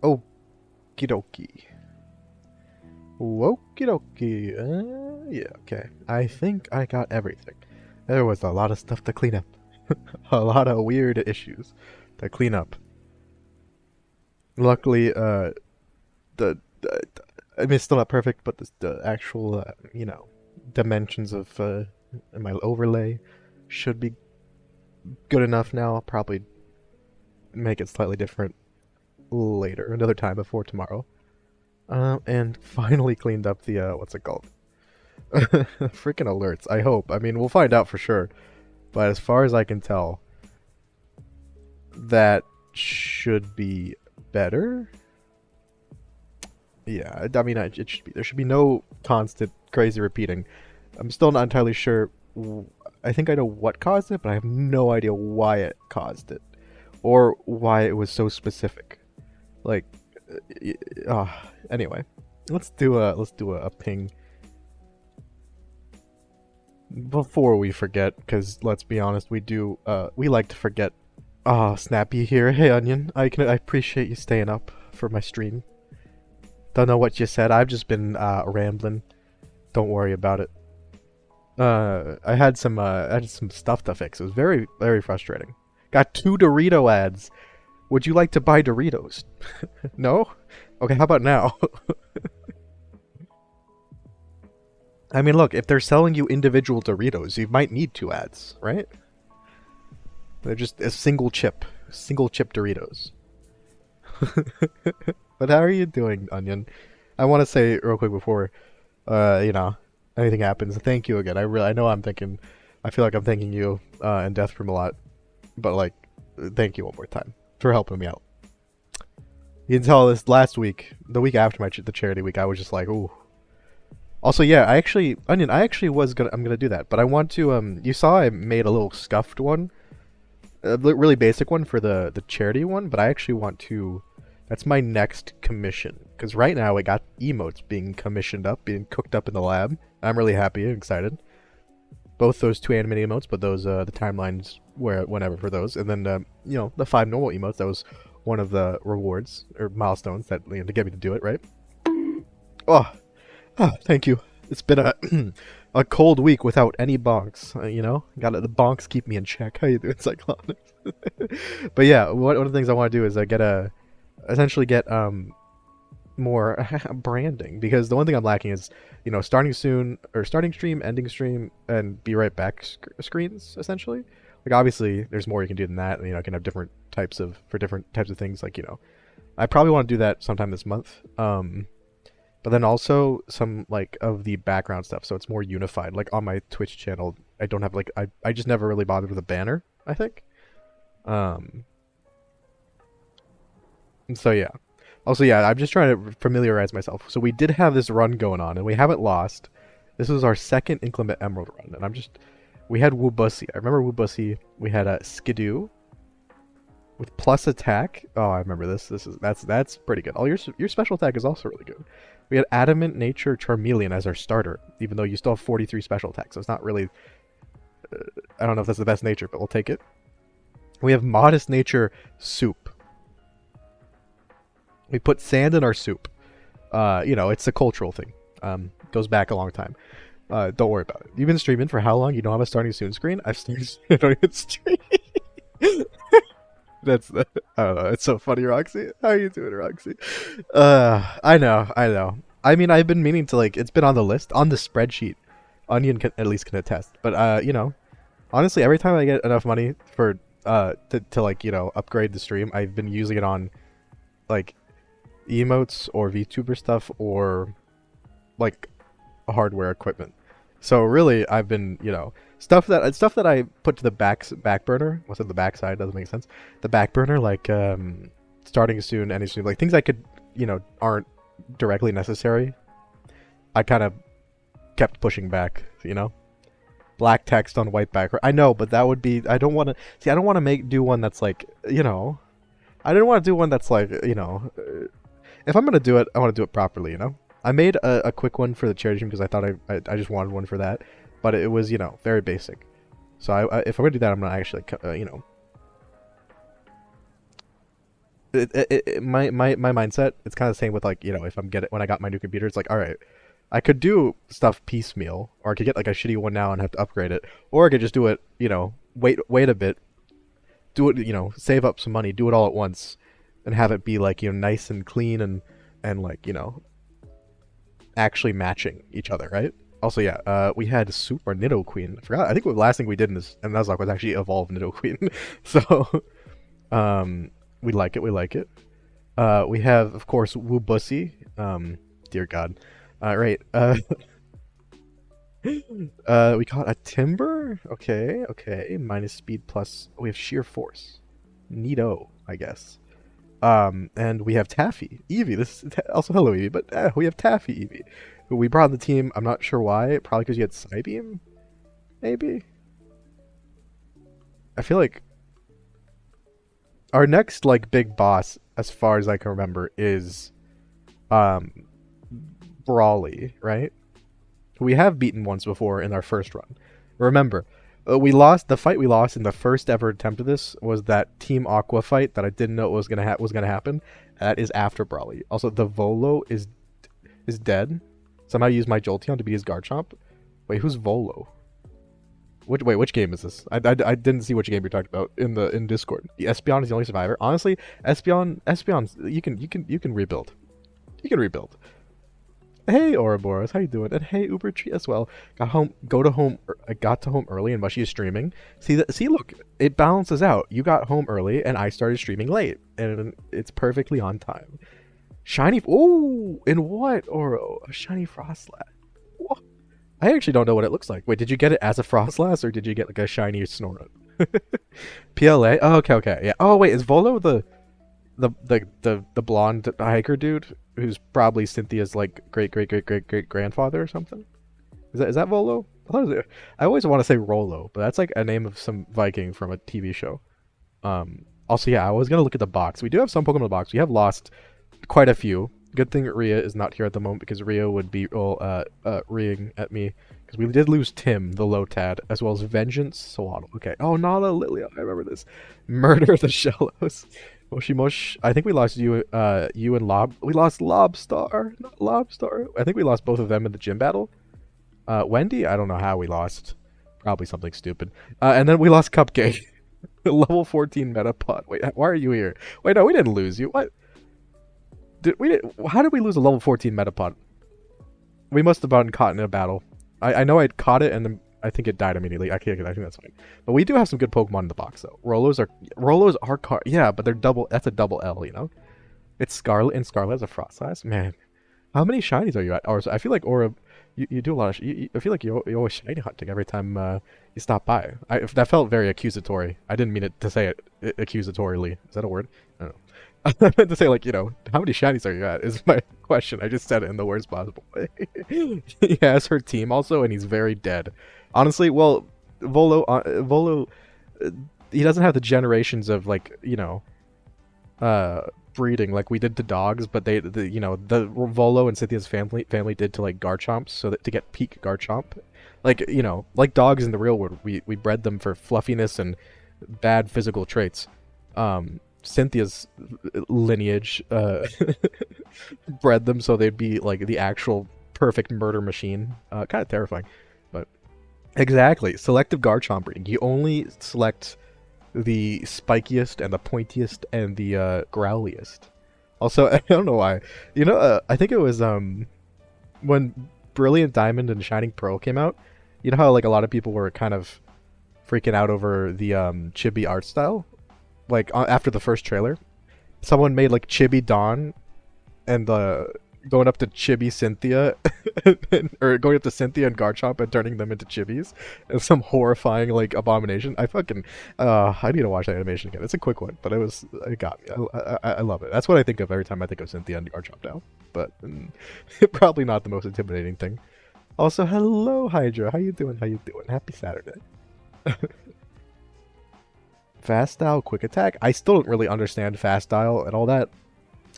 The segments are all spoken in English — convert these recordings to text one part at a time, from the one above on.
Okie dokie. Okie dokie. Yeah, okay. I think I got everything. There was a lot of stuff to clean up. A lot of weird issues to clean up. Luckily, the I mean, it's still not perfect, but the actual, dimensions of my overlay should be good enough now. I'll probably make it slightly different later, another time before tomorrow. And finally cleaned up the, what's it called? Freaking alerts, I hope. I mean, we'll find out for sure. But as far as I can tell, that should be better. Yeah, I mean, it should be. There should be no constant crazy repeating. I'm still not entirely sure. I think I know what caused it, but I have no idea why it caused it. Or why it was so specific. Like, anyway. Let's do a ping before we forget, because let's be honest, we like to forget. Ah, Snappy here. Hey, Onion. I appreciate you staying up for my stream. Don't know what you said. I've just been rambling. Don't worry about it. I had some stuff to fix. It was very, very frustrating. Got 2 Dorito ads. Would you like to buy Doritos? No? Okay, how about now? I mean, look, if they're selling you individual Doritos, you might need 2 ads, right? They're just a single chip Doritos. But how are you doing, Onion? I want to say real quick before, anything happens. Thank you again. I know I feel like I'm thanking you and Deathroom a lot, but like, thank you one more time for helping me out. You can tell this last week, the week after the charity week, I was just like, ooh. Also, yeah, Onion, I'm gonna do that, but I want to, you saw I made a little scuffed one, a really basic one for the charity one, but I actually want to, that's my next commission, because right now I got emotes being commissioned up, being cooked up in the lab. I'm really happy and excited. Both those 2 animated emotes, but those, the timelines whenever for those, and then, the 5 normal emotes, that was one of the rewards, or milestones that, to get me to do it, right? Oh, thank you. It's been a a cold week without any bonks. The bonks keep me in check. How you doing, Cyclonics? But yeah, one of the things I want to do is essentially get more branding, because the one thing I'm lacking is starting soon, or starting stream, ending stream, and be right back screens essentially. Like, obviously there's more you can do than that. I can have different types of things, like I probably want to do that sometime this month. But then also some like of the background stuff, so it's more unified. Like on my Twitch channel, I don't have like I just never really bothered with a banner, I think. And so yeah. Also, yeah, I'm just trying to familiarize myself. So we did have this run going on, and we haven't lost. This was our second Inclement Emerald run, and we had Woobussy. I remember Woobussy. We had a Skidoo with plus attack. Oh, I remember this. That's pretty good. Oh, your special attack is also really good. We had Adamant Nature Charmeleon as our starter, even though you still have 43 special attacks, so it's not really. I don't know if that's the best nature, but we'll take it. We have Modest Nature Soup. We put sand in our soup. It's a cultural thing. Goes back a long time. Don't worry about it. You've been streaming for how long? You don't have a starting soon screen? I've started. I don't even stream. I don't know. It's so funny, Roxy. How are you doing, Roxy? I know. I mean, I've been meaning to, like, it's been on the list, on the spreadsheet. Onion at least can attest. But honestly, every time I get enough money for to like upgrade the stream, I've been using it on like emotes or VTuber stuff, or like hardware equipment. So really, I've been stuff that I put to the back burner. What's on the backside doesn't make sense. The back burner, like starting soon, any soon, like things I could aren't directly necessary. I kind of kept pushing back. Black text on white background. I know, but that would be. I don't want to see. I don't want to do one that's like I didn't want to do one that's like if I'm gonna do it, I want to do it properly. I made a quick one for the charity stream because I thought I just wanted one for that, but it was very basic. So if I'm gonna do that, I'm gonna actually my mindset, it's kind of the same with like, if when I got my new computer, it's like, all right, I could do stuff piecemeal, or I could get like a shitty one now and have to upgrade it, or I could just do it, wait a bit, do it, save up some money, do it all at once, and have it be like, nice and clean and like, actually matching each other, right? Also, yeah, we had Super Nidoqueen. I forgot. I think the last thing we did in this and Nuzlocke was actually evolve Nidoqueen. So, we like it. We like it. We have, of course, Wubussy. Dear God. Right. We caught a Timber. Okay. Okay. Minus speed plus. We have sheer force. Neato, I guess. And we have Taffy, Eevee. This is also hello Eevee, but we have Taffy Eevee, who we brought on the team. I'm not sure why. Probably because you had Psybeam, maybe. I feel like our next like big boss, as far as I can remember, is Brawly, right? We have beaten once before in our first run. Remember, we lost the fight we lost in the first ever attempt of this was that Team Aqua fight that I didn't know was gonna happen. That is after Brawly. Also, the Volo is dead. Somehow I used my Jolteon to beat his Garchomp. Wait, who's Volo? Which game is this? I didn't see which game you're talking about in Discord. The Espeon is the only survivor. Honestly, Espeon, you can rebuild. You can rebuild. Hey Ouroboros, how you doing? And hey Uber Tree as well. I got to home early and Mushy is streaming. See, look, it balances out. You got home early and I started streaming late, and it's perfectly on time. Shiny, oh, in what Oro? A shiny Frostlass. What? I actually don't know what it looks like. Wait, did you get it as a Frostlass or did you get like a shiny Snorunt? PLA. Oh, okay, yeah. Oh wait, is Volo the blonde hiker dude who's probably Cynthia's like great grandfather or something? Is that Volo? I always want to say Rolo, but that's like a name of some Viking from a TV show. Also, yeah, I was gonna look at the box. We do have some Pokemon in the box. We have lost quite a few. Good thing Rhea is not here at the moment because Rhea would be reeing at me because we did lose Tim, the Lotad, as well as Vengeance, Swaddle. Okay. Oh, Nala, Lilia, I remember this. Murder the Shellos. Moshi. I think we lost you and Lob. We lost Lobstar, not Lobstar. I think we lost both of them in the gym battle. Wendy, I don't know how we lost. Probably something stupid. And then we lost Cupcake. Level 14 Metapod. Wait, why are you here? Wait, no, we didn't lose you. What? How did we lose a level 14 Metapod? We must have gotten caught in a battle. I know I caught it and then I think it died immediately. I think that's fine. But we do have some good Pokemon in the box though. Rolos are yeah, but they're double. That's a double L, you know. It's Scarlet and Scarlet has a Frostlass. Man, how many shinies are you at? Or I feel like you do a lot of. I feel like you're always shiny hunting every time you stop by. That felt very accusatory. I didn't mean it to say it accusatorily. Is that a word? I don't know. I meant to say, like, how many shinies are you at is my question. I just said it in the worst possible way. He has her team also, and he's very dead. Honestly, well, Volo, he doesn't have the generations of, like, breeding like we did to dogs, but the Volo and Cynthia's family did to, like, Garchomps, so that to get peak Garchomp. Like, like dogs in the real world, we bred them for fluffiness and bad physical traits. Cynthia's lineage bred them so they'd be like the actual perfect murder machine. Kind of terrifying, but exactly. Selective Garchomp breeding. You only select the spikiest and the pointiest and the growliest. Also, I don't know why. I think it was when Brilliant Diamond and Shining Pearl came out. You know how like a lot of people were kind of freaking out over the chibi art style. Like after the first trailer, someone made like Chibi Dawn, and going up to Chibi Cynthia, or going up to Cynthia and Garchomp and turning them into chibis, and some horrifying like abomination. I need to watch that animation again. It's a quick one, but it got me. I love it. That's what I think of every time I think of Cynthia and Garchomp now. But probably not the most intimidating thing. Also, hello Hydra. How you doing? Happy Saturday. Fast style, quick attack. I still don't really understand fast style and all that.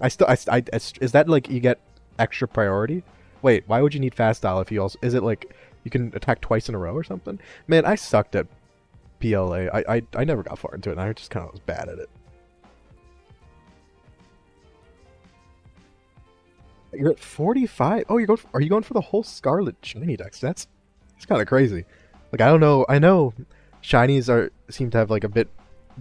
Is that like you get extra priority? Wait, why would you need fast style if you also? Is it like you can attack twice in a row or something? Man, I sucked at PLA. I never got far into it, and I just kind of was bad at it. You're at 45. Oh, are you going for the whole Scarlet Shiny decks? That's kind of crazy. Like I don't know. I know shinies are seem to have like a bit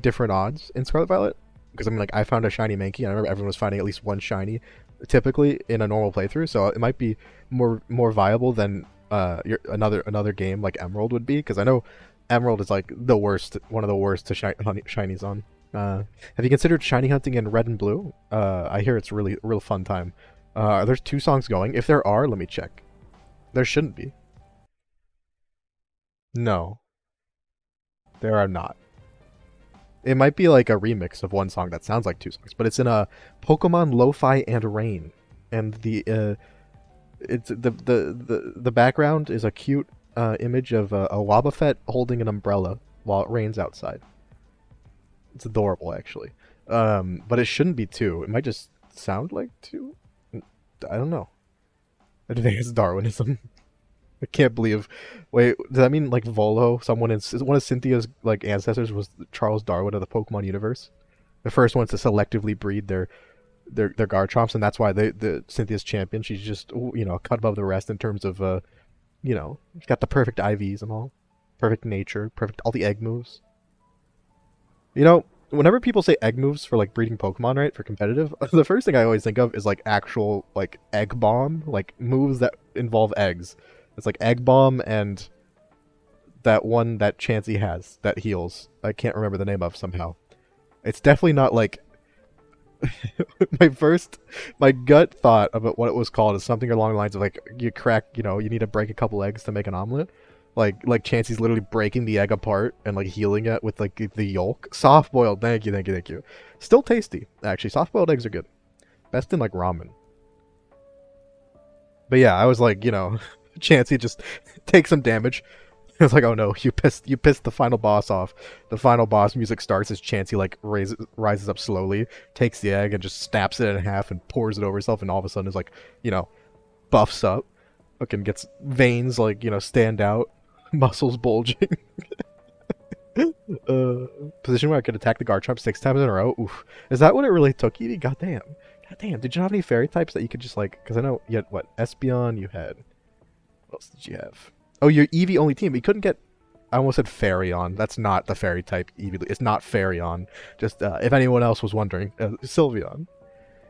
different odds in Scarlet Violet because I mean like I found a shiny Mankey. And I remember everyone was finding at least one shiny typically in a normal playthrough, so it might be more viable than another game like Emerald would be because I know Emerald is like the worst, one of the worst to shinies on. Have you considered shiny hunting in Red and Blue? I hear it's really real fun time. Are there two songs going? If there are, let me check. There shouldn't be. No, there are not. It might be like a remix of one song that sounds like two songs, but it's in a Pokemon Lo-Fi and Rain, and it's the background is a cute image of a Wobbuffet holding an umbrella while it rains outside. It's adorable, actually. But it shouldn't be two. It might just sound like two. I don't know. I think it's Darwinism. I can't believe. Wait, does that mean like Volo? One of Cynthia's like ancestors was Charles Darwin of the Pokemon universe. The first ones to selectively breed their Garchomps, and that's why the Cynthia's champion. She's just cut above the rest in terms of she's got the perfect IVs and all, perfect nature, perfect all the egg moves. Whenever people say egg moves for like breeding Pokemon, right, for competitive, the first thing I always think of is like actual like egg bomb, like moves that involve eggs. It's like egg bomb and that one that Chansey has that heals. I can't remember the name of somehow. It's definitely not like my gut thought about what it was called is something along the lines of like you need to break a couple eggs to make an omelet. Like Chansey's literally breaking the egg apart and like healing it with like the yolk. Soft boiled, thank you, thank you, thank you. Still tasty, actually. Soft boiled eggs are good. Best in like ramen. But yeah, I was like, Chansey just takes some damage. I was like, oh no, you pissed the final boss off. The final boss music starts as Chansey like rises up slowly, takes the egg and just snaps it in half and pours it over herself, and all of a sudden is like, buffs up. Fucking gets veins like, stand out, muscles bulging. uh, Position where I could attack the Garchomp 6 times in a row. Oof. Is that what it really took, Eevee? Goddamn. Goddamn. Did you have any fairy types that you could just like? Because I know you had what? Espeon. You had. What else did you have? Oh, your Eevee only team. You couldn't get. I almost said Fairy-on. That's not the fairy type Eevee. It's not Fairy-on. Just if anyone else was wondering, Sylveon.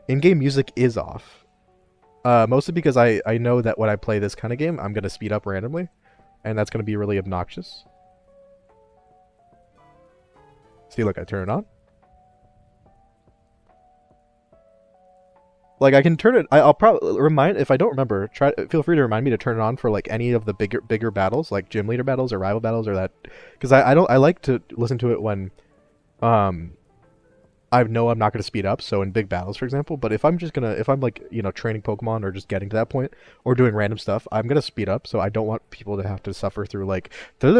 In-game music is off. Mostly because I know that when I play this kind of game, I'm gonna speed up randomly, and that's gonna be really obnoxious. See, look, I turn it on. Like I can turn it. I'll probably remind if I don't remember. Feel free to remind me to turn it on for like any of the bigger battles, like gym leader battles or rival battles or that, because I don't I like to listen to it when, um, I know I'm not going to speed up. So in big battles, for example. But if I'm like training Pokemon or just getting to that point or doing random stuff, I'm gonna speed up. So I don't want people to have to suffer through like the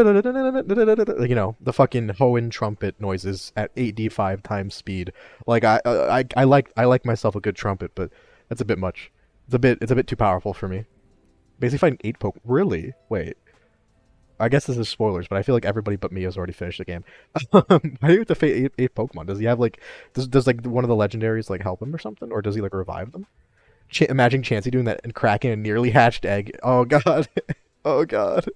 fucking Hoenn trumpet noises at 8d5 times speed. Like I like myself a good trumpet, but that's a bit much. It's a bit too powerful for me. Basically fighting 8 Pokemon. Really? Wait. I guess this is spoilers, but I feel like everybody but me has already finished the game. Why do you have to fight eight Pokemon? Does he have like does like one of the legendaries like help him or something, or does he like revive them? Imagine Chansey doing that and cracking a nearly hatched egg. Oh god, oh god,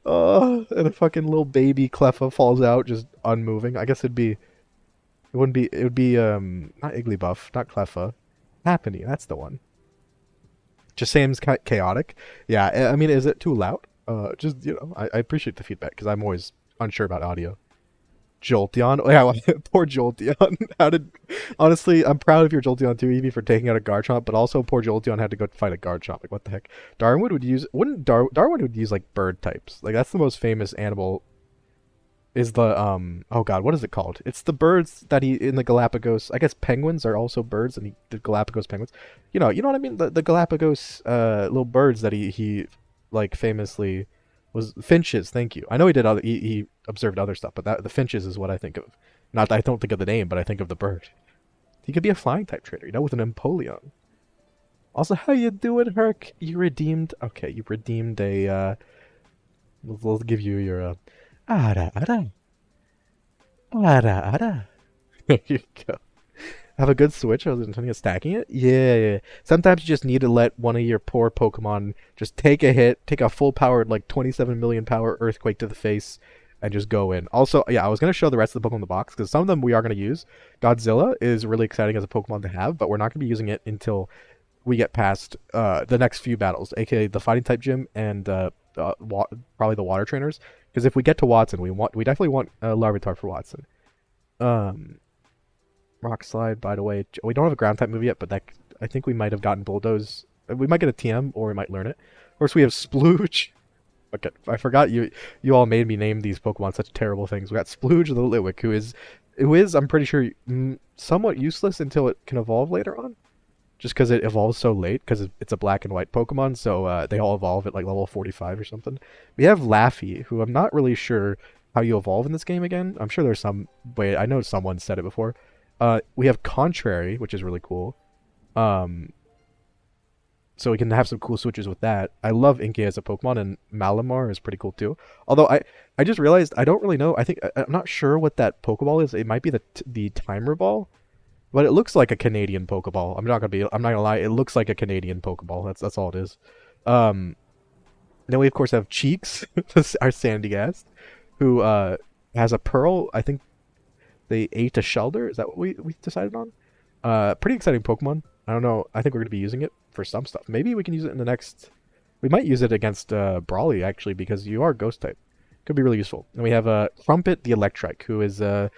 oh, and a fucking little baby Cleffa falls out just unmoving. I guess it would be not Igglybuff, not Cleffa, Happiny. That's the one. Just seems chaotic. Yeah, I mean, is it too loud? Just I appreciate the feedback because I'm always unsure about audio. Jolteon, oh, yeah, well, poor Jolteon. Honestly, I'm proud of your Jolteon too, Eevee, for taking out a Garchomp, but also poor Jolteon had to go fight a Garchomp. Like what the heck? Darwin would use like bird types. Like that's the most famous animal. Is the oh god, what is it called? It's the birds that he in the Galapagos. I guess penguins are also birds, and the Galapagos penguins. You know what I mean? The Galapagos little birds that he like famously was finches. Thank you. I know he did he observed other stuff, but the finches is what I think of. Not I don't think of the name, but I think of the bird. He could be a flying type trainer, with an Empoleon. Also, how you doing, Herc? You redeemed. Okay, you redeemed a. We'll give you your. Ara ara ara ara. There you go. Have a good switch other than stacking it? Yeah, yeah. Sometimes you just need to let one of your poor Pokemon just take a hit, take a full powered, like 27 million power Earthquake to the face, and just go in. Also, yeah, I was going to show the rest of the Pokemon in the box, because some of them we are going to use. Godzilla is really exciting as a Pokemon to have, but we're not going to be using it until we get past the next few battles, aka the Fighting type gym and probably the Water Trainers. Because if we get to Watson, we definitely want Larvitar for Watson. Um, Rock Slide, by the way. We don't have a ground type move yet, but that I think we might have gotten Bulldoze. We might get a TM, or we might learn it. Of course, we have Splooge. Okay, I forgot you all made me name these Pokemon such terrible things. We got Splooge the Litwick, who is I'm pretty sure somewhat useless until it can evolve later on, just because it evolves so late because it's a black and white Pokemon. So they all evolve at like level 45 or something. We have Laffy, who I'm not really sure how you evolve in this game again. I'm sure there's some way. I know someone said it before. We have Contrary, which is really cool. Um, so we can have some cool switches with that. I love Inkay as a Pokemon, and Malamar is pretty cool too. Although I just realized I don't really know. I'm not sure what that Pokeball is. It might be the Timer Ball, but it looks like a Canadian Pokeball. I'm not gonna lie. It looks like a Canadian Pokeball. That's all it is. Um, then we of course have Cheeks, our Sandygast, who has a Pearl. I think they ate a Shelder. Is that what we decided on? Pretty exciting Pokemon. I don't know. I think we're going to be using it for some stuff. Maybe we can use it in the next... We might use it against Brawly, actually, because you are Ghost type. Could be really useful. And we have Crumpet the Electrike, who is going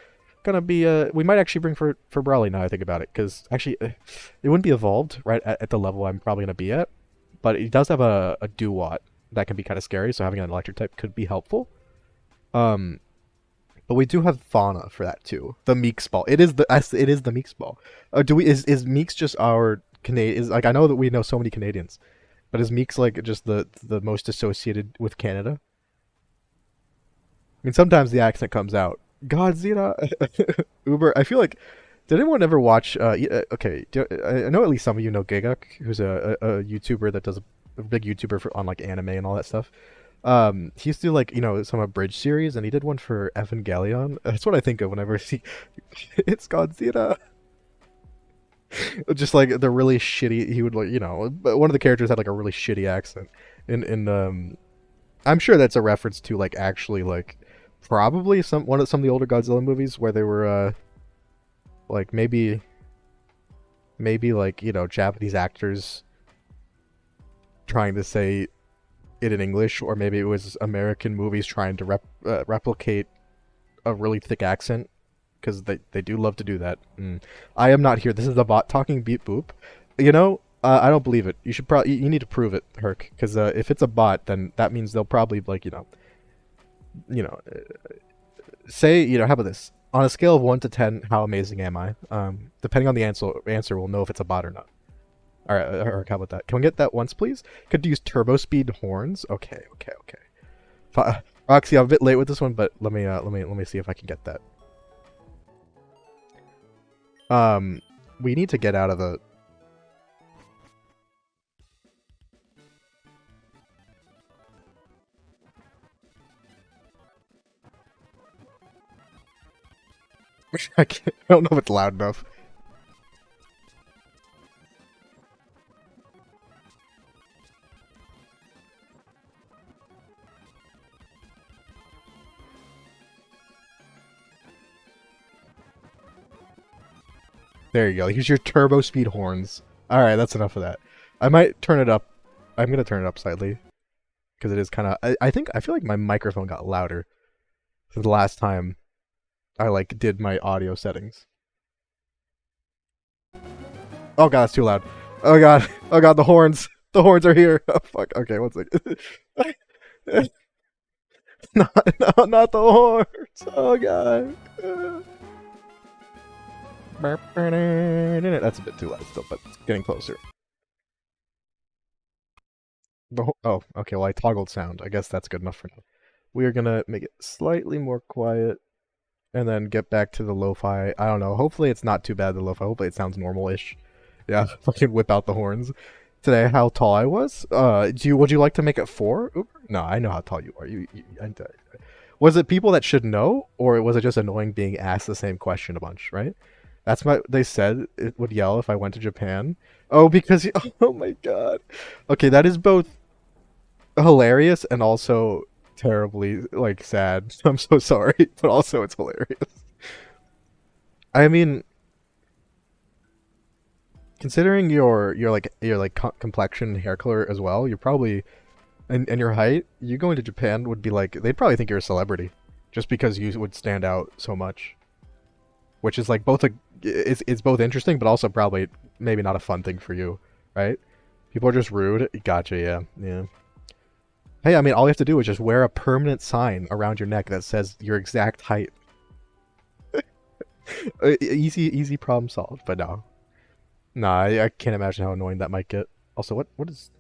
to be... we might actually bring for Brawly now I think about it, because actually it wouldn't be evolved right at the level I'm probably going to be at, but it does have a Dewott that can be kind of scary, so having an Electric type could be helpful. But we do have Fauna for that too. The Meeks Ball. It is the Meeks Ball. Do we is Meeks just our Canadian? Is like I know that we know so many Canadians, but is Meeks like just the most associated with Canada? I mean, sometimes the accent comes out. Godzilla, Uber. I feel like did anyone ever watch? Okay, I know at least some of you know Giguk, who's a YouTuber that does a big YouTuber on like anime and all that stuff. He used to do like some abridged series, and he did one for Evangelion. That's what I think of whenever I see it's Godzilla. Just like the really shitty, he would like but one of the characters had like a really shitty accent, and I'm sure that's a reference to like actually like probably some of the older Godzilla movies where they were like maybe like Japanese actors trying to say it in English, or maybe it was American movies trying to replicate a really thick accent, because they do love to do that. I am not here. This is a bot talking. Beep boop. I don't believe it. You need to prove it, Herc, because if it's a bot, then that means they'll probably like you know, say how about this? On a scale of 1 to 10, how amazing am I? Depending on the answer, we'll know if it's a bot or not. All right, Eric, how about that? Can we get that once, please? Could use turbo speed horns. Okay. Roxy, I'm a bit late with this one, but let me see if I can get that. We need to get out of the. I don't know if it's loud enough. There you go. Here's your turbo speed horns. Alright, that's enough of that. I might turn it up. I'm gonna turn it up slightly. Because it is kind of... I feel like my microphone got louder the last time I like did my audio settings. Oh god, it's too loud. Oh god. Oh god, the horns. The horns are here. Oh fuck. Okay, one second. Not the horns. Oh god. That's a bit too loud still, but it's getting closer. Oh, okay, well I toggled sound. I guess that's good enough for now. We are gonna make it slightly more quiet, and then get back to the lo-fi. I don't know, hopefully it's not too bad, the lo-fi. Hopefully it sounds normal-ish. Yeah, fucking whip out the horns. Today, how tall I was? Would you like to make it 4? Uber? No, I know how tall you are. Was it people that should know, or was it just annoying being asked the same question a bunch, right? That's what they said it would yell if I went to Japan. Oh, because oh my god. Okay, that is both hilarious and also terribly like sad. I'm so sorry, but also it's hilarious. I mean, considering your complexion and hair color as well, you're probably and your height, you going to Japan would be like they'd probably think you're a celebrity just because you would stand out so much, which is like both a it's both interesting but also probably maybe not a fun thing for you, right? People are just rude. Gotcha, yeah. Yeah. Hey, I mean, all you have to do is just wear a permanent sign around your neck that says your exact height. Easy problem solved. But no, nah, I can't imagine how annoying that might get. Also, what is?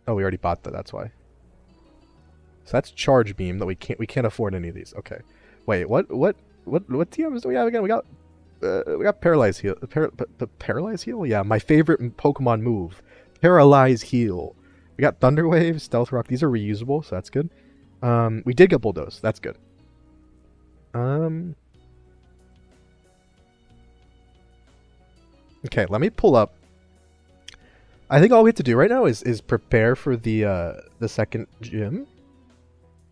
Oh, we already bought that. That's why. So that's charge beam that we can't afford any of these. Okay, wait, what TMs do we have again? We got paralyze heal. Paralyze heal? Yeah, my favorite Pokemon move. Paralyze heal. We got Thunder Wave, Stealth Rock. These are reusable, so that's good. We did get Bulldoze. That's good. Um, okay, let me pull up. I think all we have to do right now is prepare for the second gym.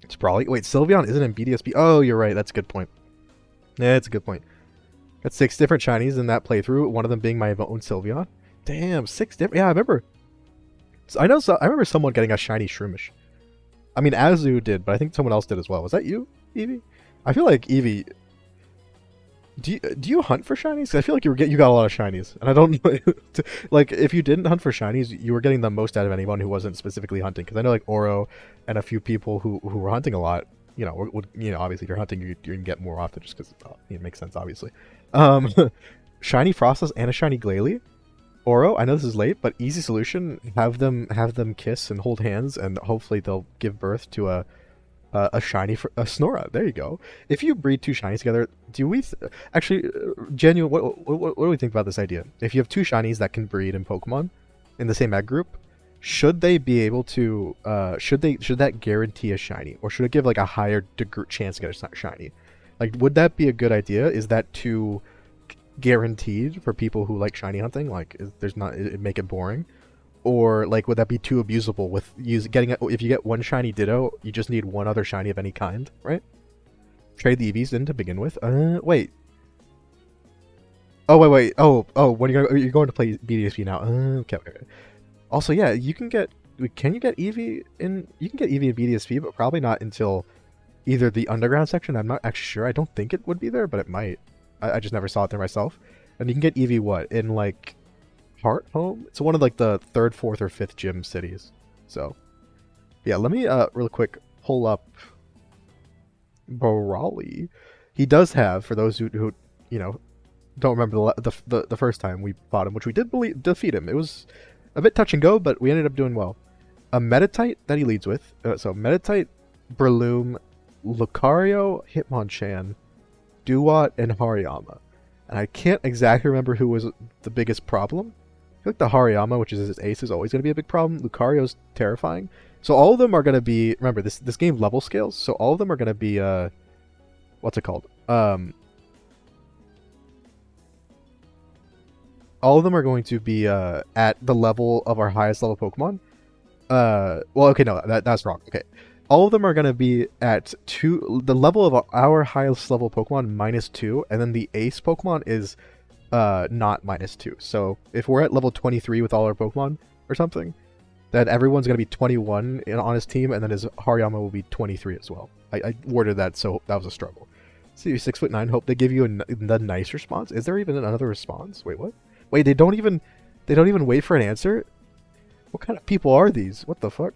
It's probably wait. Sylveon isn't in BDSP. Oh, you're right. That's a good point. Yeah, it's a good point. Got 6 different shinies in that playthrough. One of them being my own Sylveon. Damn, 6 different. Yeah, I remember. So I know. So I remember someone getting a shiny Shroomish. I mean, Azu did, but I think someone else did as well. Was that you, Evie? I feel like Evie. Do you hunt for shinies? 'Cause I feel like you got a lot of shinies, and I don't know. Like if you didn't hunt for shinies, you were getting the most out of anyone who wasn't specifically hunting. Because I know like Oro and a few people who were hunting a lot. You know, would obviously if you're hunting, you're gonna get more often just because it makes sense, obviously. Um, shiny Frostless and a shiny Glalie. Oro, I know this is late, but easy solution: have them kiss and hold hands, and hopefully they'll give birth to a shiny for a Snora. There you go. If you breed 2 shinies together, do we actually genuine? What do we think about this idea? If you have 2 shinies that can breed in Pokemon in the same egg group, should they be able to? Should that guarantee a shiny, or should it give like a higher chance to get a shiny? Like, would that be a good idea? Is that too guaranteed for people who like shiny hunting? Like, there's not it make it boring, or like would that be too abusable with if you get 1 shiny Ditto, you just need 1 other shiny of any kind, right? Trade the EVs in to begin with. Wait. Oh wait. Oh. When you're going to play BDSP now? Okay. Also, yeah, you can get. Can you get Eevee in? You can get Eevee in BDSP, but probably not until either the underground section. I'm not actually sure. I don't think it would be there, but it might. I just never saw it there myself. And you can get Eevee what in like Heart Home? It's one of like the 3rd, 4th, or 5th gym cities. So yeah, let me real quick pull up Borali. He does have, for those who don't remember the first time we fought him, which we did defeat him. It was a bit touch and go, but we ended up doing well. A Meditite that he leads with. So Meditite, Breloom, Lucario, Hitmonchan, Duat, and Hariyama. And I can't exactly remember who was the biggest problem. I feel like the Hariyama, which is his ace, is always going to be a big problem. Lucario's terrifying. So all of them are going to be... Remember, this game level scales, so all of them are going to be... what's it called? All of them are going to be at the level of our highest level Pokemon. Well, okay, no, that's wrong. Okay. All of them are going to be at the level of our highest level Pokemon -2, and then the ace Pokemon is not -2. So if we're at level 23 with all our Pokemon or something, then everyone's going to be 21 on his team, and then his Hariyama will be 23 as well. I worded that so that was a struggle. So you're 6'9". Hope they give you the nice response. Is there even another response? Wait, what? Wait, they don't even wait for an answer? What kind of people are these? What the fuck?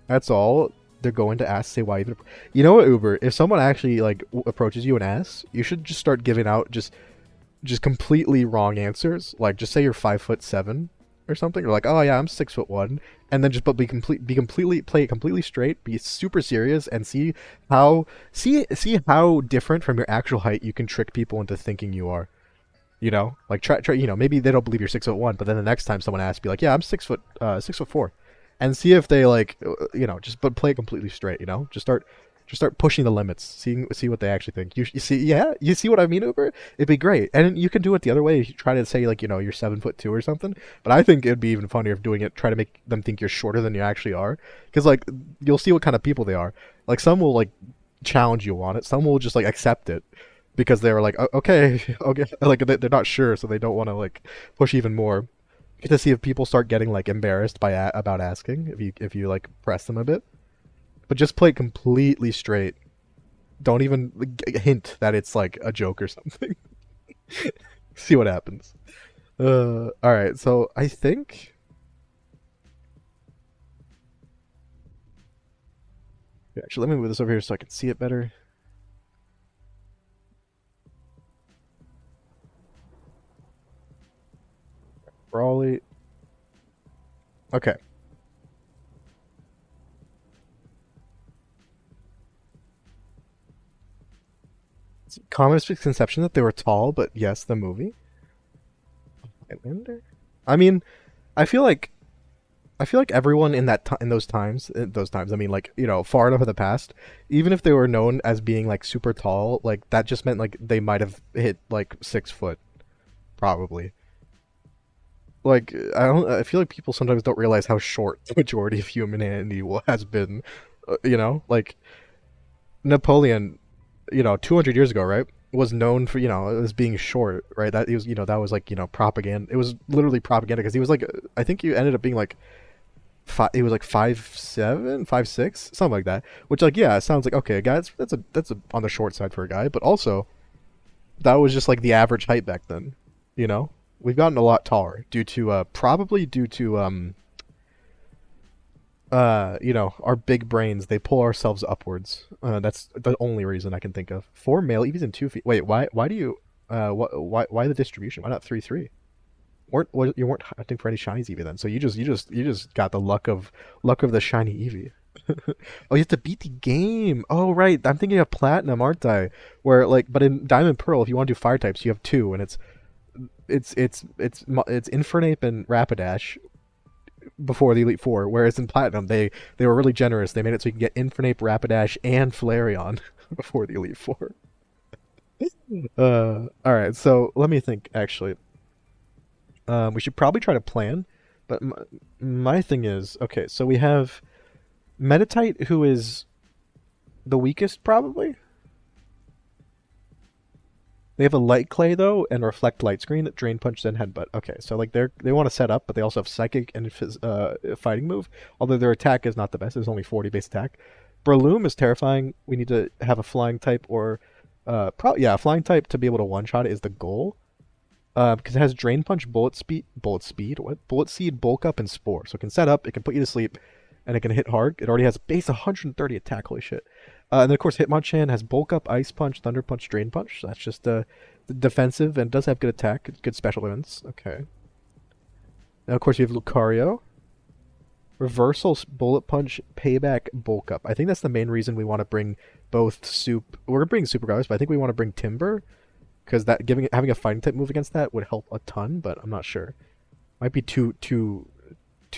That's all they're going to ask. Say why even? You know what, Uber? If someone actually like approaches you and asks, you should just start giving out just completely wrong answers. Like just say you're 5'7" or something, or like, oh yeah, I'm 6'1", and then just play it completely straight, be super serious, and see how different from your actual height you can trick people into thinking you are. Like try. Maybe they don't believe you're 6'1", but then the next time someone asks, be like, yeah, I'm 6'4", and see if they like, just but play it completely straight. Just Just start pushing the limits, see what they actually think. You see, yeah, you see what I mean, Uber? It'd be great, and you can do it the other way. You try to say like you're 7'2" or something. But I think it'd be even funnier if doing it. Try to make them think you're shorter than you actually are, because like you'll see what kind of people they are. Like some will like challenge you on it. Some will just like accept it because they were like, okay, okay, like they're not sure, so they don't want to like push even more. Get to see if people start getting like embarrassed by about asking if you like press them a bit, but just play it completely straight. Don't even hint that it's like a joke or something. See what happens. All right. So I think actually let me move this over here so I can see it better. Brawly. Okay. It's a common misconception that they were tall, but yes, the movie. Highlander. I mean, I feel like everyone in those times, I mean, like far enough in the past, even if they were known as being like super tall, like that just meant like they might have hit like 6 foot, probably. Like I don't, I feel like people sometimes don't realize how short the majority of humanity has been. Like Napoleon, 200 years ago, right, was known for as being short, right? That he was, that was like propaganda. It was literally propaganda because he was like, I think he ended up being like he was like 5'7", 5'6", something like that. Which like yeah, it sounds like okay, a guy that's a on the short side for a guy, but also that was just like the average height back then. You know, we've gotten a lot taller due to probably due to our big brains, they pull ourselves upwards. That's the only reason I can think of. 4 male EVs and 2 feet. Wait, why do you why the distribution? Why not 3-3? You weren't hunting for any shinies EV then, so you just got the luck of the shiny EV. Oh, you have to beat the game. Oh, right. I'm thinking of platinum, aren't I? Where like, but in Diamond Pearl, if you want to do fire types, you have two, and it's Infernape and Rapidash before the Elite Four. Whereas in Platinum, they were really generous. They made it so you can get Infernape, Rapidash, and Flareon before the Elite Four. All right. So let me think. Actually, we should probably try to plan. But my thing is, okay. So we have Meditite, who is the weakest, probably. They have a light clay though, and reflect light screen that drain punch then headbutt. Okay, so like they want to set up, but they also have psychic and fighting move. Although their attack is not the best; it's only 40 base attack. Breloom is terrifying. We need to have a flying type or, a flying type to be able to one shot it is the goal. Because it has drain punch, bullet seed, bulk up, and spore. So it can set up, it can put you to sleep, and it can hit hard. It already has base 130 attack. Holy shit! And then of course Hitmonchan has bulk up, ice punch, thunder punch, drain punch. So that's just defensive and does have good attack, good special events. Okay. Now of course you have Lucario. Reversal, bullet punch, payback, bulk up. I think that's the main reason we want to bring both soup. We're bringing super guys, but I think we want to bring Timber because that having a fighting type move against that would help a ton. But I'm not sure. Might be too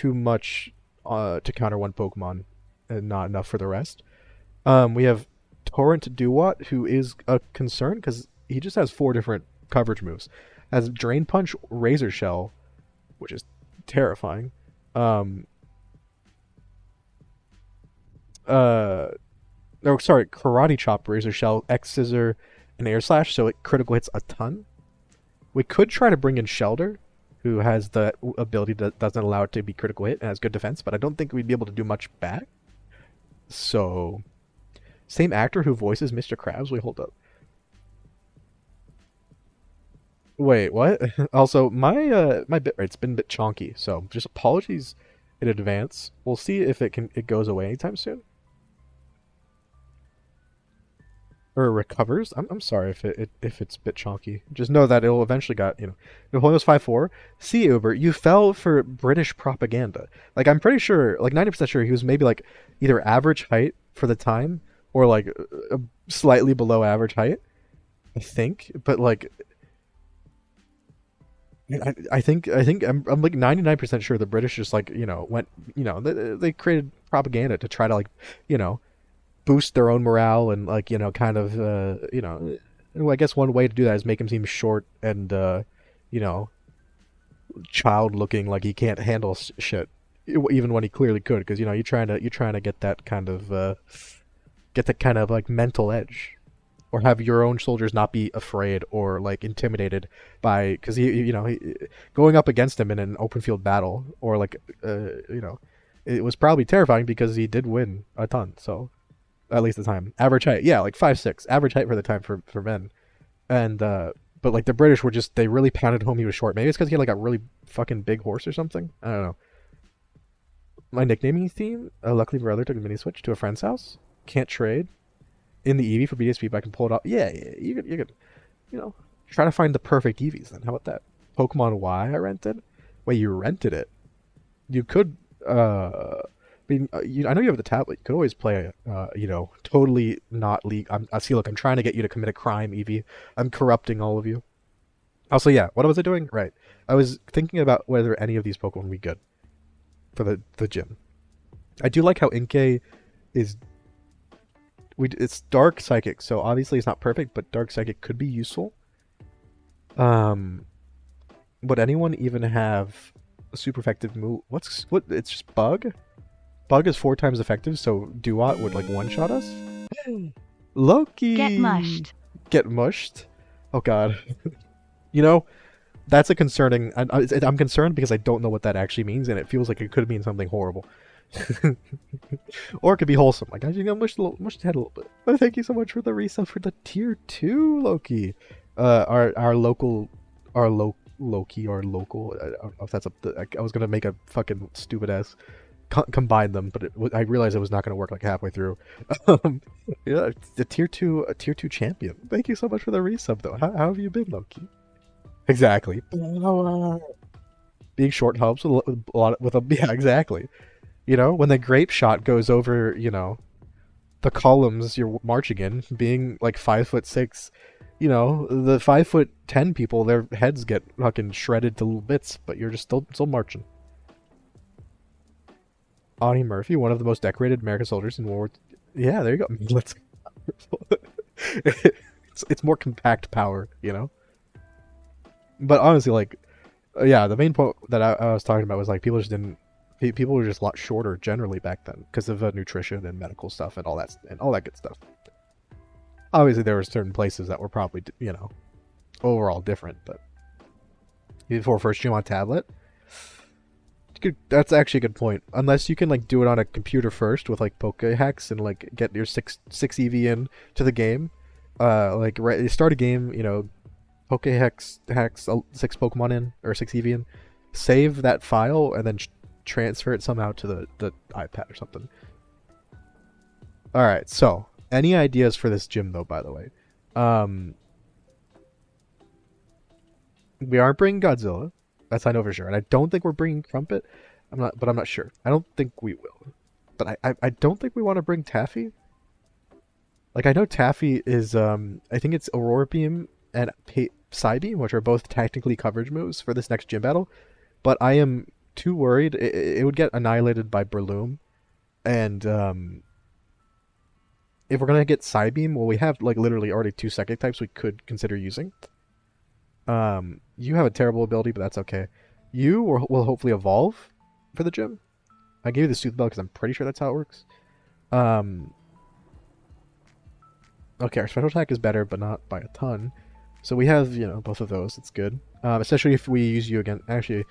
much to counter one Pokemon and not enough for the rest. We have Torrent Duwat, who is a concern because he just has 4 different coverage moves. Has Drain Punch, Razor Shell, which is terrifying. Sorry, Karate Chop, Razor Shell, X Scissor, and Air Slash, so it critical hits a ton. We could try to bring in Shelter, who has the ability that doesn't allow it to be critical hit and has good defense, but I don't think we'd be able to do much back. So, same actor who voices Mr. Krabs. Wait, hold up. Wait, what? Also, my bitrate's been a bit chonky, so just apologies in advance. We'll see if it goes away anytime soon. Or recovers. I'm sorry if it's a bit chonky. Just know that it'll eventually Napoleon's 5'4". See, Uber, you fell for British propaganda. Like I'm pretty sure, like 90% sure, he was maybe like either average height for the time or like slightly below average height. I think, but like I think I'm like 99% sure the British just like went they created propaganda to try to like you know boost their own morale and like kind of I guess one way to do that is make him seem short and you know child looking, like he can't handle shit, even when he clearly could, because you're trying to get that kind of like mental edge, or have your own soldiers not be afraid or like intimidated by, because going up against him in an open field battle, or like it was probably terrifying because he did win a ton. So at least the time average height, yeah, like 5'6" average height for the time for men. And but like the British were just, they really pounded home he was short. Maybe it's because he had like a really fucking big horse or something. I don't know. My nicknaming theme, luckily brother took a mini switch to a friend's house. Can't trade in the Eevee for BDSP, but I can pull it off. Yeah, yeah, you could try to find the perfect Eevees then. How about that? Pokemon Y I rented. Wait, you rented it? You could I know you have the tablet. You could always play, totally not league. I see. Look, I'm trying to get you to commit a crime, Eevee. I'm corrupting all of you. Also, yeah. What was I doing? Right. I was thinking about whether any of these Pokemon would be good for the gym. I do like how Inkay is. It's Dark Psychic, so obviously it's not perfect, but Dark Psychic could be useful. Would anyone even have a super effective move? What? It's just Bug. Bug is 4 times effective, so Duat would like one-shot us. Loki! Get mushed. Get mushed? Oh god. That's a concerning... I'm concerned because I don't know what that actually means, and it feels like it could mean something horrible. Or it could be wholesome. Like, I think I mushed the head a little bit. But thank you so much for the resub for the tier 2, Loki. Our local... Loki, our local... I don't know if that's I was gonna make a fucking stupid-ass... combine them, but I realized it was not going to work like halfway through. Yeah, a tier 2 champion. Thank you so much for the resub though. How have you been, Loki? Exactly. Being short helps with a lot yeah, exactly. When the grape shot goes over, the columns you're marching in, being like 5'6", the 5'10" people, their heads get fucking shredded to little bits, but you're just still marching. Audie Murphy, one of the most decorated American soldiers in World War II. Yeah, there you go. Let's. It's more compact power, But honestly, like, yeah, the main point that I was talking about was like people were just a lot shorter generally back then because of nutrition and medical stuff and all that good stuff. Obviously, there were certain places that were probably overall different, but before first gym on tablet. That's actually a good point. Unless you can like do it on a computer first with like Pokehex and like get your six EV in to the game. Like you start a game, Pokehex hacks 6 Pokemon in or 6 EV in, save that file and then transfer it somehow to the iPad or something. All right. So, any ideas for this gym though? By the way, we aren't bringing Godzilla. That's I know for sure, and I don't think we're bringing Crumpet. I'm not sure. I don't think we will, but I don't think we want to bring Taffy. Like I know Taffy is I think it's Aurora Beam and Psybeam, which are both technically coverage moves for this next gym battle, but I am too worried it would get annihilated by Breloom, and if we're gonna get Psybeam, well we have like literally already 2 psychic types we could consider using. You have a terrible ability, but that's okay. You will hopefully evolve for the gym. I gave you the Sooth Bell because I'm pretty sure that's how it works. Okay, our special attack is better, but not by a ton. So we have, both of those. It's good. Especially if we use you again. Actually,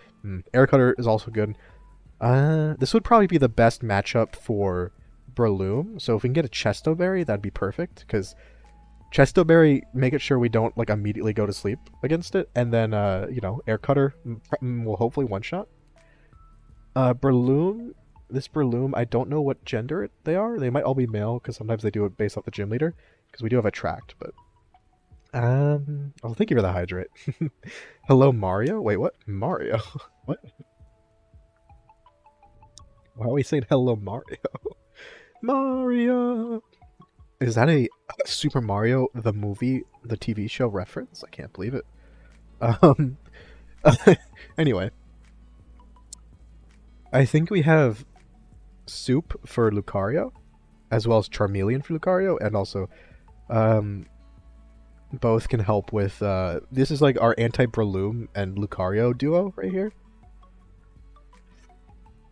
Air Cutter is also good. This would probably be the best matchup for Breloom. So if we can get a Chesto Berry, that'd be perfect. Because Chesto Berry, make it sure we don't like immediately go to sleep against it, and then Air Cutter will hopefully one-shot. Breloom, this Breloom, I don't know what gender they are. They might all be male because sometimes they do it based off the gym leader. Because we do have Attract, but oh, thank you for the hydrate. Hello, Mario. Wait, what? Mario? What? Why are we saying hello, Mario? Mario. Is that a Super Mario the movie, the TV show reference? I can't believe it. Anyway, I think we have Soup for Lucario, as well as Charmeleon for Lucario, and also um, both can help with. This is like our anti-Breloom and Lucario duo right here.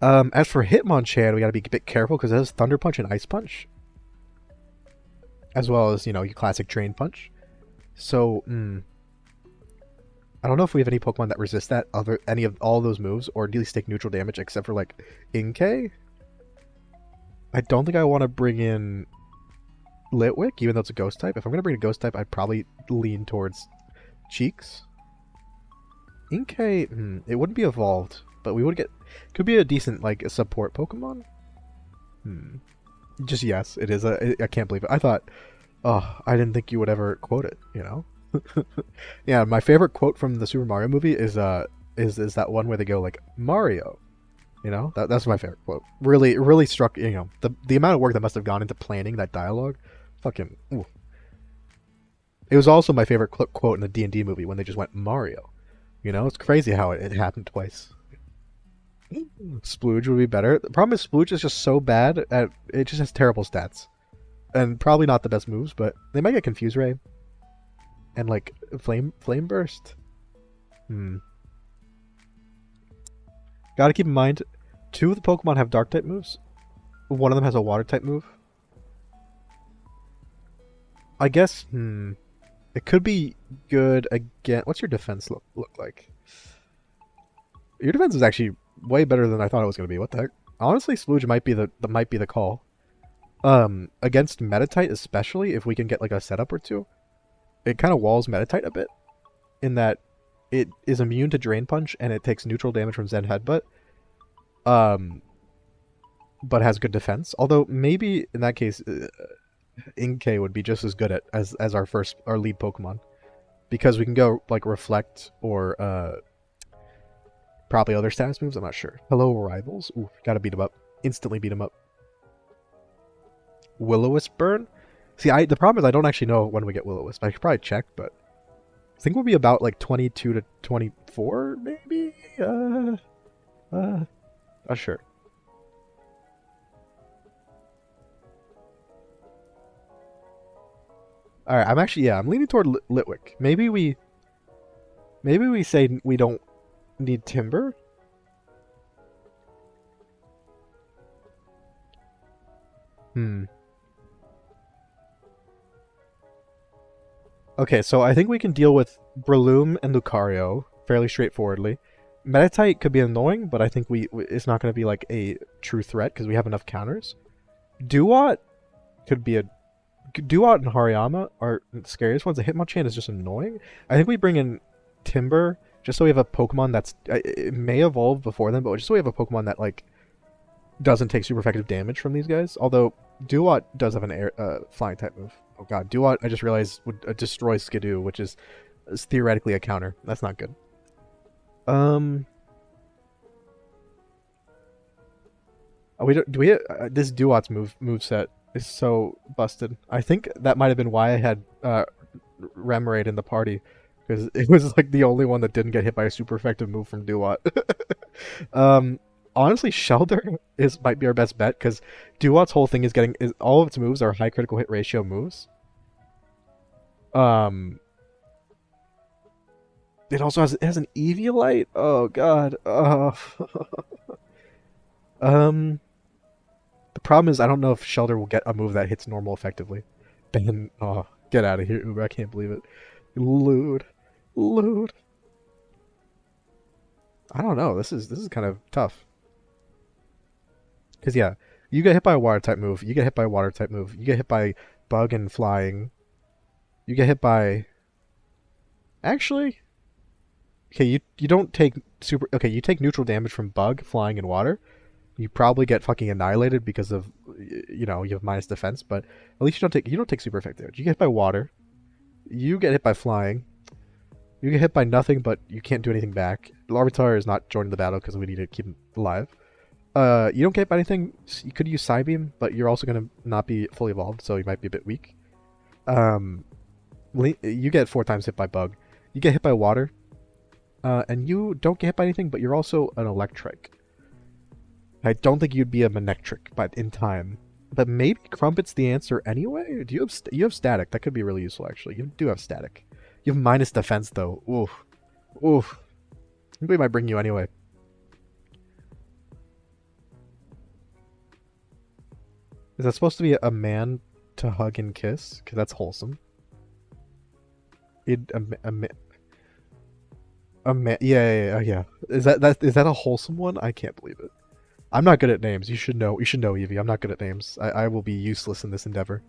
As for Hitmonchan, we gotta be a bit careful because it has Thunder Punch and Ice Punch, as well as your classic Drain Punch. So, I don't know if we have any Pokemon that resist that any of all those moves, or at least take neutral damage, except for like Inkay. I don't think I want to bring in Litwick, even though it's a Ghost type. If I'm gonna bring a Ghost type, I'd probably lean towards Cheeks. Inkay, it wouldn't be evolved, but we would get. Could be a decent like support Pokemon. Just yes, it is. I can't believe it. I thought, oh, I didn't think you would ever quote it. Yeah, my favorite quote from the Super Mario movie is that one where they go like Mario. That's my favorite quote. Really struck. The amount of work that must have gone into planning that dialogue. Fucking. Ooh. It was also my favorite quote in the D&D movie when they just went Mario. It's crazy how it happened twice. Splooge would be better. The problem is Splooge is just so bad at it just has terrible stats. And probably not the best moves, but they might get Confuse Ray. And like Flame Burst. Gotta keep in mind, 2 of the Pokemon have Dark type moves. One of them has a Water type move. I guess, it could be good again. What's your defense look like? Your defense is actually way better than I thought it was going to be. What the heck? Honestly, Splooge might be the call. Against Metatite, especially if we can get like a setup or two, it kind of walls Metatite a bit, in that it is immune to Drain Punch and it takes neutral damage from Zen Headbutt. But has good defense. Although maybe in that case, Inkay would be just as good as our lead Pokemon, because we can go like Reflect or probably other status moves. I'm not sure. Hello Rivals. Ooh, gotta beat him up. Instantly beat him up. Will-O-Wisp Burn. See, the problem is I don't actually know when we get Will-O-Wisp. I could probably check, but I think we'll be about like 22 to 24, maybe. Not sure. All right, I'm leaning toward Litwick. Maybe we say we don't need Timber. Okay, so I think we can deal with Breloom and Lucario fairly straightforwardly. Metatite could be annoying, but I think it's not going to be like a true threat because we have enough counters. Duat could be Duat and Hariyama are the scariest ones. The Hitmonchan is just annoying. I think we bring in Timber just so we have a Pokemon that's it may evolve before them, but just so we have a Pokemon that like doesn't take super effective damage from these guys. Although Duat does have an flying type move. Oh god, Duat, I just realized, would destroy Skidoo, which is theoretically a counter. That's not good. This Duat's move set is so busted. I think that might have been why I had Remoraid in the party, because it was like the only one that didn't get hit by a super effective move from Duat. Honestly, Shelter might be our best bet, because Duat's whole thing is all of its moves are high critical hit ratio moves. It also has an Eviolite. Oh god. The problem is I don't know if Shelter will get a move that hits normal effectively. Ben, oh, get out of here, Uber! I can't believe it. Lewd. I don't know. This is kind of tough. Because, yeah, you get hit by a water type move, you get hit by a water type move, you get hit by bug and flying, you get hit by... Actually... Okay, you don't take super... Okay, you take neutral damage from bug, flying, and water. You probably get fucking annihilated because of, you have minus defense, but at least you don't take super effective damage. You get hit by water, you get hit by flying, you get hit by nothing, but you can't do anything back. Larvitar is not joining the battle because we need to keep him alive. You don't get hit by anything. You could use Psybeam, but you're also going to not be fully evolved, so you might be a bit weak. You get 4 times hit by bug. You get hit by water, and you don't get hit by anything, but you're also an electric. I don't think you'd be a Manectric, but in time. But maybe Crumpet's the answer anyway? Do you have you have static? That could be really useful actually. You do have static. You have minus defense though. Oof. Oof. We might bring you anyway. Is that supposed to be a man to hug and kiss? Because that's wholesome. It a man. Yeah. Is that a wholesome one? I can't believe it. I'm not good at names. You should know. You should know, Evie. I'm not good at names. I will be useless in this endeavor.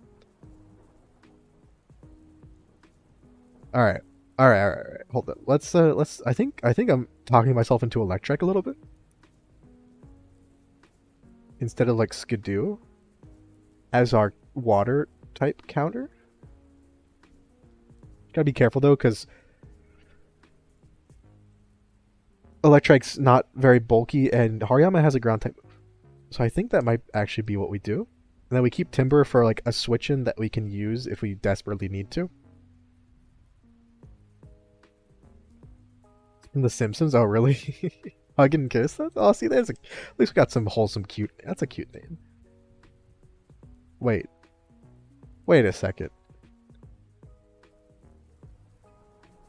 All right. All right. Hold on. Let's. I think I'm talking myself into electric a little bit instead of like skidoo as our water type counter. Gotta be careful though, because Electrike's not very bulky, and Hariyama has a ground type move. So I think that might actually be what we do. And then we keep Timber for like a switch-in that we can use if we desperately need to. From The Simpsons? Oh, really? Hug and kiss? Oh, see, at least we got some wholesome, cute. That's a cute name. Wait. Wait a second.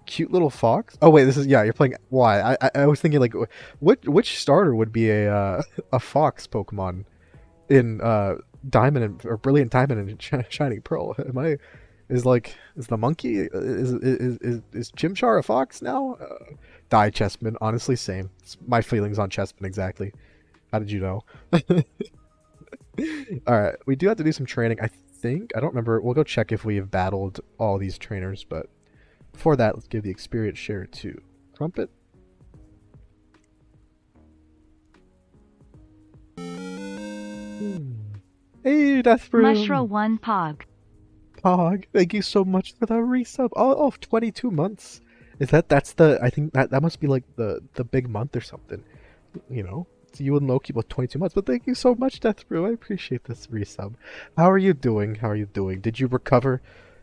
Cute little fox? Oh wait, this is yeah. You're playing. Why? I was thinking like, which starter would be a fox Pokemon in Diamond or Brilliant Diamond and Shining Pearl? Is the monkey is Chimchar a fox now? Die Chessman. Honestly, same. It's my feelings on Chessman exactly. How did you know? All right, we do have to do some training. I think I don't remember. We'll go check if we've battled all these trainers, but. Before that, let's give the experience share to Crumpet. Hey, Death Broom! Mushroom 1 Pog. Pog, thank you so much for the resub. Oh, 22 months. That's the, I think that must be like the big month or something. You know? So you and Loki with 22 months. But thank you so much, Death Brew. I appreciate this resub. How are you doing? How are you doing? Did you recover?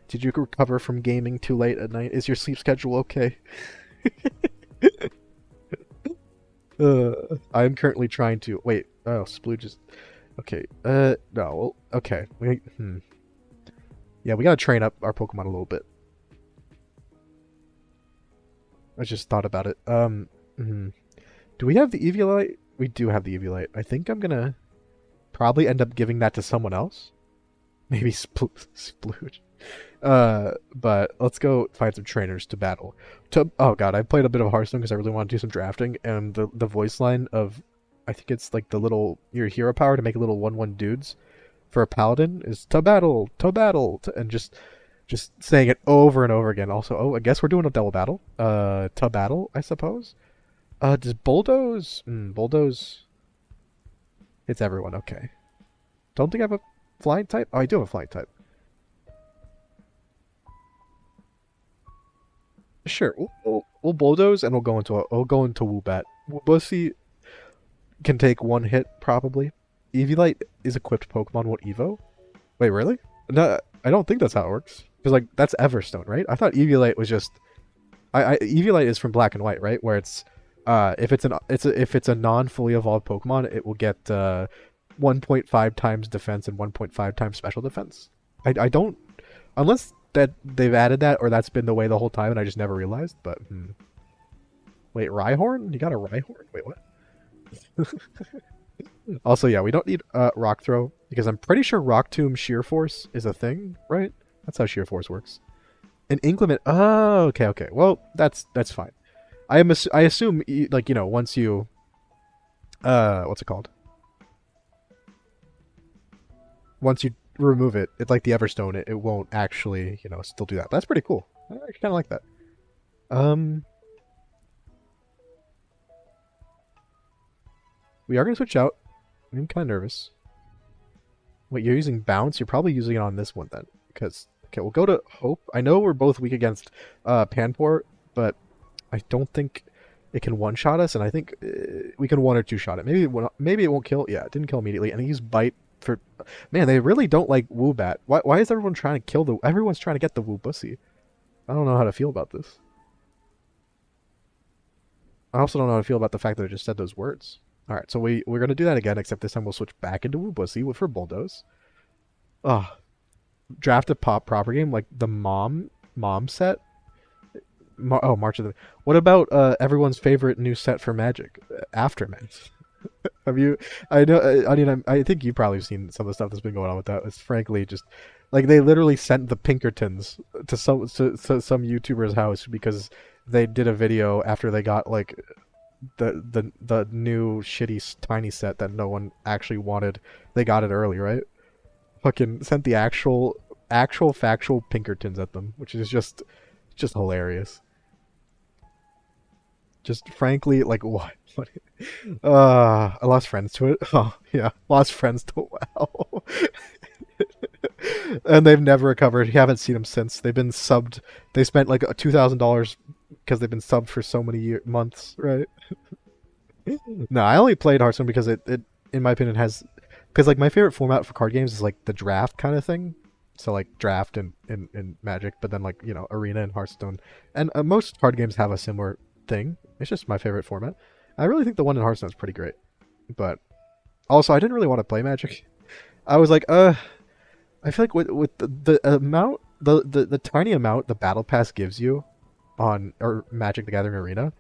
Did you recover from gaming too late at night? Is your sleep schedule okay? I'm currently trying to wait. Oh, Splooge is okay. No. Well, okay. Yeah, we gotta train up our Pokemon a little bit. I just thought about it. Do we have the Eviolite? We do have the Eviolite. I think I'm gonna probably end up giving that to someone else. Maybe Splooge. But let's go find some trainers to battle. Oh god, I played a bit of Hearthstone because I really want to do some drafting, and the voice line of, I think it's like the little, your hero power to make little 1/1 dudes for a paladin is to battle, and just saying it over and over again. Also, oh, I guess we're doing a double battle. To battle, I suppose. Does Bulldoze? Bulldoze. It's everyone. Okay. Don't think I have a flying type. Oh, I do have a flying type. Sure, we'll bulldoze and we'll go into Woobat. Woobussy can take one hit probably. Eviolite is equipped Pokemon won't Evo. Wait, really? No, I don't think that's how it works. Because like that's Everstone, right? I thought Eviolite was just. Eviolite is from Black and White, right? Where it's if it's a non-fully evolved Pokemon, it will get 1.5 times defense and 1.5 times special defense. I don't unless that they've added that or that's been the way the whole time and I just never realized. But wait, Rhyhorn? You got a Rhyhorn? Wait, what? Also, yeah, we don't need Rock Throw because I'm pretty sure Rock Tomb Sheer Force is a thing, right? That's how Sheer Force works. And Inclement. Oh, okay. Well, that's fine. I assume like once you what's it called? Once you remove it, it's like the Everstone. It won't actually still do that. But that's pretty cool. I actually kind of like that. We are gonna switch out. I'm kind of nervous. Wait, you're using Bounce? You're probably using it on this one then, because okay, we'll go to Hope. I know we're both weak against Panpour, but I don't think it can one-shot us, and I think we can one or two shot it. Maybe it won't kill. Yeah, it didn't kill immediately, and he used Bite for. Man, they really don't like Woobat. Why is everyone trying to kill the? Everyone's trying to get the Woobussy. I don't know how to feel about this. I also don't know how to feel about the fact that I just said those words. All right, so we're gonna do that again, except this time we'll switch back into Woobussy for Bulldoze. Oh, draft a pop proper game like the mom set. March of the. What about everyone's favorite new set for Magic, Aftermath? Have you? I know. I mean, I think you probably have seen some of the stuff that's been going on with that. It's frankly just like they literally sent the Pinkertons to some YouTuber's house because they did a video after they got like the new shitty tiny set that no one actually wanted. They got it early, right? Fucking sent the actual factual Pinkertons at them, which is just hilarious. Just frankly, like what? What? I lost friends to it. Oh yeah, lost friends to WoW, and they've never recovered. You haven't seen them since. They've been subbed. They spent like $2,000 because they've been subbed for so many months, right? No, I only played Hearthstone because it in my opinion has because like my favorite format for card games is like the draft kind of thing. So like draft and Magic, but then like Arena and Hearthstone, and most card games have a similar thing. It's just my favorite format. I really think the one in Hearthstone is pretty great, but also I didn't really want to play Magic. I was like, I feel like with the amount the tiny amount the Battle Pass gives you on or Magic the Gathering Arena.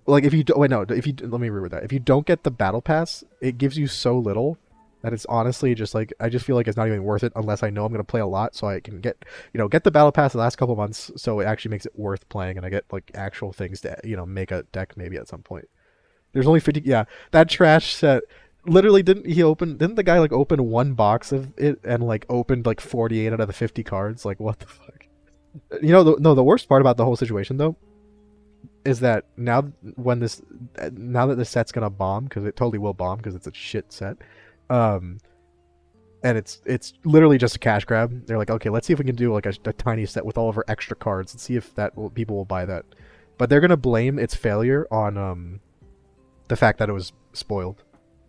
Like if you do, wait no if you let me reword that. If you don't get the Battle Pass, it gives you so little that it's honestly just like I just feel like it's not even worth it unless I know I'm gonna play a lot, so I can get the Battle Pass the last couple months, so it actually makes it worth playing, and I get like actual things to make a deck maybe at some point. There's only 50. Yeah, that trash set. Literally, didn't the guy like open one box of it and like opened like 48 out of the 50 cards? Like what the fuck? No, the worst part about the whole situation though is that now that the set's gonna bomb because it totally will bomb because it's a shit set, um, and it's literally just a cash grab. They're like, okay, let's see if we can do like a tiny set with all of our extra cards and see if people will buy that. But they're gonna blame its failure on the fact that it was spoiled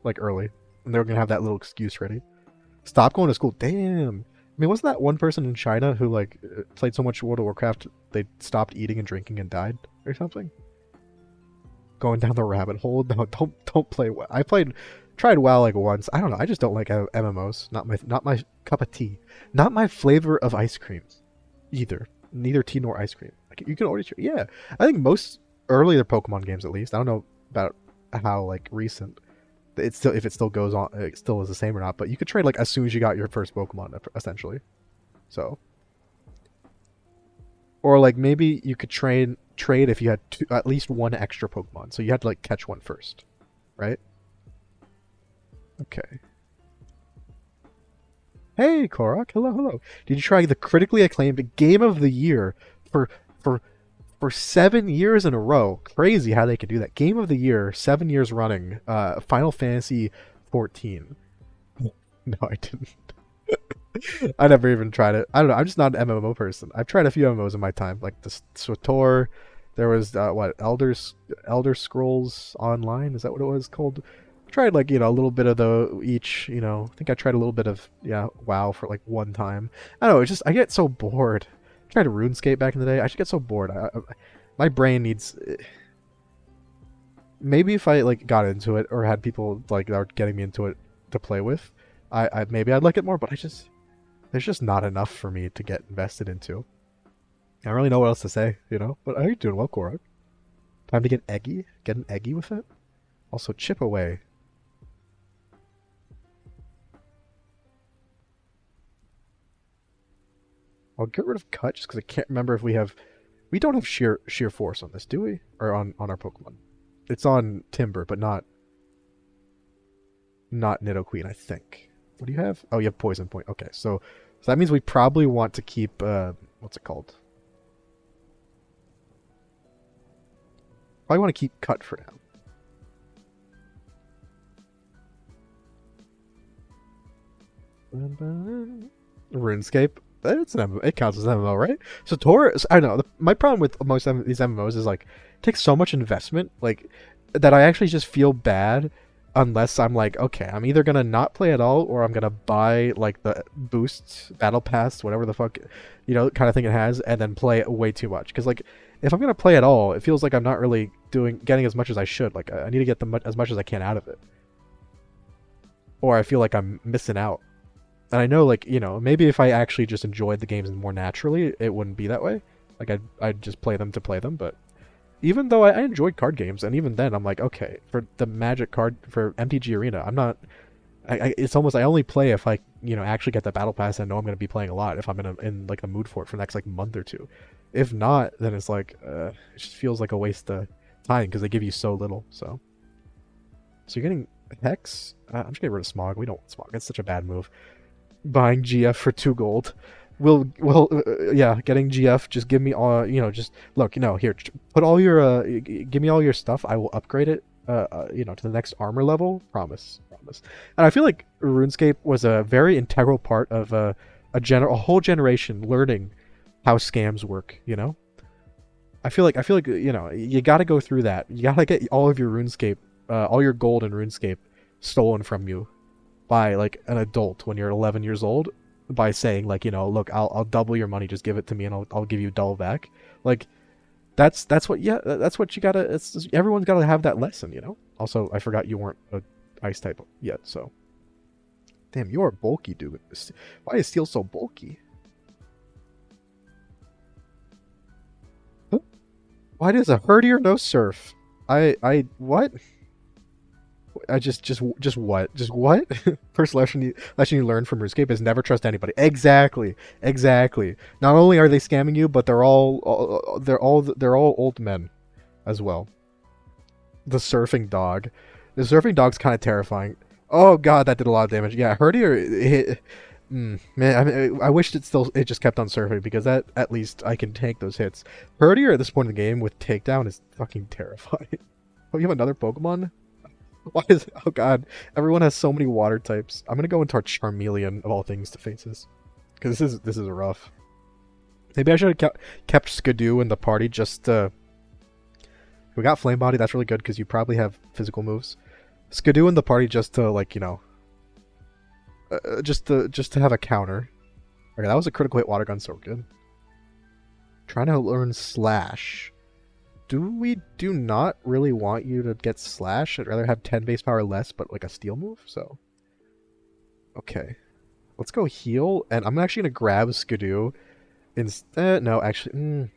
like early, and they were gonna have that little excuse ready. Stop going to school. Damn. I mean, wasn't that one person in China who like played so much World of Warcraft they stopped eating and drinking and died or something? Going down the rabbit hole. No, don't play WoW. Tried WoW like once. I don't know. I just don't like MMOs. Not my cup of tea. Not my flavor of ice cream either. Neither tea nor ice cream. Like you can already yeah. I think most earlier Pokemon games at least. I don't know about how like recent it's still if it still goes on it still is the same or not, but you could trade like as soon as you got your first Pokemon essentially. So or like maybe you could trade if you had at least one extra Pokemon. So you had to like catch one first, right? Okay. Hey, Korok. Hello, hello. Did you try the critically acclaimed Game of the Year for for for 7 years in a row? Crazy how they could do that. Game of the Year, 7 years running. Final Fantasy 14. No, I didn't. I never even tried it. I don't know. I'm just not an MMO person. I've tried a few MMOs in my time, like the SWTOR. There was what Elder Scrolls Online. Is that what it was called? I tried like a little bit of the each. I think I tried a little bit of WoW for like one time. I don't know. It's just I get so bored. I tried RuneScape back in the day. I should get so bored. My brain needs. Maybe if I like got into it or had people like that were getting me into it to play with, I maybe I'd like it more. But there's just not enough for me to get invested into. I don't really know what else to say, But are you doing well, Korok? Time to get eggy? Get an eggy with it? Also, chip away. I'll get rid of cut just because I can't remember if we have... We don't have sheer force on this, do we? Or on our Pokemon. It's on Timber, but not Nidoqueen, I think. What do you have? Oh, you have Poison Point. Okay, so that means we probably want to keep... what's it called? Probably want to keep Cut for now. RuneScape. It's an MMO. It counts as an MMO, right? So Taurus, I know. My problem with most of these MMOs is like it takes so much investment, like that I actually just feel bad unless I'm like, okay, I'm either gonna not play at all or I'm gonna buy like the boosts, battle pass, whatever the fuck, kind of thing it has, and then play it way too much. Because like if I'm gonna play at all, it feels like I'm not really getting as much as I should. Like I need to get as much as I can out of it, or I feel like I'm missing out. And I know, like, maybe if I actually just enjoyed the games more naturally, it wouldn't be that way. Like, I'd just play them to play them. But even though I enjoyed card games, and even then, I'm like, okay, for the Magic card, for MTG Arena, I'm not. It's almost I only play if I actually get the battle pass and know I'm going to be playing a lot if I'm in like a mood for it for the next like month or two. If not, then it's like it just feels like a waste of time because they give you so little. So you're getting Hex. I'm just getting rid of Smog. We don't want Smog. It's such a bad move. Buying GF for 2 gold. Yeah, getting GF. Just give me all. Just look. Here. Put all your. Give me all your stuff. I will upgrade it. To the next armor level. Promise. And I feel like RuneScape was a very integral part of a whole generation learning how scams work. I feel like you got to go through that. You got to get all of your RuneScape, all your gold in RuneScape, stolen from you by like an adult when you're 11 years old by saying like look, I'll double your money, just give it to me and I'll give you double back. Like that's what you gotta. Everyone's gotta have that lesson. Also, I forgot you weren't a ice type yet, so damn, you're bulky, dude. Why is steel so bulky? Huh? Why does a herdier no surf? What? I just what? First lesson you learn from RuneScape is never trust anybody. Exactly. Not only are they scamming you, but they're all old men as well. The surfing dog. The surfing dog's kind of terrifying. Oh god, that did a lot of damage. Yeah, Herdier hit. Man, I mean, I wished it just kept on surfing because that at least I can tank those hits. Herdier at this point in the game with takedown is fucking terrifying. Oh, you have another Pokemon? Why is oh god, everyone has so many water types. I'm gonna go into our Charmeleon of all things to face this, because this is rough. Maybe I should have kept Skidoo in the party just to. We got Flame Body. That's really good because you probably have physical moves. Skidoo in the party just to like just to have a counter. Okay, that was a critical hit water gun, so good. Trying to learn Slash. Do not really want you to get Slash. I'd rather have 10 base power less, but like a steel move, so. Okay. Let's go heal, and I'm actually going to grab Skidoo. Instead, no, actually,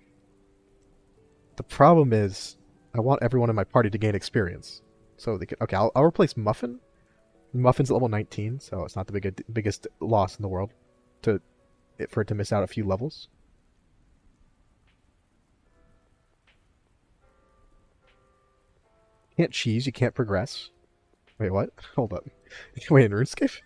the problem is, I want everyone in my party to gain experience. So they can, okay, I'll replace Muffin. Muffin's at level 19, so it's not the biggest loss in the world for it to miss out a few levels. Can't cheese, you can't progress. Wait, what? Hold up. Wait, in RuneScape?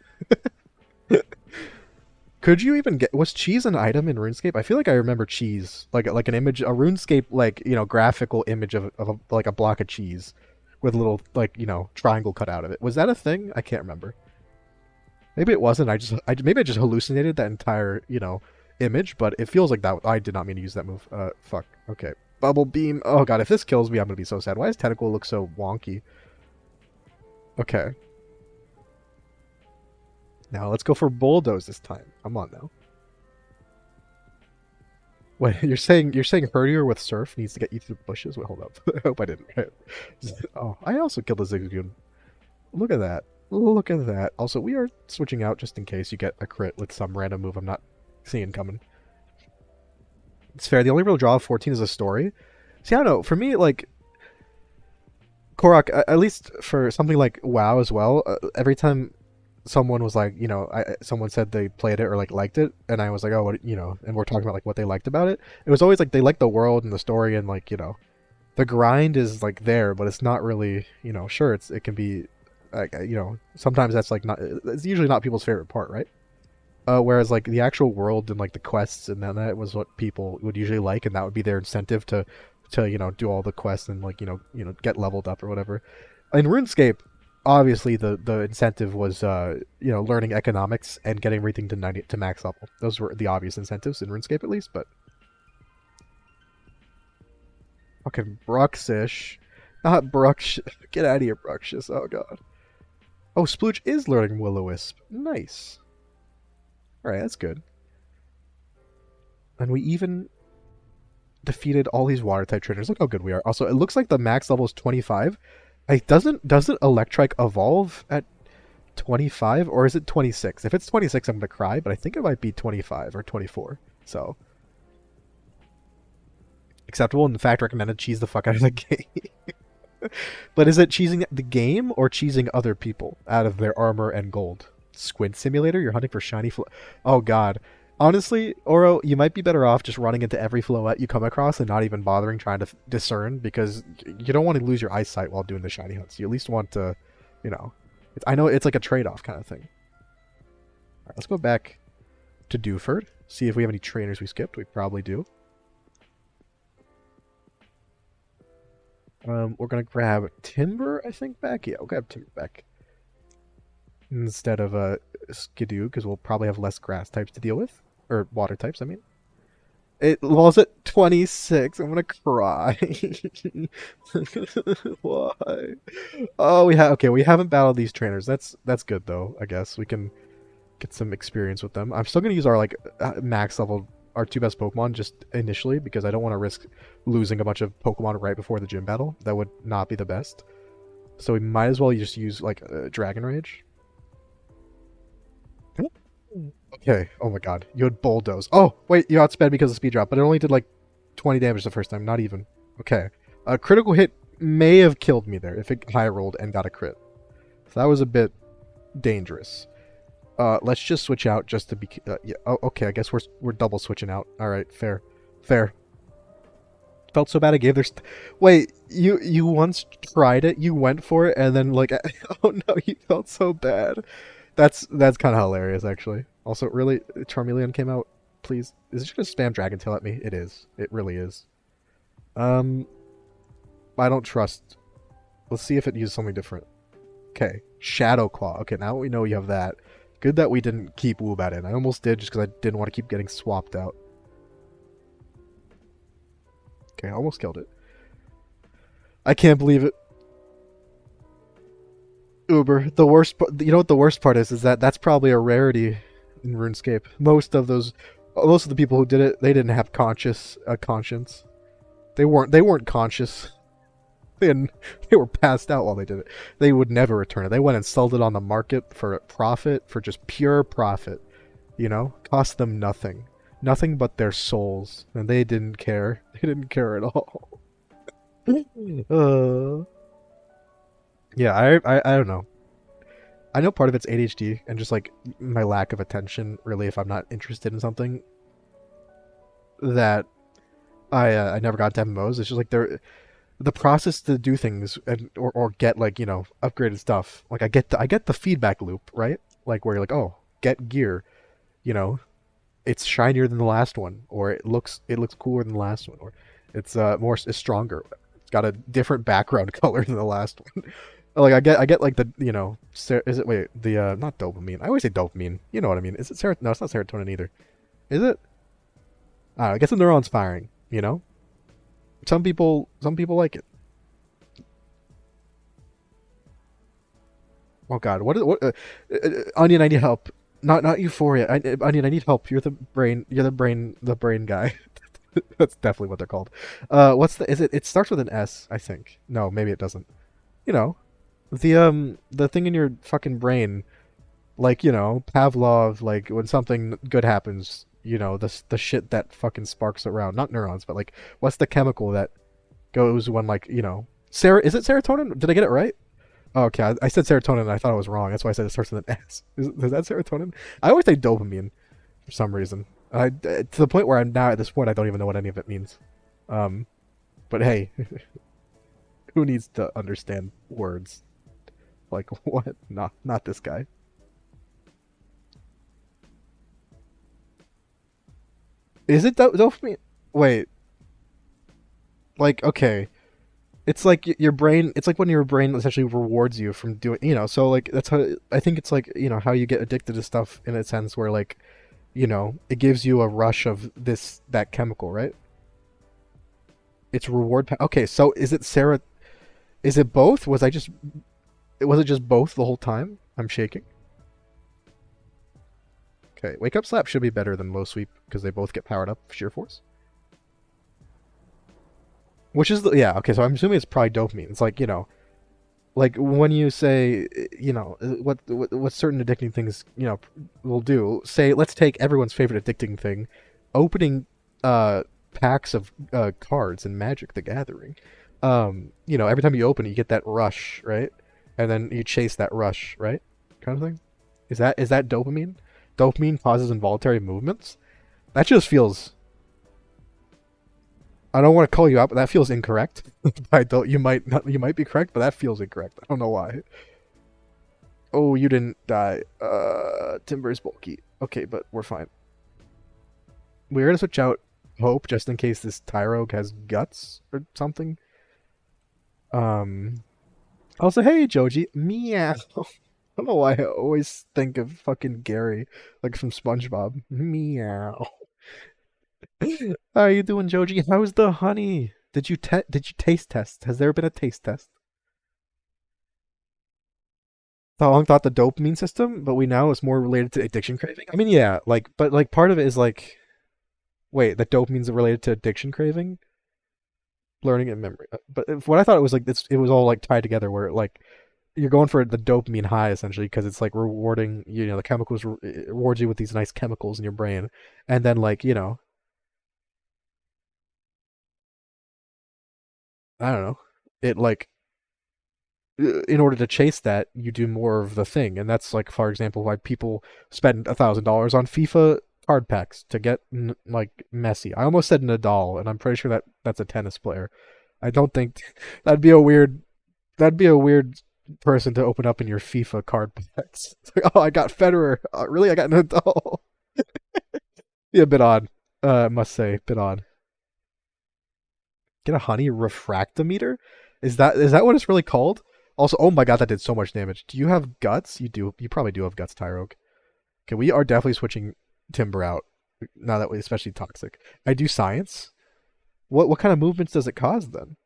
Could you even get... Was cheese an item in RuneScape? I feel like I remember cheese. Like an image... A RuneScape, like, graphical image of like a block of cheese. With a little, like, triangle cut out of it. Was that a thing? I can't remember. Maybe it wasn't. Maybe I just hallucinated that entire, image. But it feels like that... I did not mean to use that move. Fuck. Okay. Bubble Beam. Oh god, if this kills me, I'm gonna be so sad. Why does Tentacle look so wonky? Okay. Now let's go for Bulldoze this time. Come on now. Wait, you're saying Herdier with Surf needs to get you through the bushes? Wait, hold up. I hope I didn't. Oh, I also killed a Zigzagoon. Look at that. Look at that. Also, we are switching out just in case you get a crit with some random move I'm not seeing coming. It's fair. The only real draw of 14 is a story. See, I don't know. For me, like, Korok, at least for something like WoW as well, every time someone was like, someone said they played it or like liked it, and I was like, oh, what, and we're talking about like what they liked about it. It was always like they liked the world and the story and like, the grind is like there, but it's not really, sure, it can be, like, sometimes that's like not, it's usually not people's favorite part, right? Whereas like the actual world and like the quests and then that was what people would usually like, and that would be their incentive to do all the quests and like get leveled up or whatever. In RuneScape, obviously the incentive was learning economics and getting everything to max level. Those were the obvious incentives in RuneScape at least, but fucking Bruxish, not Bruxish. Get out of here, Bruxish. Oh god. Oh, Splooge is learning Will-O-Wisp. Nice. Alright, that's good. And we even defeated all these water type trainers. Look how good we are. Also, it looks like the max level is 25. Doesn't Electrike evolve at 25 or is it 26? If it's 26, I'm gonna cry, but I think it might be 25 or 24. So acceptable. In fact, recommended. Cheese the fuck out of the game. But is it cheesing the game or cheesing other people out of their armor and gold? Squid Simulator? You're hunting for shiny Oh god. Honestly, Oro, you might be better off just running into every floette you come across and not even bothering trying to discern, because you don't want to lose your eyesight while doing the shiny hunts. You at least want to, you know, I know it's like a trade-off kind of thing. Alright, let's go back to Dewford, see if we have any trainers we skipped. We probably do. We're gonna grab Timber, I think, back. Yeah, we'll grab Timber back instead of Skidoo, because we'll probably have less grass types to deal with, or water types. I mean, it was at 26. I'm gonna cry. Why? Oh, we haven't battled these trainers. That's good though. I guess we can get some experience with them. I'm still gonna use our like max level, our two best Pokemon just initially, because I don't want to risk losing a bunch of Pokemon right before the gym battle. That would not be the best. So we might as well just use like Dragon Rage. Okay. Oh my god. You had Bulldoze. Oh, wait, you outsped because of speed drop, but it only did like 20 damage the first time, not even. Okay. A critical hit may have killed me there if it high rolled and got a crit. So that was a bit dangerous. Let's just switch out just to be... yeah. Oh, okay, I guess we're double switching out. Alright, fair. Fair. Felt so bad I gave their... Wait, you once tried it, you went for it, and then like... oh no, you felt so bad. That's kind of hilarious, actually. Also, really, Charmeleon came out. Please, is it just gonna spam Dragon Tail at me? It is. It really is. I don't trust. Let's see if it uses something different. Okay, Shadow Claw. Okay, now we know you have that. Good that we didn't keep Woobat in. I almost did just because I didn't want to keep getting swapped out. Okay, I almost killed it. I can't believe it. Uber. The worst part, you know what the worst part is that that's probably a rarity in RuneScape. Most of the people who did it, they didn't have conscience. They weren't conscious. They were passed out while they did it. They would never return it. They went and sold it on the market for profit, for just pure profit. You know, cost them nothing, nothing but their souls, and they didn't care. They didn't care at all. Yeah, I don't know. I know part of it's ADHD and just like my lack of attention, really, if I'm not interested in something, that I never got to MMOs. It's just like the process to do things and or get like, you know, upgraded stuff. Like I get the feedback loop, right? Like where you're like, oh, get gear, you know, it's shinier than the last one, or it looks cooler than the last one, or it's it's stronger. It's got a different background color than the last one. Like I get like the, you know, is it, wait, the not dopamine. I always say dopamine. You know what I mean? Is it serotonin? No, it's not serotonin either. Is it? I don't know, I guess the neurons firing. You know, some people like it. Oh God, Onion, I need help. Not Euphoria. Onion, I need help. You're the brain. You're the brain guy. That's definitely what they're called. What's the? Is it? It starts with an S, I think. No, maybe it doesn't. You know, the thing in your fucking brain, like, you know, Pavlov. Like when something good happens, you know, the shit that fucking sparks around. Not neurons, but like, what's the chemical that goes when, like, you know, is it serotonin? Did I get it right? Oh, okay, I said serotonin and I thought I was wrong. That's why I said it starts with an S. Is that serotonin? I always say dopamine for some reason. To the point where I'm now at this point, I don't even know what any of it means. But hey, who needs to understand words? Like what? Not this guy. Is it dopamine? Wait. Like, okay. It's like your brain. It's like when your brain essentially rewards you from doing. You know, so like that's how I think it's like, you know, how you get addicted to stuff in a sense where, like, you know, it gives you a rush of that chemical, right? It's okay, so is it Sarah? Is it both? Was it just both the whole time? I'm shaking. Okay, Wake Up Slap should be better than Low Sweep because they both get powered up Sheer Force. Which is yeah, okay, so I'm assuming it's probably dopamine. It's like, you know, Like when you say, what certain addicting things, will do. Say, let's take everyone's favorite addicting thing, opening packs of cards in Magic the Gathering. Every time you open it, you get that rush, right? And then you chase that rush, right? Kind of thing. Is that dopamine? Dopamine causes involuntary movements. That just feels. I don't want to call you out, but that feels incorrect. I don't. You might not. You might be correct, but that feels incorrect. I don't know why. Oh, you didn't die. Timber is bulky. Okay, but we're fine. We're gonna switch out Hope just in case this Tyrogue has guts or something. Um. Also, hey Joji, meow. I don't know why I always think of fucking Gary, like from SpongeBob. Meow. How are you doing, Joji? How's the honey? Did you taste test? Has there been a taste test? So long thought the dopamine system, but we know it's more related to addiction craving. I mean, yeah, but part of it is like, wait, the dopamine's related to addiction craving, learning and memory. But what I thought it was like, it was all like tied together, where like you're going for the dopamine high essentially because it's like rewarding. The chemicals it rewards you with these nice chemicals in your brain, and then like I don't know, it like in order to chase that, you do more of the thing, and that's like, for example, why people spend $1,000 on FIFA card packs to get like Messi. I almost said Nadal, and I'm pretty sure that's a tennis player. I don't think that'd be a weird that'd be a weird person to open up in your FIFA card packs. It's like, oh, I got Federer. Really, I got Nadal. Be a bit odd. I must say, bit odd. Get a honey refractometer? Is that what it's really called? Also, oh my god, that did so much damage. Do you have guts? You do. You probably do have guts, Tyrogue. Okay, we are definitely switching Timber out. Now that we, especially toxic. I do science. What kind of movements does it cause then?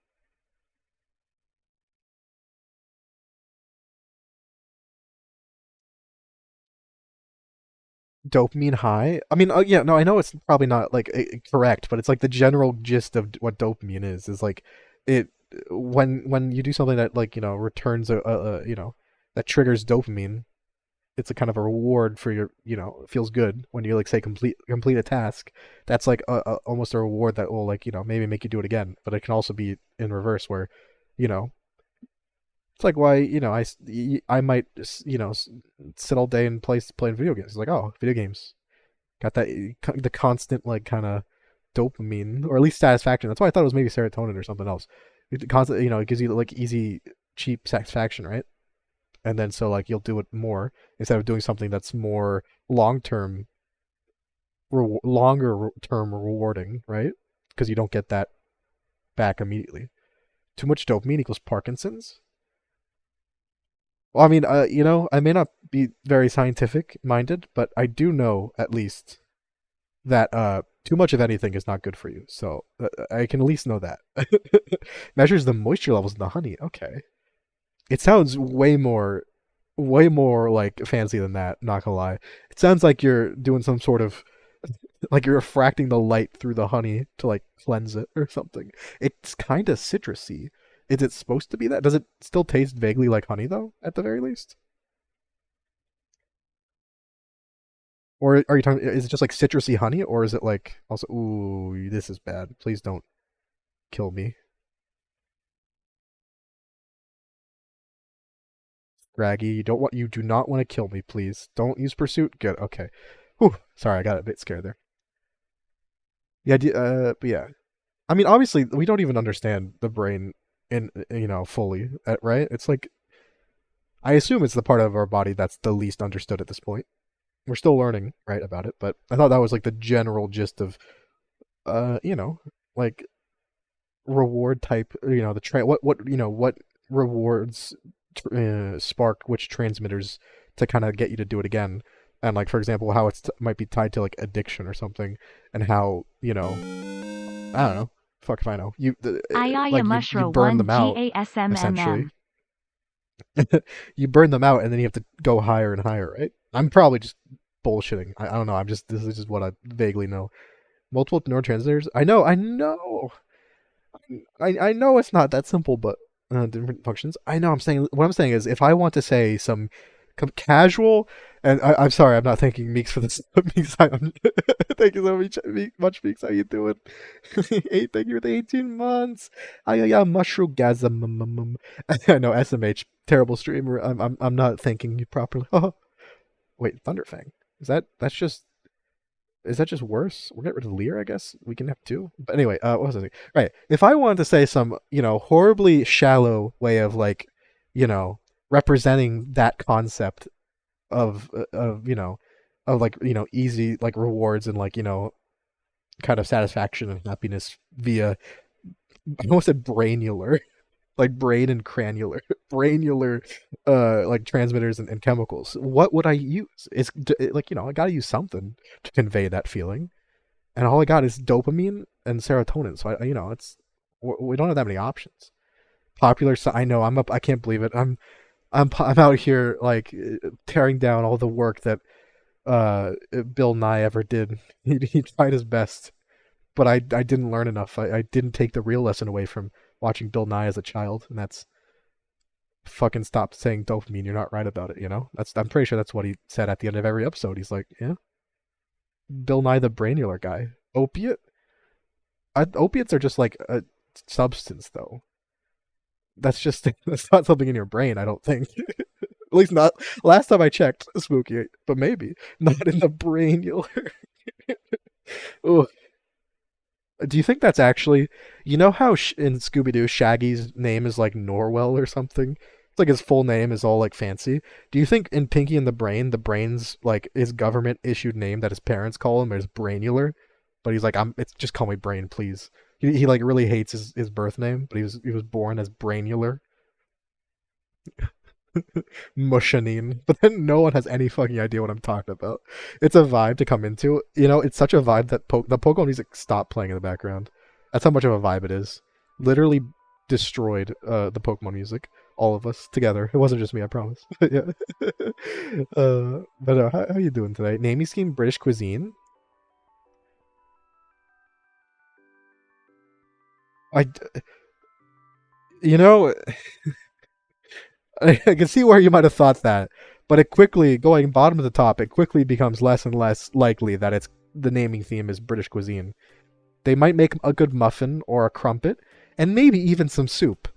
Dopamine high? I mean, yeah, no, I know it's probably not like correct, but it's like the general gist of what dopamine is like it when you do something that like returns that triggers dopamine. It's a kind of a reward for your it feels good when you like say complete a task. That's like almost a reward that will like maybe make you do it again. But it can also be in reverse where you know it's like why I might sit all day and playing video games. It's like, oh, video games got that the constant like kind of dopamine, or at least satisfaction. That's why I thought it was maybe serotonin or something else. It constant it gives you like easy cheap satisfaction, right? And then so like you'll do it more instead of doing something that's more long term longer term rewarding, right? Because you don't get that back immediately. Too much dopamine equals Parkinson's. Well, I mean, I may not be very scientific minded, but I do know at least that too much of anything is not good for you. So I can at least know that. Measures the moisture levels in the honey. Okay, it sounds way more like fancy than that. Not gonna lie, it sounds like you're doing some sort of like you're refracting the light through the honey to like cleanse it or something. It's kind of citrusy. Is it supposed to be that? Does it still taste vaguely like honey though, at the very least? Or are you talking? Is it just like citrusy honey, or is it like also? Ooh, this is bad. Please don't kill me, Raggy. You do not want to kill me, please. Don't use pursuit. Good. Okay. Whew. Sorry, I got a bit scared there. Yeah. But yeah. I mean, obviously, we don't even understand the brain in fully, right? It's like I assume it's the part of our body that's the least understood at this point. We're still learning, right, about it, but I thought that was like the general gist of, uh, you know, like reward type. The what rewards spark which transmitters to kind of get you to do it again, and like for example, how might be tied to like addiction or something, and how I don't know. Fuck if I know. Like you Ayaya burn one them out essentially. GASMMM. You burn them out and then you have to go higher and higher, right? I'm probably just bullshitting. I don't know. This is just what I vaguely know. Multiple neurotransmitters. I know. I know it's not that simple, but Different functions. I know. I'm saying what I'm saying is if I want to say some casual, and I'm sorry, I'm not thanking Meeks for this. Meeks, thank you so much, Meeks. How you doing? Hey, thank you for the 18 months. Yeah, mushroom gasm. I know SMH, terrible streamer. I'm not thanking you properly. Oh, wait, Thunderfang. Is that just worse? We'll get rid of Lear, I guess. We can have two. But anyway, what was I saying? Right. If I wanted to say some, horribly shallow way of like, representing that concept of like, easy like rewards and like, kind of satisfaction and happiness via I almost said brainular. Like brain and granular, granular, like transmitters and chemicals. What would I use? It's like I gotta use something to convey that feeling, and all I got is dopamine and serotonin. So it's we don't have that many options. Popular, so I know I'm up. I can't believe it. I'm out here like tearing down all the work that Bill Nye ever did. He tried his best, but I didn't learn enough. I didn't take the real lesson away from watching Bill Nye as a child, and that's fucking stop saying dopamine. You're not right about it. I'm pretty sure that's what he said at the end of every episode. He's like, yeah, Bill Nye the Brainular guy. Opiate? Opiates are just like a substance, though. That's not something in your brain. I don't think. At least not last time I checked. Spooky, but maybe not in the brainular. Ugh. Do you think that's actually, how in Scooby Doo Shaggy's name is like Norwell or something? It's like his full name is all like fancy. Do you think in Pinky and the Brain's like his government issued name that his parents call him is Brainular, but he's like it's just call me Brain, please. He like really hates his birth name, but he was born as Brainular. Mushanine. But then no one has any fucking idea what I'm talking about. It's a vibe to come into. It's such a vibe that the Pokemon music stopped playing in the background. That's how much of a vibe it is. Literally destroyed the Pokemon music. All of us together. It wasn't just me, I promise. Yeah. But how you doing today? Naming scheme British cuisine. I, you know, I can see where you might have thought that, but it quickly, going bottom of the top, it quickly becomes less and less likely that it's the naming theme is British cuisine. They might make a good muffin or a crumpet, and maybe even some soup.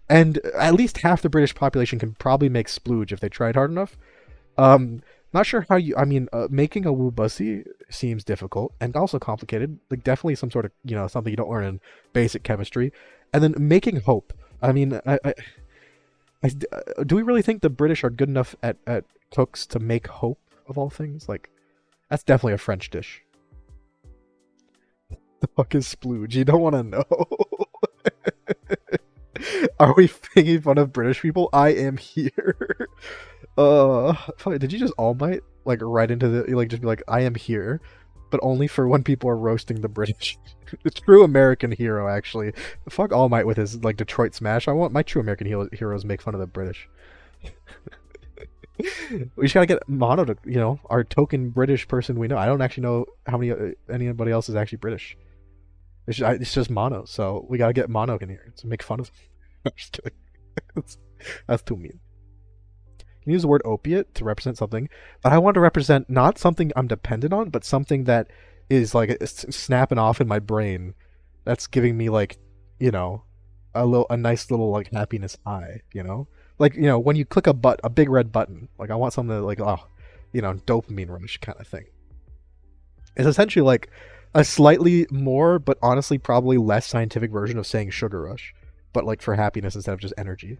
And at least half the British population can probably make splooge if they tried hard enough. Not sure how you. I mean, making a Woobussy seems difficult and also complicated. Like definitely some sort of something you don't learn in basic chemistry. And then making hope. I mean, do we really think the British are good enough at cooks to make hope of all things? Like, that's definitely a French dish. The fuck is splooge? You don't want to know. Are we making fun of British people? I am here. Did you just All Might like right into the like just be like I am here, but only for when people are roasting the British? The true American hero, actually. Fuck All Might with his like Detroit Smash. I want my true American heroes make fun of the British. We just gotta get Mono to our token British person we know. I don't actually know how many anybody else is actually British. It's just Mono, so we gotta get Mono in here to make fun of him. I'm just kidding. That's too mean. You use the word opiate to represent something, but I want to represent not something I'm dependent on, but something that is like snapping off in my brain. That's giving me like, a nice little like happiness high. Like when you click a big red button. Like I want something that, like dopamine rush kind of thing. It's essentially like a slightly more, but honestly probably less scientific version of saying sugar rush, but like for happiness instead of just energy.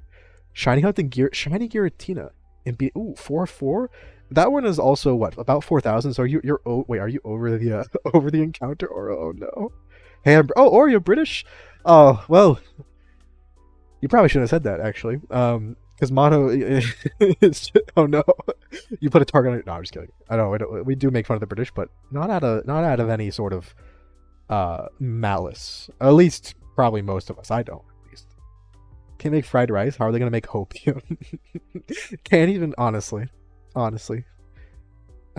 Shiny hunting gear, shiny Giratina. And 4-4. That one is also what about 4,000. So wait, are you over the over the encounter or oh no? Hey, or you're British? Oh well, you probably shouldn't have said that actually. Because Mono is oh no, you put a target on it. No, I'm just kidding. I know we do make fun of the British, but not out of any sort of malice. At least probably most of us. I don't. Can't make fried rice. How are they gonna make hopium? Can't even honestly. I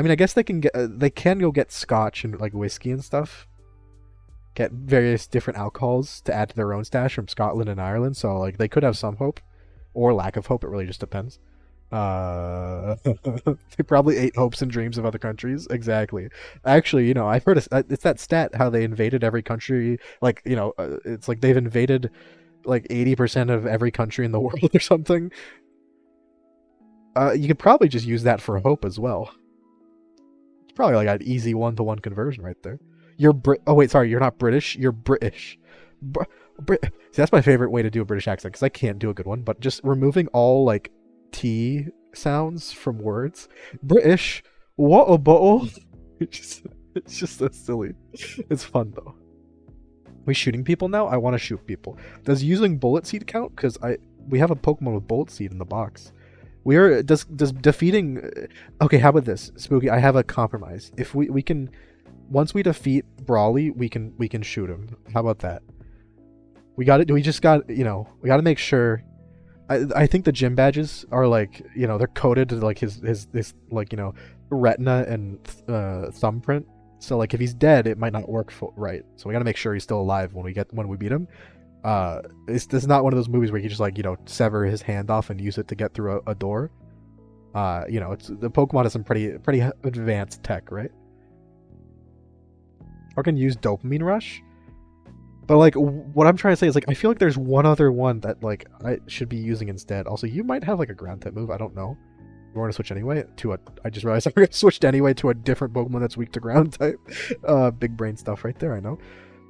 mean, I guess they can go get scotch and like whiskey and stuff. get various different alcohols to add to their own stash from Scotland and Ireland. So like they could have some hope, or lack of hope. It really just depends. They probably ate hopes and dreams of other countries. Exactly. Actually, I've heard it's that stat how they invaded every country. Like, it's like they've invaded like 80% of every country in the world or something. You could probably just use that for hope as well. It's probably like an easy 1-to-1 conversion right there. Oh wait, sorry, you're not British. You're British. See, that's my favorite way to do a British accent because I can't do a good one. But just removing all like T sounds from words. British. What a bottle. It's just so silly. It's fun though. We shooting people now? I want to shoot people. Does using bullet seed count? Because we have a Pokemon with bullet seed in the box. Does defeating. Okay, how about this, Spooky? I have a compromise. If we can, once we defeat Brawly, we can shoot him. How about that? We got it. We got to make sure. I think the gym badges are like, they're coded to like his like, retina and thumbprint. So like if he's dead, it might not work right. So we got to make sure he's still alive when we beat him. This is not one of those movies where you just like, sever his hand off and use it to get through a door. It's the Pokemon has some pretty advanced tech, right? Or can use Dopamine Rush. But like what I'm trying to say is like I feel like there's one other one that like I should be using instead. Also, you might have like a ground type move. I don't know. We're gonna switch anyway to a. I just realized I switched anyway to a different Pokemon that's weak to ground type. Big brain stuff right there. I know.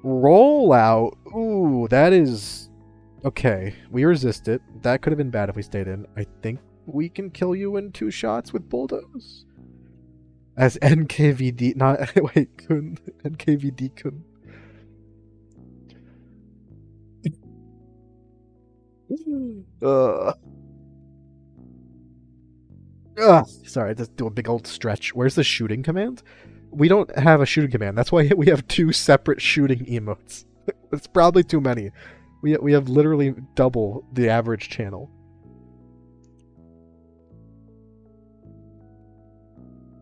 Roll out. Ooh, that is okay. We resist it. That could have been bad if we stayed in. I think we can kill you in 2 shots with Bulldoze. As NKVD, not wait, Kun. NKVD Kun. Sorry, just do a big old stretch. Where's the shooting command? We don't have a shooting command. That's why we have 2 separate shooting emotes. It's probably too many. We have literally double the average channel.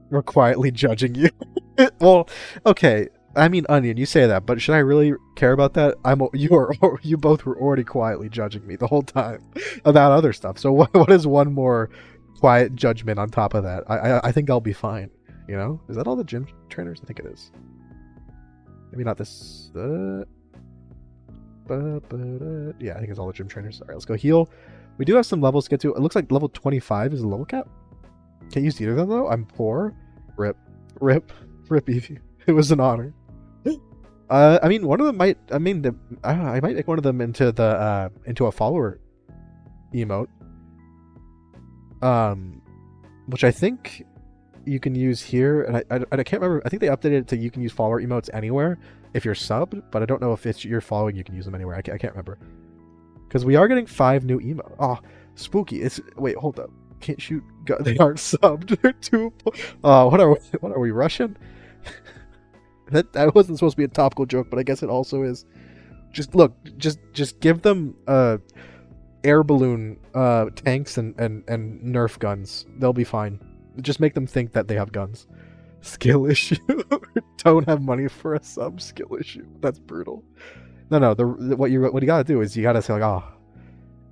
We're quietly judging you. Well, okay. I mean, Onion, you say that, but should I really care about that? You both were already quietly judging me the whole time about other stuff. So what is one more quiet judgment on top of that? I think I'll be fine. Is that all the gym trainers? I think it is. Maybe not this. Yeah, I think it's all the gym trainers. All right, let's go heal. We do have some levels to get to. It looks like level 25 is the level cap. Can't use either of them though. I'm poor. Rip, Evie. It was an honor. I mean, one of them might. I mean, I might make one of them into the into a follower emote. Which I think you can use here, and I can't remember. I think they updated it to you can use follower emotes anywhere if you're subbed, but I don't know if it's you're following. You can use them anywhere. I can't remember because we are getting 5 new emotes. Oh, spooky! Wait, hold up. Can't shoot. They aren't subbed. They're too. What are we Russian? That wasn't supposed to be a topical joke, but I guess it also is. Just look, just give them air balloon tanks and Nerf guns. They'll be fine. Just make them think that they have guns. Skill issue. Don't have money for a sub. Skill issue. That's brutal. No. What you gotta do is you gotta say like, oh,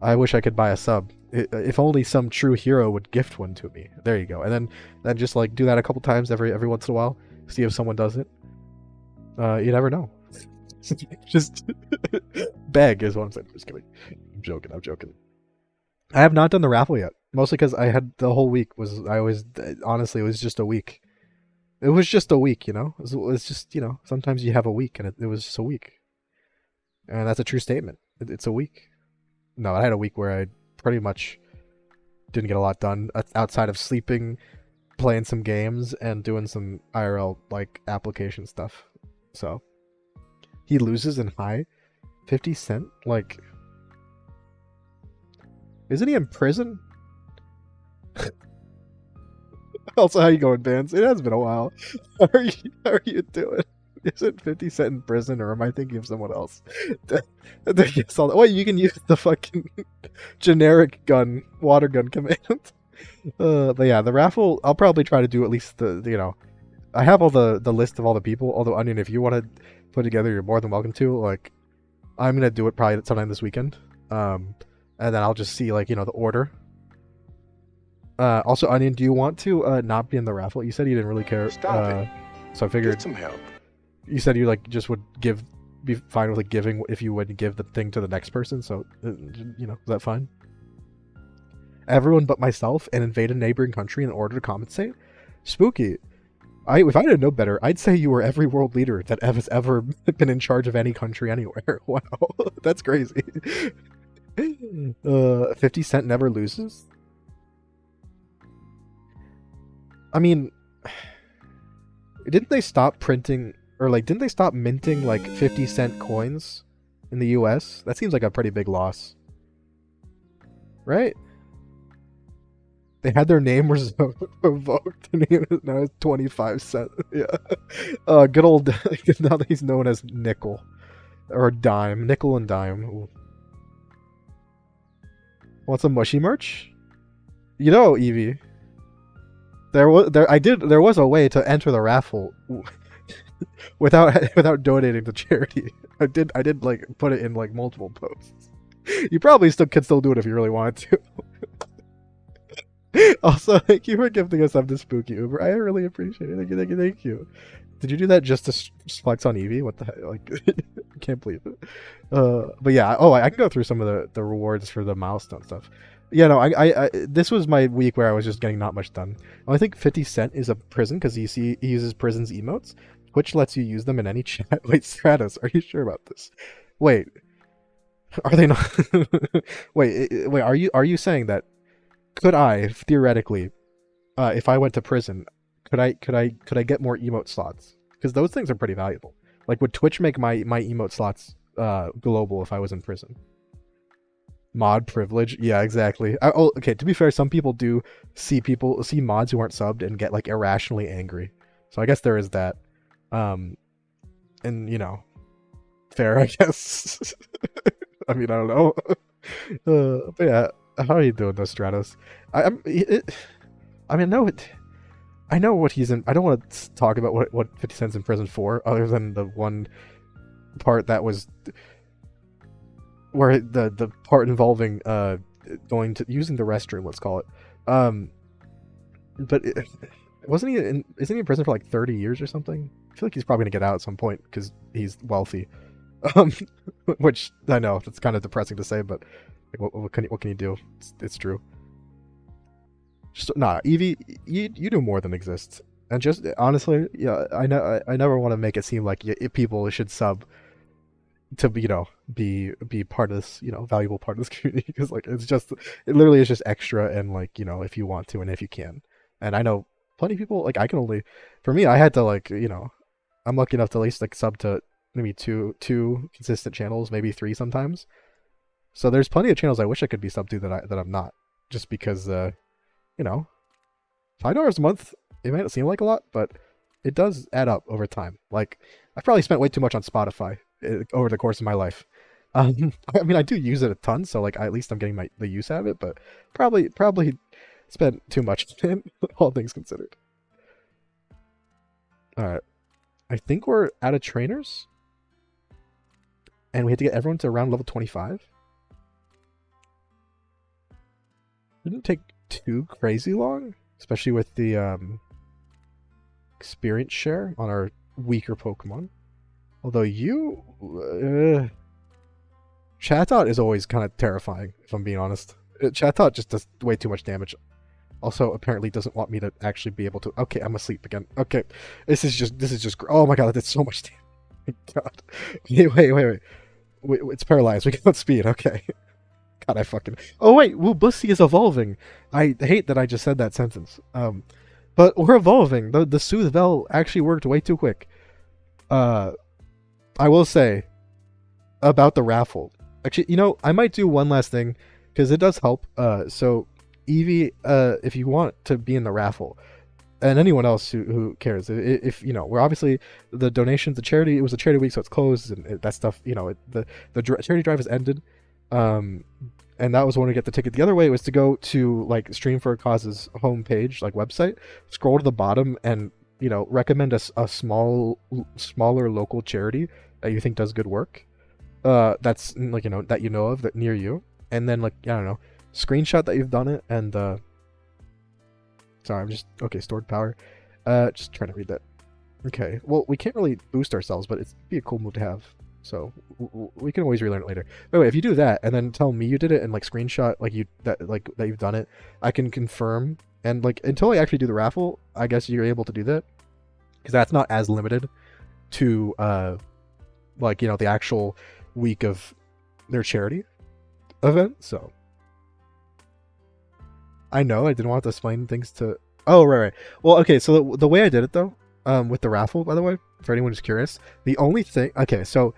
I wish I could buy a sub. If only some true hero would gift one to me. There you go. And then just like do that a couple times every once in a while. See if someone does it. You never know. Just beg is what I'm saying. Just kidding. I'm joking. I have not done the raffle yet. Mostly because I had the whole week honestly, it was just a week. It was just a week, It was just, sometimes you have a week and it was just a week. And that's a true statement. It's a week. No, I had a week where I pretty much didn't get a lot done outside of sleeping, playing some games, and doing some IRL like application stuff. So he loses in high 50 Cent. Like, isn't he in prison? Also, how you going, Vance? It has been a while. How are you doing? Isn't 50 Cent in prison, or am I thinking of someone else? Well, you can use the fucking generic water gun command. But yeah, the raffle, I'll probably try to do at least I have all the list of all the people. Although, Onion, if you want to put together, you're more than welcome to. Like, I'm gonna do it probably sometime this weekend. And then I'll just see like the order. Also, Onion, do you want to not be in the raffle? You said you didn't really care. Stop it. So I figured. Get some help. You said you like just would be fine with like giving if you would give the thing to the next person. So is that fine? Everyone but myself and invade a neighboring country in order to compensate. Spooky. If I didn't know better, I'd say you were every world leader that has ever been in charge of any country anywhere. Wow, that's crazy. 50 Cent never loses? I mean, didn't they stop printing, or like, didn't they stop minting like 50-cent coins in the US? That seems like a pretty big loss. Right? They had their name revoked, and now it's 25 cents. Yeah. Good old, now that he's known as Nickel. Or Dime. Nickel and Dime. Ooh. Want some mushy merch? Evie, there was a way to enter the raffle without donating to charity. I did like put it in like multiple posts. You probably could still do it if you really wanted to. Also, thank you for gifting us up to Spooky Uber. I really appreciate it. Thank you. Did you do that just to flex on Eevee? What the heck? Like, I can't believe it. But yeah. Oh, I can go through some of the rewards for the milestone stuff. Yeah, no. I this was my week where I was just getting not much done. I think 50 Cent is a prison because he uses prison's emotes, which lets you use them in any chat. Wait, Stratus, are you sure about this? Wait, are they not? wait. Are you saying that? Could I theoretically, if I went to prison, could I get more emote slots? Because those things are pretty valuable. Like, would Twitch make my emote slots global if I was in prison? Mod privilege? Yeah, exactly. Okay, to be fair, some people do see mods who aren't subbed and get like irrationally angry. So I guess there is that. And fair, I guess. I mean, I don't know. But yeah. How are you doing, though, Stratos? I know what he's in. I don't want to talk about what 50 Cent's in prison for, other than the one part that was where the part involving using the restroom, let's call it. But isn't he in prison for like 30 years or something? I feel like he's probably gonna get out at some point because he's wealthy. Which I know that's kind of depressing to say, but what can you do? It's true. Eevee, you do more than exist. And just honestly, yeah, I never want to make it seem like people should sub to be part of this valuable part of this community, because like it literally is just extra, and like if you want to and if you can. And I know plenty of people, like I can only, for me, I had to like I'm lucky enough to at least like sub to maybe two consistent channels, maybe 3 sometimes. So there's plenty of channels I wish I could be sub to that I'm not, just because $5 a month, it might not seem like a lot, but it does add up over time. Like, I've probably spent way too much on Spotify over the course of my life. I mean, I do use it a ton, so like at least I'm getting the use out of it, but probably spent too much, all things considered. All right, I think we're out of trainers, and we have to get everyone to around level 25. Didn't take too crazy long, especially with the experience share on our weaker Pokemon. Although Chatot is always kind of terrifying, if I'm being honest. Chatot just does way too much damage. Also, apparently doesn't want me to actually be able to. Okay, I'm asleep again. Okay, this is just. Oh my god, that's so much damage. God. Wait. It's paralyzed. We got speed. Okay. God, I fucking. Oh wait, Wubussy is evolving. I hate that I just said that sentence. But we're evolving. The Soothe Bell actually worked way too quick. I will say about the raffle. Actually, I might do one last thing because it does help. So Eevee, if you want to be in the raffle, and anyone else who cares, if we're obviously the donations, the charity. It was a charity week, so it's closed, and that stuff. The charity drive has ended. And that was one to get the ticket. The other way was to go to like Stream for a Cause's homepage, like website, scroll to the bottom, and recommend a smaller local charity that you think does good work. That's like that of that near you, and then like I don't know, screenshot that you've done it, and sorry, I'm just okay. Stored power. Just trying to read that. Okay, well we can't really boost ourselves, but it'd be a cool move to have. So we can always relearn it later. By the way, if you do that and then tell me you did it and like screenshot that you've done it, I can confirm. And like until I actually do the raffle, I guess you're able to do that because that's not as limited to the actual week of their charity event. So I know I didn't want to explain things to. Oh right. Well, okay. So the way I did it though, with the raffle, by the way, for anyone who's curious, the only thing. Okay, so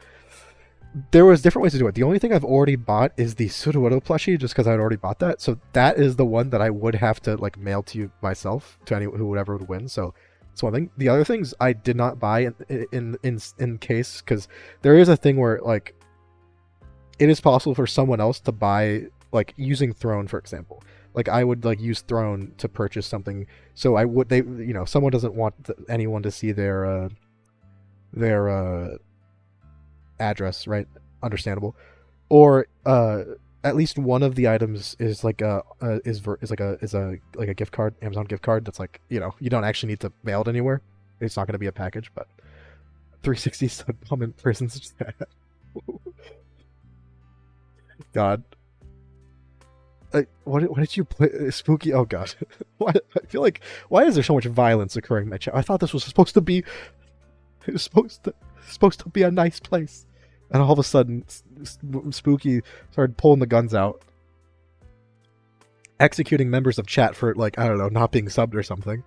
there was different ways to do it. The only thing I've already bought is the Sudowoodo plushie, just because I'd already bought that. So that is the one that I would have to like mail to you myself, to anyone who whatever would win. So that's one thing. The other things I did not buy in case, because there is a thing where like it is possible for someone else to buy, like using Throne for example. Like I would like use Throne to purchase something, so I would someone doesn't want anyone to see their address, right? Understandable. Or at least one of the items is like a gift card, Amazon gift card that's like you don't actually need to mail it anywhere. It's not going to be a package, but 360 stud bomb in prisons. God. What did you play? Spooky. Oh god. Why? I feel like why is there so much violence occurring in my chat? I thought this was supposed to be. It was supposed to be a nice place, and all of a sudden, Spooky started pulling the guns out, executing members of chat for like I don't know, not being subbed or something.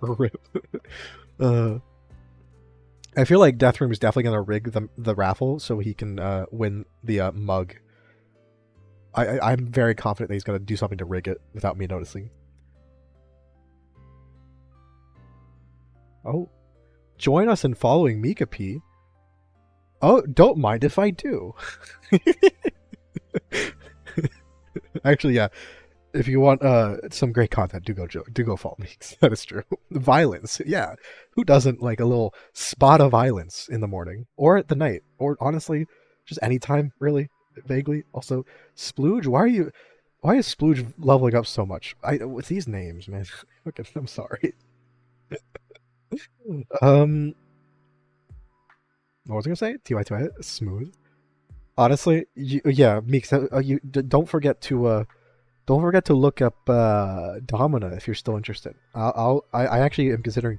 Rip. I feel like Deathroom is definitely gonna rig the raffle so he can win the mug. I'm very confident that he's gonna do something to rig it without me noticing. Oh. Join us in following Mika P. Oh, don't mind if I do. Actually, yeah. If you want some great content, do go follow me. That is true. Violence, yeah. Who doesn't like a little spot of violence in the morning or at the night, or honestly, just anytime, really, vaguely. Also, Splooge, why is Splooge leveling up so much? With these names, man. Okay, I'm sorry. What was I gonna say? TY smooth. Honestly, yeah, Meeks. Don't forget to look up Domina if you're still interested. I actually am considering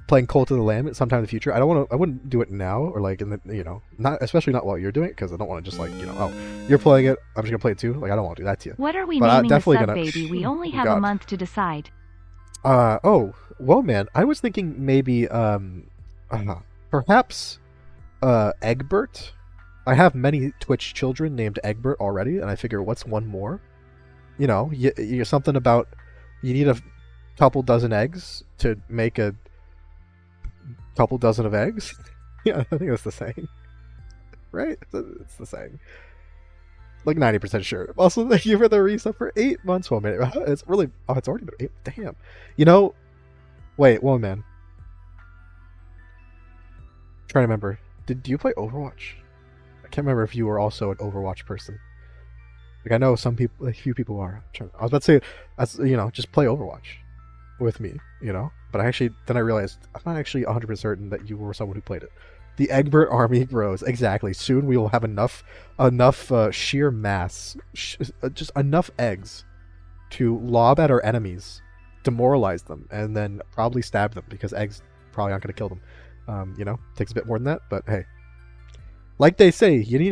playing Cult of the Lamb sometime in the future. I wouldn't do it now or like in the not especially not while you're doing it because I don't want to just like oh you're playing it, I'm just gonna play it too. Like I don't want to do that to you. What are we naming the sub, baby? We only have a month to decide. Oh well, man. I was thinking maybe perhaps Egbert. I have many Twitch children named Egbert already, and I figure what's one more? You're something about you need a couple dozen eggs to make a couple dozen of eggs. Yeah, I think that's the saying, right? It's the saying. Like 90% sure. Also, thank you for the reset for 8 months. 1 minute. It's really. Oh, it's already been 8. Damn. Wait, 1 man. Trying to remember. Did you play Overwatch? I can't remember if you were also an Overwatch person. Like I know some people, a few people are. I was about to say, just play Overwatch with me, But then I realized I'm not actually 100% certain that you were someone who played it. The Egbert army grows. Exactly. Soon we will have enough sheer mass, just enough eggs to lob at our enemies, demoralize them, and then probably stab them because eggs probably aren't going to kill them. Takes a bit more than that, but hey. Like they say, you need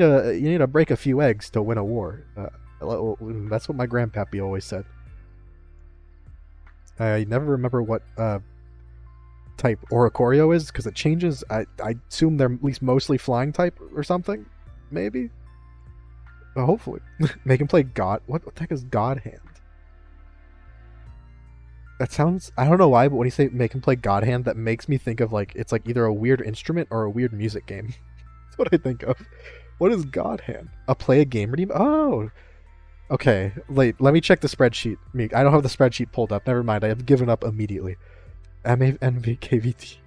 to break a few eggs to win a war. That's what my grandpappy always said. I never remember what type Oricorio is because it changes. I assume they're at least mostly flying type or something, maybe. Hopefully, make him play God. What the heck is God Hand? That sounds. I don't know why, but when you say make him play God Hand, that makes me think of like it's like either a weird instrument or a weird music game. That's what I think of. What is God Hand? Play a game redeem? Oh. Okay, let me check the spreadsheet. I don't have the spreadsheet pulled up. Never mind, I have given up immediately. MANVKVT. He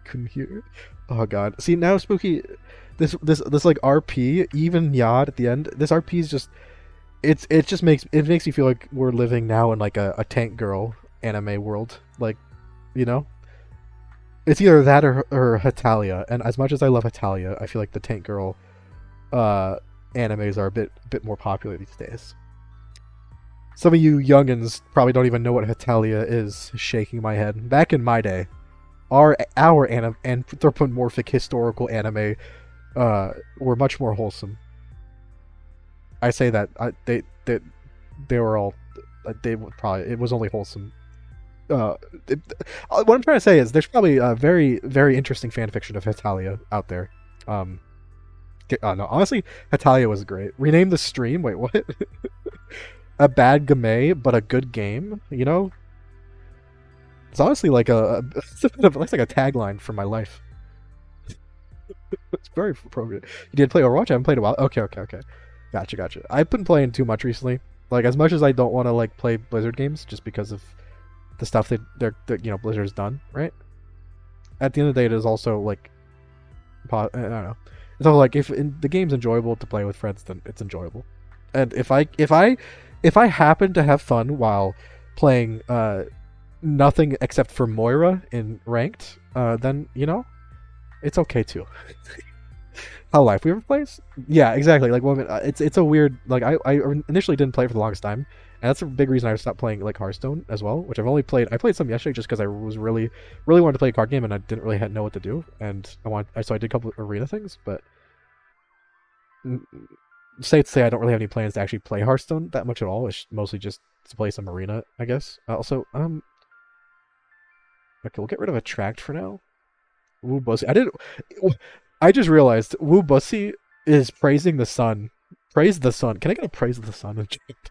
couldn't hear. Oh god. See now, Spooky. This like RP, even Yod at the end. This RP is just it just makes me feel like we're living now in like a tank girl anime world. Like, you know, it's either that or Hetalia. And as much as I love Hetalia, I feel like the tank girl animes are a bit more popular these days. Some of you youngins probably don't even know what Hetalia is. Shaking my head. Back in my day, our anthropomorphic historical anime were much more wholesome. I say that they were all they would probably it was only wholesome. What I'm trying to say is there's probably a very interesting fan fiction of Hetalia out there. No, honestly, Hetalia was great. Rename the stream. Wait, what? A bad game, but a good game. You know, it's honestly like it's like a tagline for my life. It's very appropriate. You did play Overwatch? I haven't played a while. Okay. Gotcha. I've been playing too much recently. Like, as much as I don't want to like play Blizzard games just because of the stuff that Blizzard's done, right? At the end of the day, it is also like, I don't know. It's all like if the game's enjoyable to play with friends, then it's enjoyable. And if I happen to have fun while playing nothing except for Moira in ranked, then it's okay too. How Life Weaver plays? Yeah, exactly. Like, woman, it's a weird. Like, I initially didn't play for the longest time, and that's a big reason I stopped playing like Hearthstone as well, which I've only played. I played some yesterday just because I was really wanted to play a card game and I didn't really know what to do, and so I did a couple of arena things, but safe to say I don't really have any plans to actually play Hearthstone that much at all. It's mostly just to play some arena, I guess. Also, okay, we'll get rid of Attract for now. Woo Bussy. I just realized Woo Bussy is praising the sun. Praise the sun. Can I get a praise the sun in chat?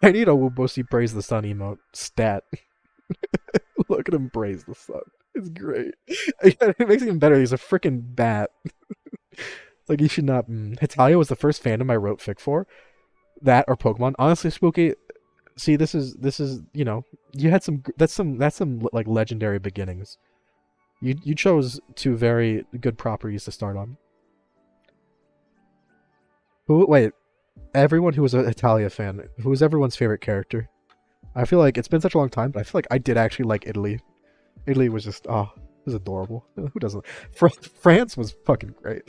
I need a Woo Bussy praise the sun emote stat. Look at him praise the sun. It's great. It makes it even better. He's a freaking bat. Like, you should not. Hetalia was the first fandom I wrote fic for. That or Pokemon. Honestly, Spooky. See, this is you had some. That's some like legendary beginnings. You chose two very good properties to start on. Wait, everyone who was a Hetalia fan, who was everyone's favorite character? I feel like it's been such a long time, but I feel like I did actually like Italy. Italy was just, it was adorable. Who doesn't? France was fucking great.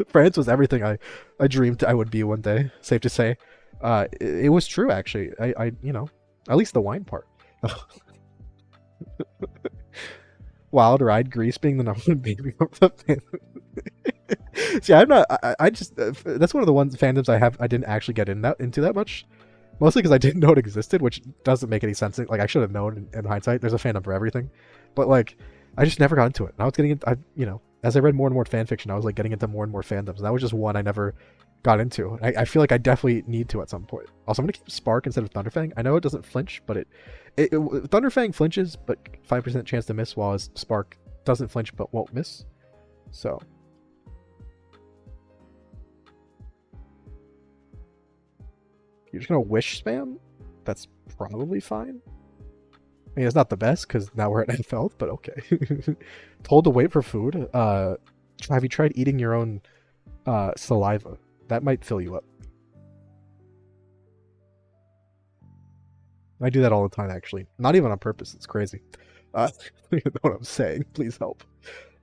France was everything I dreamed I would be one day. Safe to say, it was true actually. I at least the wine part. Wild Ride Greece being the number one baby of the fandom. See, I'm not. I just that's one of the ones fandoms I didn't actually get into that much. Mostly because I didn't know it existed, which doesn't make any sense. Like, I should have known in hindsight. There's a fandom for everything, but like I just never got into it. And I was getting into, as I read more and more fan fiction, I was like getting into more and more fandoms. And that was just one I never got into. I feel like I definitely need to at some point. Also, I'm gonna keep Spark instead of Thunderfang. I know it doesn't flinch, but Thunderfang flinches, but 5% chance to miss, while Spark doesn't flinch but won't miss. So you're just gonna wish spam? That's probably fine. I mean, it's not the best because now we're at half health, but okay. Told to wait for food. Have you tried eating your own saliva? That might fill you up. I do that all the time, actually. Not even on purpose. It's crazy. You know what I'm saying? Please help.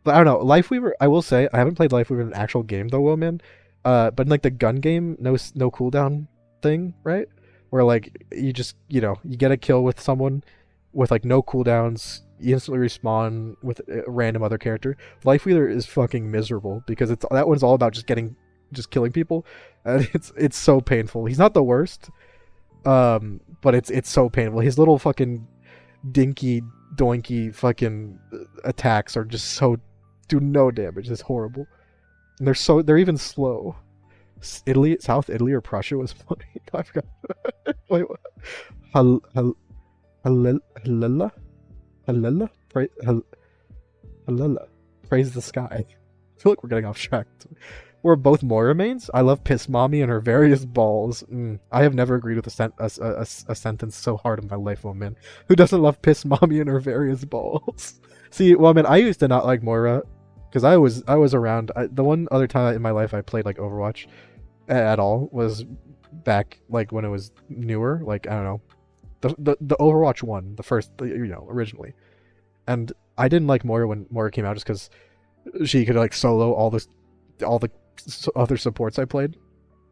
But I don't know. Lifeweaver, I will say, I haven't played Lifeweaver in an actual game, though, man. But in, like, the gun game, no cooldown thing, right? Where, like, you just, you get a kill with someone with, like, no cooldowns, you instantly respawn with a random other character. Lifeweaver is fucking miserable because that one's all about just killing people, and it's so painful. He's not the worst, but it's so painful. His little fucking dinky doinky fucking attacks are just so do no damage. It's horrible, and they're even slow. South Italy or Prussia was funny. I forgot. Wait, what? Halala? Praise the sky. I feel like we're getting off track. We're both Moira mains. I love Piss Mommy and her various balls. I have never agreed with a sentence so hard in my life, woman. Who doesn't love Piss Mommy and her various balls? See, woman, I used to not like Moira because I was around. The one other time in my life I played like Overwatch at all was back like when it was newer. Like I don't know, the Overwatch one, the first, originally. And I didn't like Moira when Moira came out just because she could like solo all the other supports I played,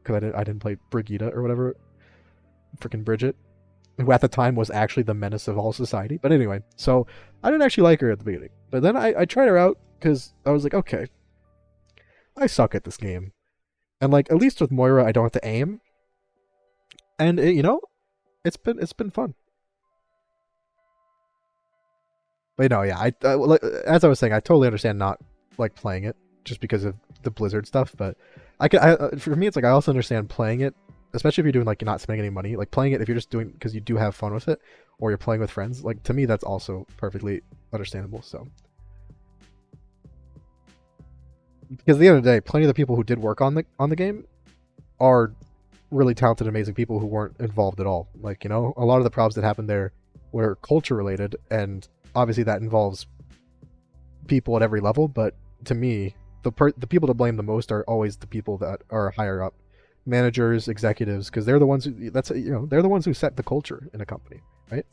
because I didn't play Brigitte or whatever, freaking Bridget, who at the time was actually the menace of all society. But anyway, so I didn't actually like her at the beginning, but then I tried her out because I was like, okay, I suck at this game, and like at least with Moira I don't have to aim, and it's been fun. But yeah, as I was saying, I totally understand not like playing it just because of the Blizzard stuff. But for me, it's like I also understand playing it, especially if you're doing like you're not spending any money. Like playing it if you're just doing because you do have fun with it, or you're playing with friends. Like to me, that's also perfectly understandable. So because at the end of the day, plenty of the people who did work on the game are really talented, amazing people who weren't involved at all. Like a lot of the problems that happened there were culture related, and obviously that involves people at every level. But to me, the people to blame the most are always the people that are higher up, managers, executives, because they're the ones who they're the ones who set the culture in a company, right?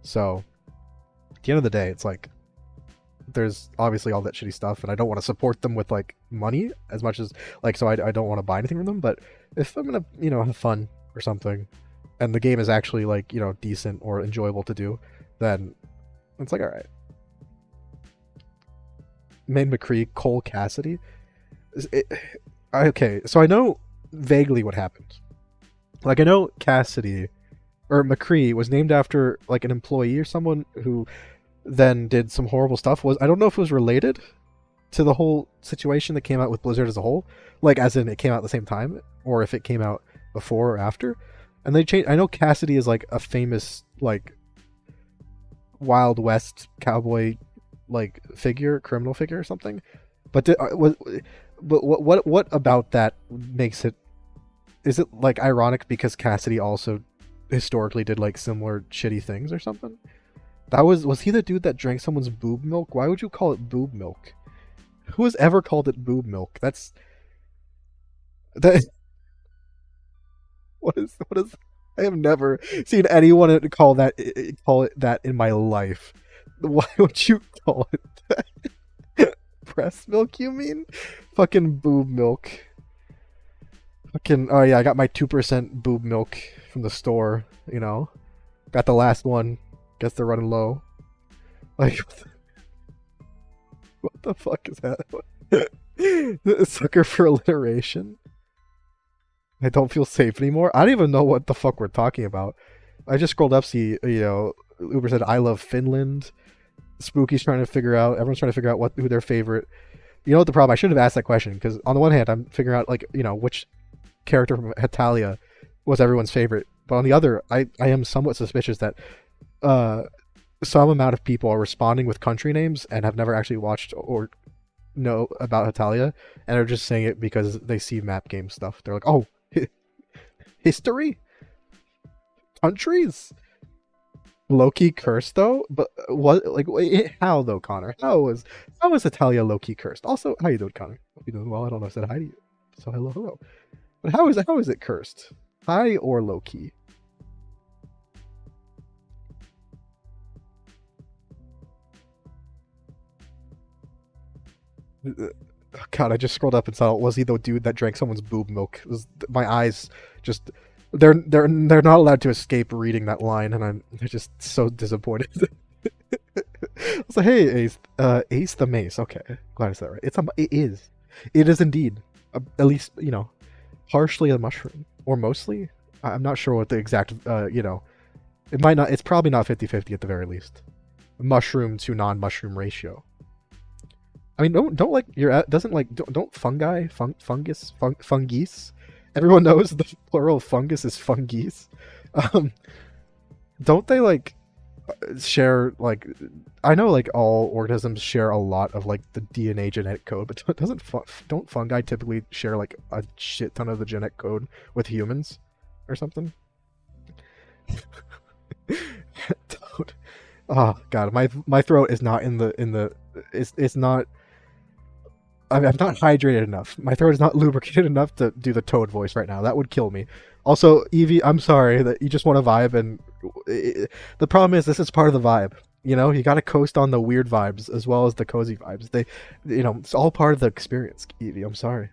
So at the end of the day, it's like there's obviously all that shitty stuff, and I don't want to support them with like money as much as like, so I don't want to buy anything from them. But if I'm gonna have fun or something, and the game is actually like decent or enjoyable to do, then it's like, all right. Main McCree, Cole Cassidy. Okay, so I know vaguely what happened. Like I know Cassidy or McCree was named after like an employee or someone who then did some horrible stuff. I don't know if it was related to the whole situation that came out with Blizzard as a whole, like as in it came out at the same time, or if it came out before or after. And they changed. I know Cassidy is like a famous like Wild West cowboy like criminal figure or something. But what about that makes it? Is it like ironic because Cassidy also historically did like similar shitty things or something? Was he the dude that drank someone's boob milk? Why would you call it boob milk? Who has ever called it boob milk? That. What is? I have never seen anyone call it that in my life. Why would you call it that? Breast milk, you mean? Fucking boob milk. Fucking, oh yeah, I got my 2% boob milk from the store, Got the last one. Guess they're running low. Like, what the fuck is that? Sucker for alliteration? I don't feel safe anymore. I don't even know what the fuck we're talking about. I just scrolled up, see, Uber said, I love Finland. Spooky's trying to figure out, everyone's trying to figure out who their favorite. You know what the problem? I should have asked that question, because on the one hand, I'm figuring out, like, which character from Hetalia was everyone's favorite. But on the other, I am somewhat suspicious that some amount of people are responding with country names and have never actually watched or know about Hetalia, and are just saying it because they see map game stuff. They're like, oh, history? Countries? Low-key cursed though? But what, like, how though, Connor? How is Hetalia low-key cursed? Also, how you doing, Connor? Hope you doing well. I don't know if I said hi to you. So hello. But how is it cursed? High or low-key? God, I just scrolled up and saw, was he the dude that drank someone's boob milk? My eyes just, they're not allowed to escape reading that line, and they're just so disappointed. I was like, hey, Ace the Mace. Okay, glad I said that right. It is indeed, at least, partially a mushroom, or mostly. I'm not sure what the exact, it might not, it's probably not 50-50 at the very least. Mushroom to non-mushroom ratio. I mean, don't like don't fungus. Everyone knows the plural of fungus is fungus. Don't they like share like I know like all organisms share a lot of like the DNA genetic code, but don't fungi typically share like a shit ton of the genetic code with humans or something? Don't. Oh god, my throat is not in the it's not. I'm not hydrated enough. My throat is not lubricated enough to do the toad voice right now. That would kill me. Also, Evie, I'm sorry that you just want to vibe, and the problem is this is part of the vibe. You know, you got to coast on the weird vibes as well as the cozy vibes. It's all part of the experience, Evie. I'm sorry.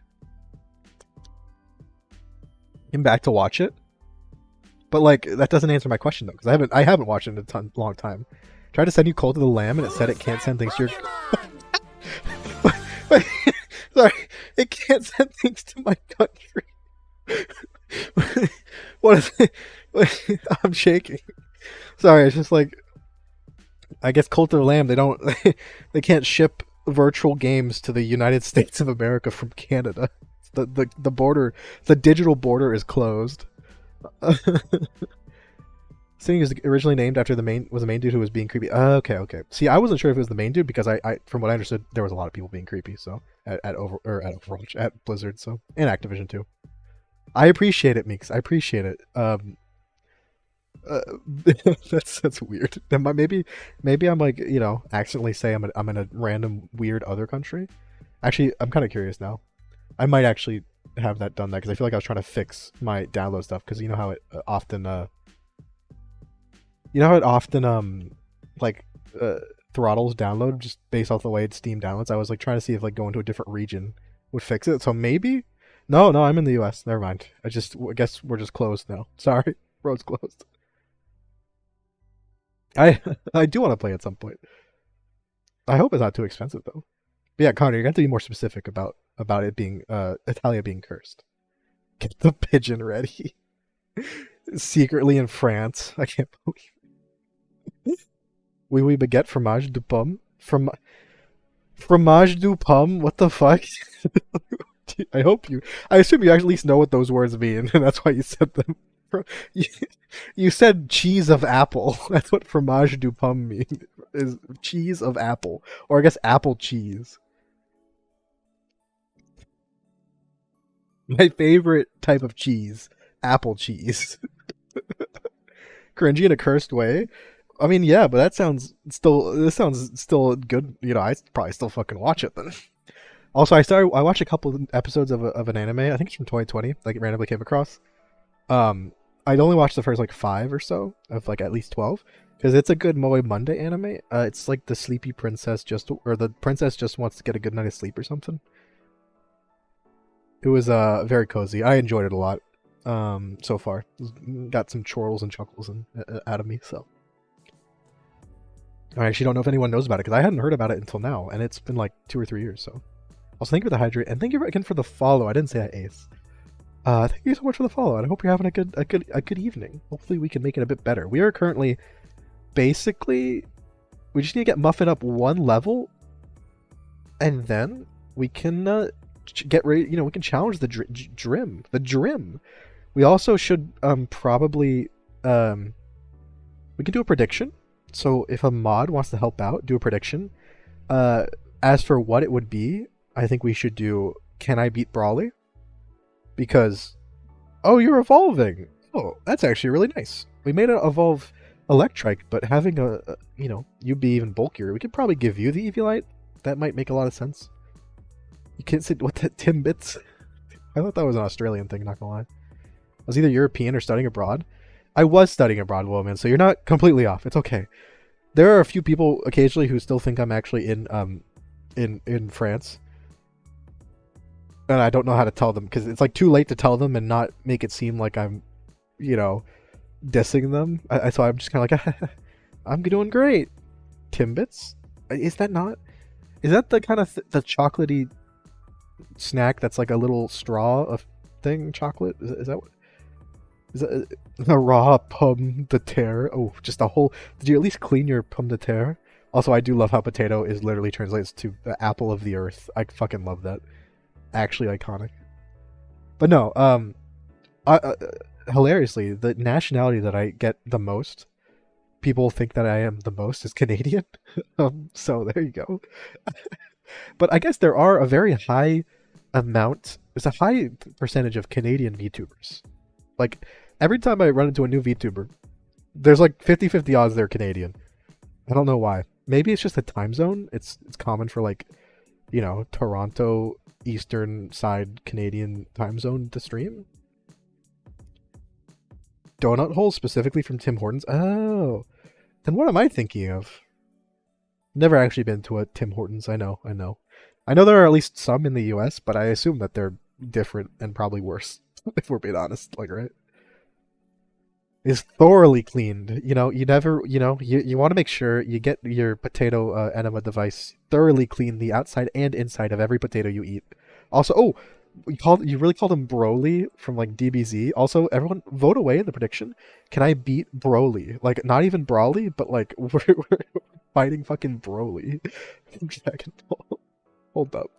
I'm back to watch it, but like that doesn't answer my question though, because I haven't watched it in a long time. Tried to send you Cold to the Lamb, and it said it can't send things to your. Wait, sorry, it can't send things to my country. What is it? I'm shaking. Sorry, it's just like I guess Cult of the Lamb. They don't. They can't ship virtual games to the United States of America from Canada. The border, the digital border is closed. Seeing is originally named after the main dude who was being creepy. Okay. See, I wasn't sure if it was the main dude because I from what I understood, there was a lot of people being creepy. So at Overwatch, at Blizzard, so and Activision too. I appreciate it, Meeks. I appreciate it. Uh, that's weird. Maybe I'm like accidentally say I'm in a random weird other country. Actually, I'm kind of curious now. I might actually have that done that because I feel like I was trying to fix my download stuff because you know how it often like throttles download just based off the way Steam downloads. I was like trying to see if like going to a different region would fix it. So maybe no, I'm in the U.S. Never mind. I guess we're just closed now. Sorry, road's closed. I I do want to play at some point. I hope it's not too expensive though. But yeah, Connor, you have to be more specific about it being Italia being cursed. Get the pigeon ready. Secretly in France. I can't believe. Oui baguette fromage du pomme from fromage du pomme. What the fuck? I assume you at least know what those words mean, and that's why you said them. You, you said cheese of apple. That's what fromage du pomme means. Is cheese of apple, or I guess apple cheese. My favorite type of cheese, apple cheese. Cringy in a cursed way. I mean, yeah, but this sounds still good. I probably still fucking watch it then. Also, I watched a couple of episodes of an anime. I think it's from 2020. Like it randomly came across. I'd only watched the first like 5 or so of like at least 12 because it's a good Moe Monday anime. It's like the sleepy princess or the princess just wants to get a good night of sleep or something. It was very cozy. I enjoyed it a lot. So far, got some chortles and chuckles out of me. So I actually don't know if anyone knows about it because I hadn't heard about it until now, and it's been like 2 or 3 years. So also thank you for the hydrate and thank you again for the follow. I didn't say that, Ace. Thank you so much for the follow, and I hope you're having a good evening. Hopefully, we can make it a bit better. We are currently basically we just need to get Muffin up 1 level, and then we can get ready. We can challenge the Drim. The Drim. We also should probably we can do a prediction. So if a mod wants to help out, do a prediction. As for what it would be, I think we should do Can I Beat Brawly? Because you're evolving. Oh, that's actually really nice. We made it evolve Electrike, but having you be even bulkier, we could probably give you the Eviolite. That might make a lot of sense. You can't say what that Timbits. I thought that was an Australian thing, not gonna lie. I was either European or studying abroad. I was studying abroad, Woman, so you're not completely off. It's okay. There are a few people occasionally who still think I'm actually in France. And I don't know how to tell them because it's like too late to tell them and not make it seem like I'm, dissing them. So I'm just kind of like, I'm doing great. Timbits? Is that not? Is that the kind of the chocolatey snack that's like a little straw of thing? Chocolate? Is that what? Is that a raw pomme de terre? Oh, just a whole. Did you at least clean your pomme de terre? Also, I do love how potato is literally translates to the apple of the earth. I fucking love that. Actually iconic. But no, hilariously, the nationality that I get the most people think that I am the most is Canadian. So there you go. But I guess there are a very high amount. There's a high percentage of Canadian VTubers. Like every time I run into a new VTuber, there's like 50-50 odds they're Canadian. I don't know why. Maybe it's just the time zone. It's common for like, Toronto Eastern side Canadian time zone to stream. Donut holes specifically from Tim Hortons. Oh, then what am I thinking of? Never actually been to a Tim Hortons. I know. I know there are at least some in the U.S., but I assume that they're different and probably worse. If we're being honest, like, right? Is thoroughly cleaned. You never, you want to make sure you get your potato enema device thoroughly clean the outside and inside of every potato you eat. Also, oh, you really called him Broly from like DBZ. Also, everyone vote away in the prediction. Can I beat Broly? Like, not even Brawly, but like we're fighting fucking Broly. Hold up.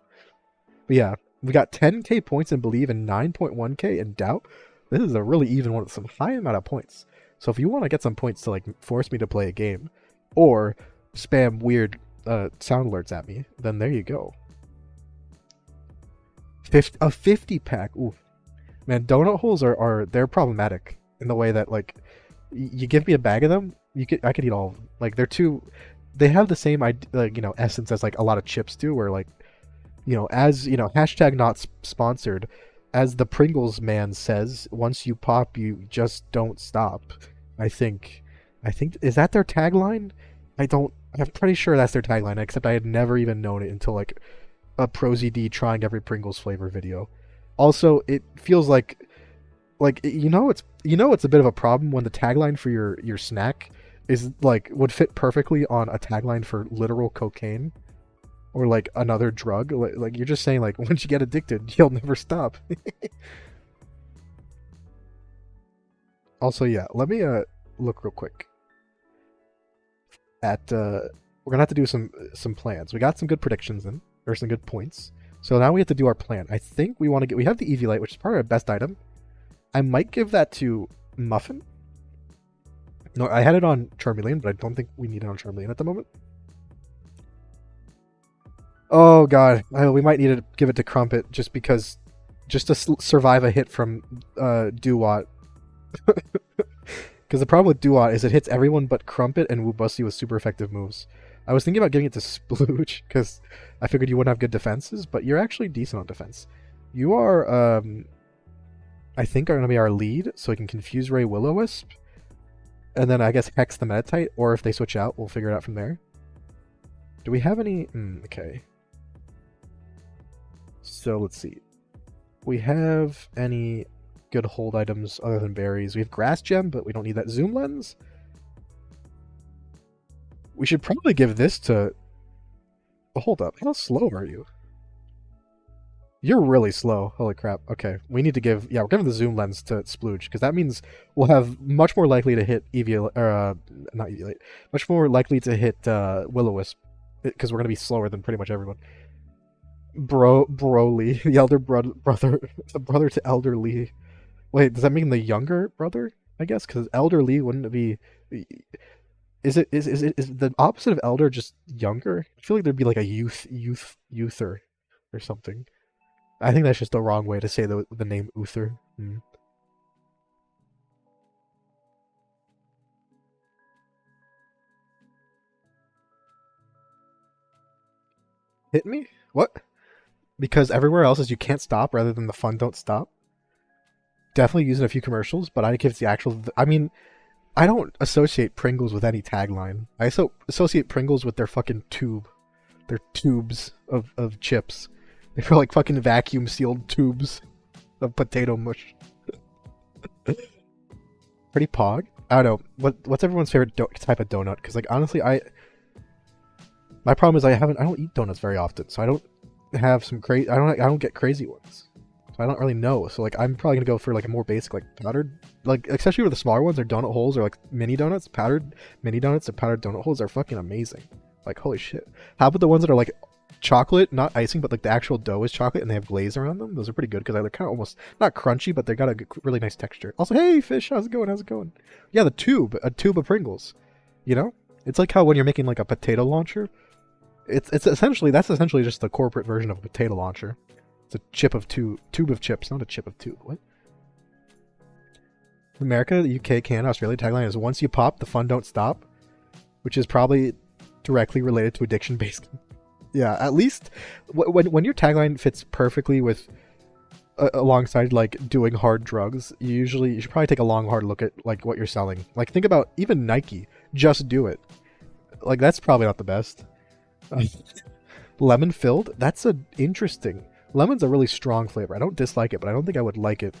But yeah, we got 10k points in Believe and 9.1k in Doubt. This is a really even one with some high amount of points. So if you want to get some points to like force me to play a game, or spam weird sound alerts at me, then there you go. A 50 pack. Ooh, man, donut holes they're problematic in the way that like you give me a bag of them, I could eat all of them. Like they have the same essence as like a lot of chips do, where like hashtag not sponsored. As the Pringles man says, once you pop, you just don't stop. I think, is that their tagline? I'm pretty sure that's their tagline, except I had never even known it until like a ProZD trying every Pringles flavor video. Also, it feels like it's a bit of a problem when the tagline for your snack is like would fit perfectly on a tagline for literal cocaine. Or like another drug, like you're just saying like once you get addicted, you'll never stop. Also, yeah, let me look real quick at we're gonna have to do some plans. We got some good predictions in, or some good points. So now we have to do our plan. I think we have the EV light, which is probably our best item. I might give that to Muffin. No, I had it on Charmeleon, but I don't think we need it on Charmeleon at the moment. Oh god, we might need to give it to Crumpet just to survive a hit from Duwat. Because the problem with Duwat is it hits everyone but Crumpet and Wubussi with super effective moves. I was thinking about giving it to Splooge because I figured you wouldn't have good defenses, but you're actually decent on defense. You are, I think, are going to be our lead, so we can confuse Ray Will-O-Wisp, and then I guess Hex the Meditite, or if they switch out, we'll figure it out from there. Do we have any? Okay. So let's see. We have any good hold items other than berries? We have Grass Gem, but we don't need that zoom lens. We should probably give this to... Oh, hold up. How slow are you? You're really slow. Holy crap. Okay. We need to give... Yeah, we're giving the zoom lens to Splooge, because that means we'll have much more likely to hit Eviolite... Or, not Eviolite. Much more likely to hit Will-O-Wisp, because we're going to be slower than pretty much everyone. Broly, the elder brother, the brother to Elder Lee. Wait, does that mean the younger brother? I guess because Elder Lee wouldn't it be? Is the opposite of elder just younger? I feel like there'd be like a youther or something. I think that's just the wrong way to say the name Uther. Hit me? What? Because everywhere else is you can't stop rather than the fun don't stop. Definitely using a few commercials, but I give it the actual... I mean, I don't associate Pringles with any tagline. I associate Pringles with their fucking tube. Their tubes of chips. They're like fucking vacuum sealed tubes of potato mush. Pretty pog? I don't know. What's everyone's favorite type of donut? Because like honestly, my problem is I don't eat donuts very often, so I don't have some crazy. I don't get crazy ones, so I don't really know. So like I'm probably gonna go for like a more basic like powdered, like especially with the smaller ones, or donut holes, or like mini donuts. Powdered mini donuts or powdered donut holes are fucking amazing. Like holy shit. How about the ones that are like chocolate, not icing, but like the actual dough is chocolate and they have glaze around them? Those are pretty good because they're kind of almost not crunchy, but they got a really nice texture. Also, hey fish, how's it going? Yeah, a tube of Pringles. You know, it's like how when you're making like a potato launcher, it's essentially that's essentially just the corporate version of a potato launcher. It's a tube of chips, not a chip of tube. What? America, the UK, Canada, Australia tagline is once you pop, the fun don't stop, which is probably directly related to addiction based. Yeah, at least when your tagline fits perfectly with alongside like doing hard drugs, you should probably take a long hard look at like what you're selling. Like think about even Nike, just do it. Like that's probably not the best. Lemon filled, that's a interesting. Lemon's a really strong flavor. I don't dislike it, but I don't think I would like it.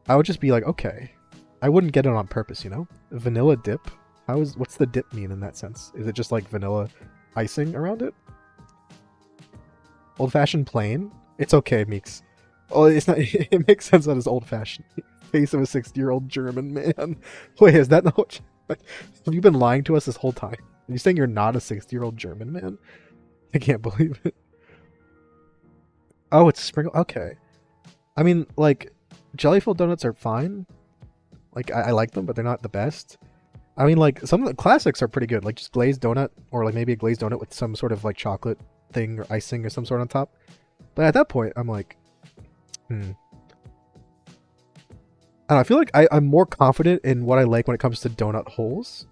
I would just be like, okay. I wouldn't get it on purpose, you know? Vanilla dip? What's the dip mean in that sense? Is it just like vanilla icing around it? Old fashioned plain? It's okay, Meeks. Oh, it's not. It makes sense that it's old fashioned. Face of a 60-year-old German man. Wait, is that not? Have you been lying to us this whole time? Are you saying you're not a 60-year-old German man? I can't believe it. Oh, it's sprinkle. Okay. I mean, like, jelly-filled donuts are fine. Like, I like them, but they're not the best. I mean, like, some of the classics are pretty good. Like, just glazed donut, or like maybe a glazed donut with some sort of like chocolate thing or icing or some sort on top. But at that point, I'm like, I don't know, I feel like I'm more confident in what I like when it comes to donut holes.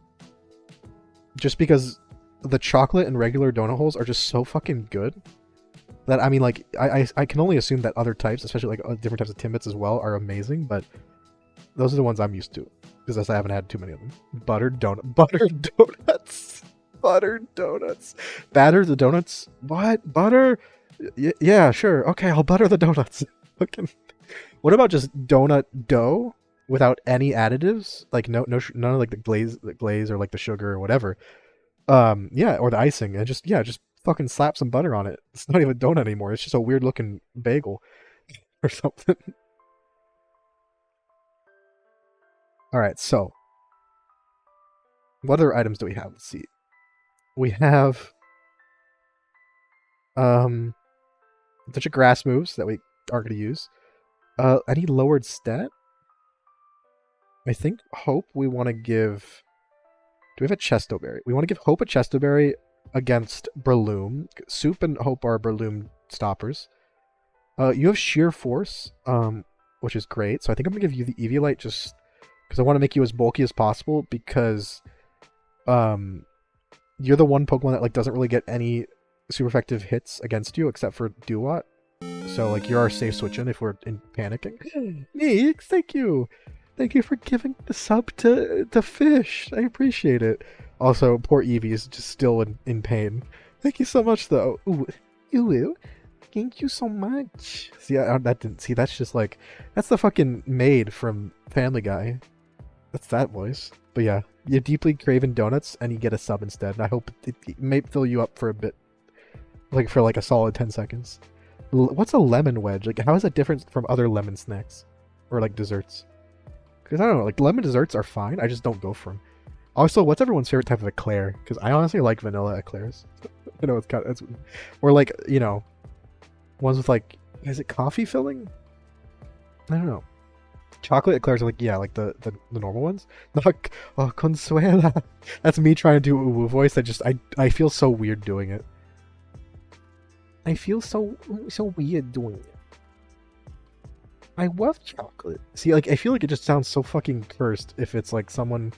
Just because the chocolate and regular donut holes are just so fucking good. That, I mean, like, I can only assume that other types, especially like different types of Timbits as well, are amazing, but those are the ones I'm used to. Because I haven't had too many of them. Buttered donuts. Buttered donuts. Batter the donuts? What? Butter? Yeah, sure. Okay, I'll butter the donuts. What about just donut dough without any additives? Like none of like the glaze or like the sugar or whatever. Yeah, or the icing, and just fucking slap some butter on it. It's not even a donut anymore. It's just a weird looking bagel or something. All right, so what other items do we have? Let's see. We have a bunch of grass moves that we are going to use. Any lowered stat? I think Hope we want to give. Do we have a Chesto Berry? We want to give Hope a Chesto Berry against Breloom. Soup and Hope are Breloom stoppers. You have Sheer Force, which is great. So I think I'm gonna give you the Eviolite just because I want to make you as bulky as possible. Because you're the one Pokemon that like doesn't really get any super effective hits against you except for Duat. So like you're our safe switch in if we're panicking. Meeks, thank you. Thank you for giving the sub to Fish. I appreciate it. Also, poor Eevee is just still in pain. Thank you so much, though. Ooh, thank you so much. See, that didn't see. That's just like that's the fucking maid from Family Guy. That's that voice. But yeah, you deeply craving donuts, and you get a sub instead. And I hope it may fill you up for a bit, like for like a solid 10 seconds. What's a lemon wedge? Like, how is that different from other lemon snacks or like desserts? Because I don't know, like lemon desserts are fine. I just don't go for them. Also, what's everyone's favorite type of eclair? Because I honestly like vanilla eclairs. I know it's or like ones with like is it coffee filling? I don't know. Chocolate eclairs are like like the normal ones. Oh, Consuela. That's me trying to do a woo voice. I feel so weird doing it. I feel so weird doing it. I love chocolate. See, like I feel like it just sounds so fucking cursed if it's like someone,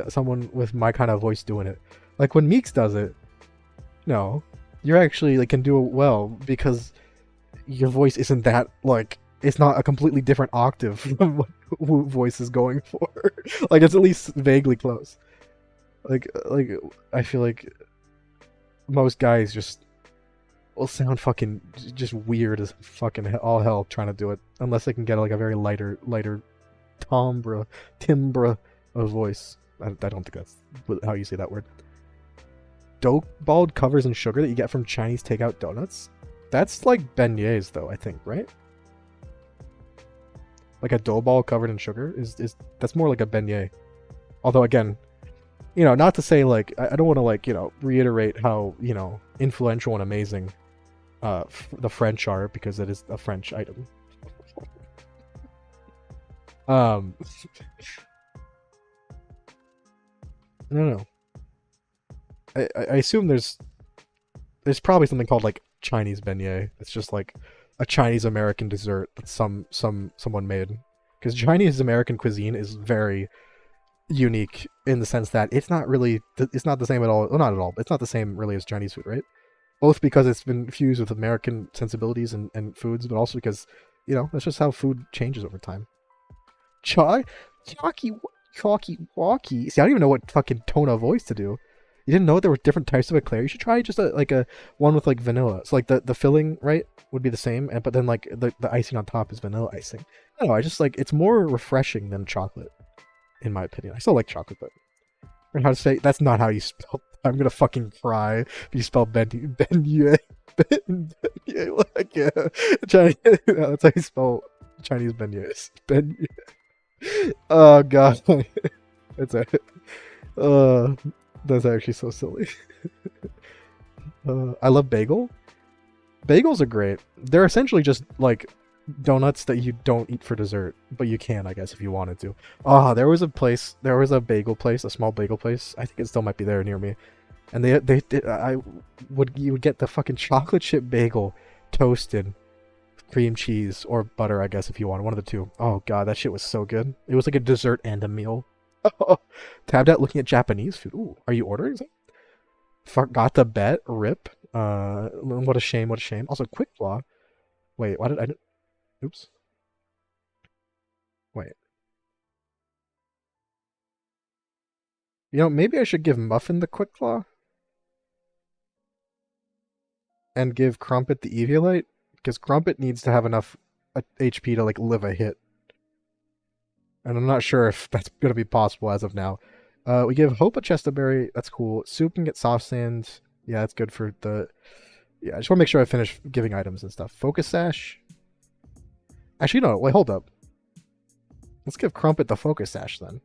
someone with my kind of voice doing it. Like when Meeks does it, no, you're actually like can do it well because your voice isn't that like it's not a completely different octave from what Woo voice is going for. Like it's at least vaguely close. Like I feel like most guys just will sound fucking just weird as fucking all hell trying to do it, unless they can get like a very lighter timbre of voice. I don't think that's how you say that word. Dough balled covers in sugar that you get from Chinese takeout donuts. That's like beignets though, I think, right? Like a dough ball covered in sugar is that's more like a beignet. Although again, not to say like I don't want to like reiterate how influential and amazing the French are, because it is a French item. No, no. I assume there's probably something called like Chinese beignet. It's just like a Chinese American dessert that someone made. Because Chinese American cuisine is very unique in the sense that it's not the same at all. Well, not at all. It's not the same really as Chinese food, right? Both because it's been fused with American sensibilities and foods, but also because that's just how food changes over time. Chai, chalky, chalky, walkie. See, I don't even know what fucking tone of voice to do. You didn't know there were different types of eclair. You should try just a one with like vanilla. So like the filling, right, would be the same, but then like the icing on top is vanilla icing. I don't know. I just like it's more refreshing than chocolate, in my opinion. I still like chocolate, but and how to say that's not how you spell. I'm gonna fucking cry if you spell beignet. Beignet, like yeah, Chinese. That's how you spell Chinese beignets. Beignet. Oh god, that's a. Uh, that's actually so silly. I love bagel. Bagels are great. They're essentially just like donuts that you don't eat for dessert, but you can, I guess, if you wanted to. Ah, there was a bagel place, a small bagel place. I think it still might be there near me. And you would get the fucking chocolate chip bagel toasted, cream cheese or butter, I guess, if you want one of the two. Oh god, that shit was so good. It was like a dessert and a meal. Tabbed out looking at Japanese food. Ooh, are you ordering something? Forgot to bet. Rip. What a shame. What a shame. Also, quick flaw. Wait, why did I? Oops. Wait. Maybe I should give Muffin the quick claw and give Crumpet the Eviolite because Crumpet needs to have enough HP to like live a hit, and I'm not sure if that's gonna be possible as of now. We give Hope a chest of berry. That's cool. Soup can get soft sand. Yeah, that's good for the. Yeah, I just want to make sure I finish giving items and stuff. Focus sash. Actually, no. Wait, hold up. Let's give Crumpet the focus sash then,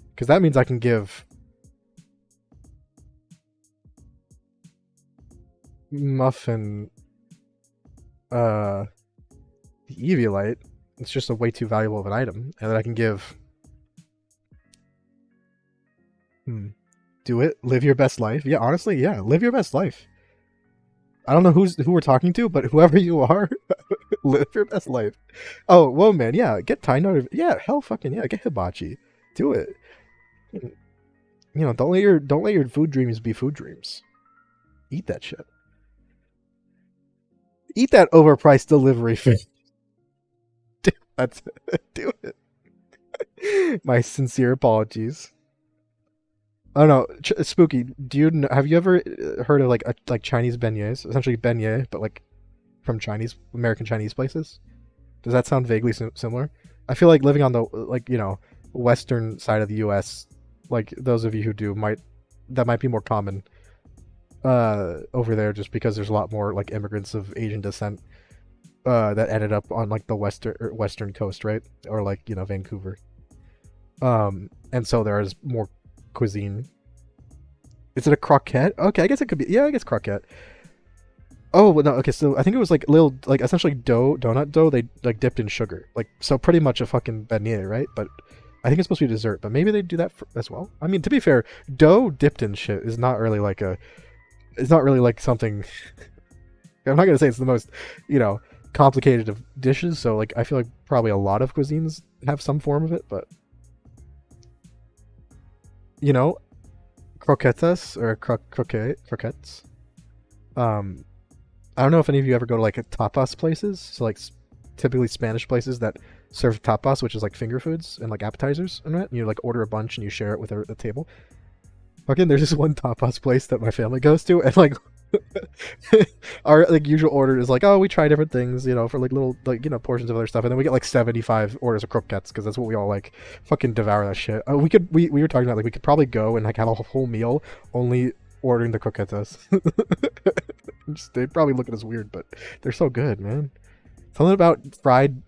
because that means I can give Muffin the Eviolite. It's just a way too valuable of an item, and then I can give. Do it. Live your best life. Yeah, honestly, yeah. Live your best life. I don't know who we're talking to, but whoever you are, live your best life. Oh, whoa, man. Yeah, get Tie Nut. Yeah, hell, fucking yeah. Get Hibachi. Do it. Don't let your food dreams be food dreams. Eat that shit. Eat that overpriced delivery fee. That's do it. My sincere apologies. Oh no, Spooky. Have you ever heard of like Chinese beignets? Essentially beignet, but like from American Chinese places. Does that sound vaguely similar? I feel like living on the western side of the U.S., like those of you who do that might be more common over there, just because there's a lot more like immigrants of Asian descent that ended up on like the western coast, right? Or like Vancouver. And so there is more cuisine. Is it a croquette? Okay, I guess it could be. Yeah, I guess croquette. Oh no, okay. So I think it was like little, like essentially donut dough. They like dipped in sugar, like so pretty much a fucking beignet, right? But I think it's supposed to be dessert. But maybe they do that as well. I mean, to be fair, dough dipped in shit is not really like it's not really like something. I'm not gonna say it's the most, complicated of dishes. So like, I feel like probably a lot of cuisines have some form of it, but croquetas or croquettes. I don't know if any of you ever go to like tapas places. So like typically Spanish places that serve tapas, which is like finger foods and like appetizers and that. And you like order a bunch and you share it with the table. Fucking, there's this one tapas place that my family goes to, and like our like usual order is like, oh, we try different things, for like little like portions of other stuff, and then we get like 75 orders of croquettes because that's what we all like. Fucking devour that shit. We were talking about like we could probably go and like have a whole meal only ordering the croquetas. They probably look at us weird, but they're so good, man. Something about fried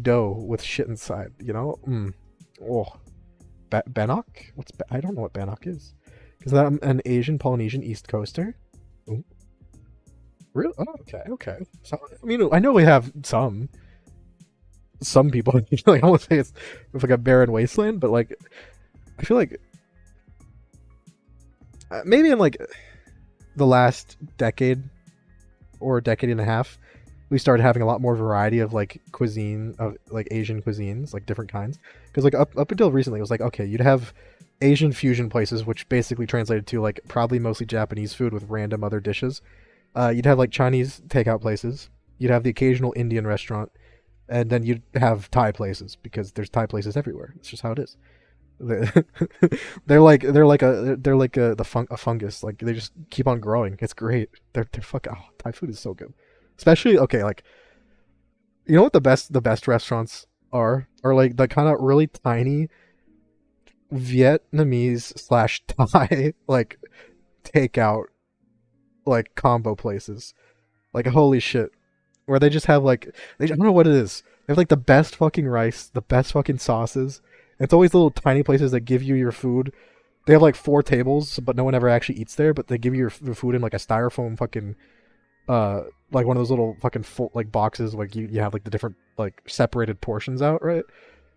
dough with shit inside, Oh, bannock? I don't know what bannock is. Is that an Asian Polynesian East Coaster? Ooh. Really? Oh, okay. So, I mean, I know we have some people. Like, I won't say it's like a barren wasteland, but like, I feel like maybe in like the last decade or decade and a half, we started having a lot more variety of like cuisine of like Asian cuisines, like different kinds. Because like up until recently, it was like okay, you'd have Asian fusion places, which basically translated to like probably mostly Japanese food with random other dishes. You'd have like Chinese takeout places. You'd have the occasional Indian restaurant, and then you'd have Thai places because there's Thai places everywhere. It's just how it is. They're like a fungus. Like they just keep on growing. It's great. They're fucking. Oh, Thai food is so good. Especially okay, like you know what the best restaurants are like the kind of really tiny Vietnamese slash Thai like takeout like combo places. Like holy shit, where they just have like I don't know what it is. They have like the best fucking rice, the best fucking sauces. It's always little tiny places that give you your food. They have like four tables, but no one ever actually eats there. But they give you your food in like a styrofoam fucking like one of those little fucking full, like boxes. Like you have like the different like separated portions out, right?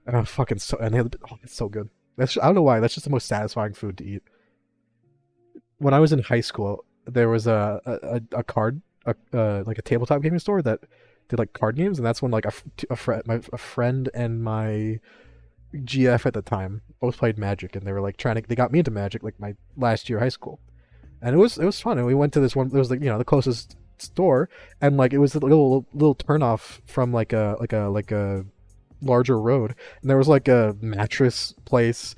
And fucking so and they have, oh, it's so good. I don't know why. That's just the most satisfying food to eat. When I was in high school, there was a card like a tabletop gaming store that did like card games, and that's when like a friend and my GF at the time both played Magic, and they were like they got me into Magic like my last year of high school, and it was fun. And we went to this one. It was like the closest store, and like it was a little turnoff from like a larger road, and there was like a mattress place,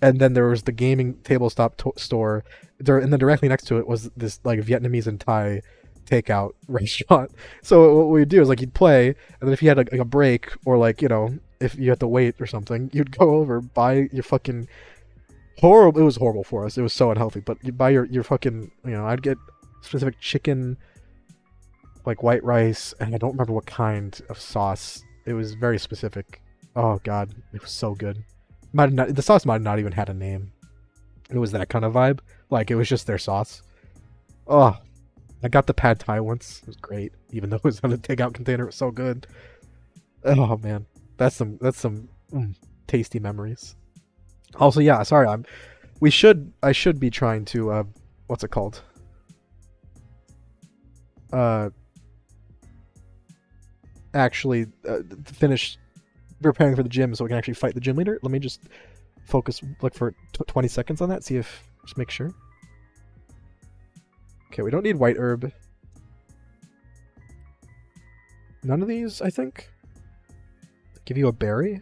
and then there was the gaming store there, and then directly next to it was this like Vietnamese and Thai takeout restaurant. So what we'd do is like you'd play, and then if you had like a break or like if you had to wait or something, you'd go over, buy your fucking horrible. It was horrible for us. It was so unhealthy. But you buy your fucking I'd get specific chicken, like white rice, and I don't remember what kind of sauce. It was very specific. Oh god, it was so good. The sauce might have not even had a name. It was that kind of vibe. Like it was just their sauce. Oh, I got the pad thai once. It was great, even though it was on a takeout container. It was so good. Oh man, that's some tasty memories. Also, yeah, sorry, I should be trying to what's it called? Uh, actually finish preparing for the gym so we can actually fight the gym leader. Let me just focus like for 20 seconds on that. See if just make sure. Okay, we don't need white herb. None of these, I think. Give you a berry.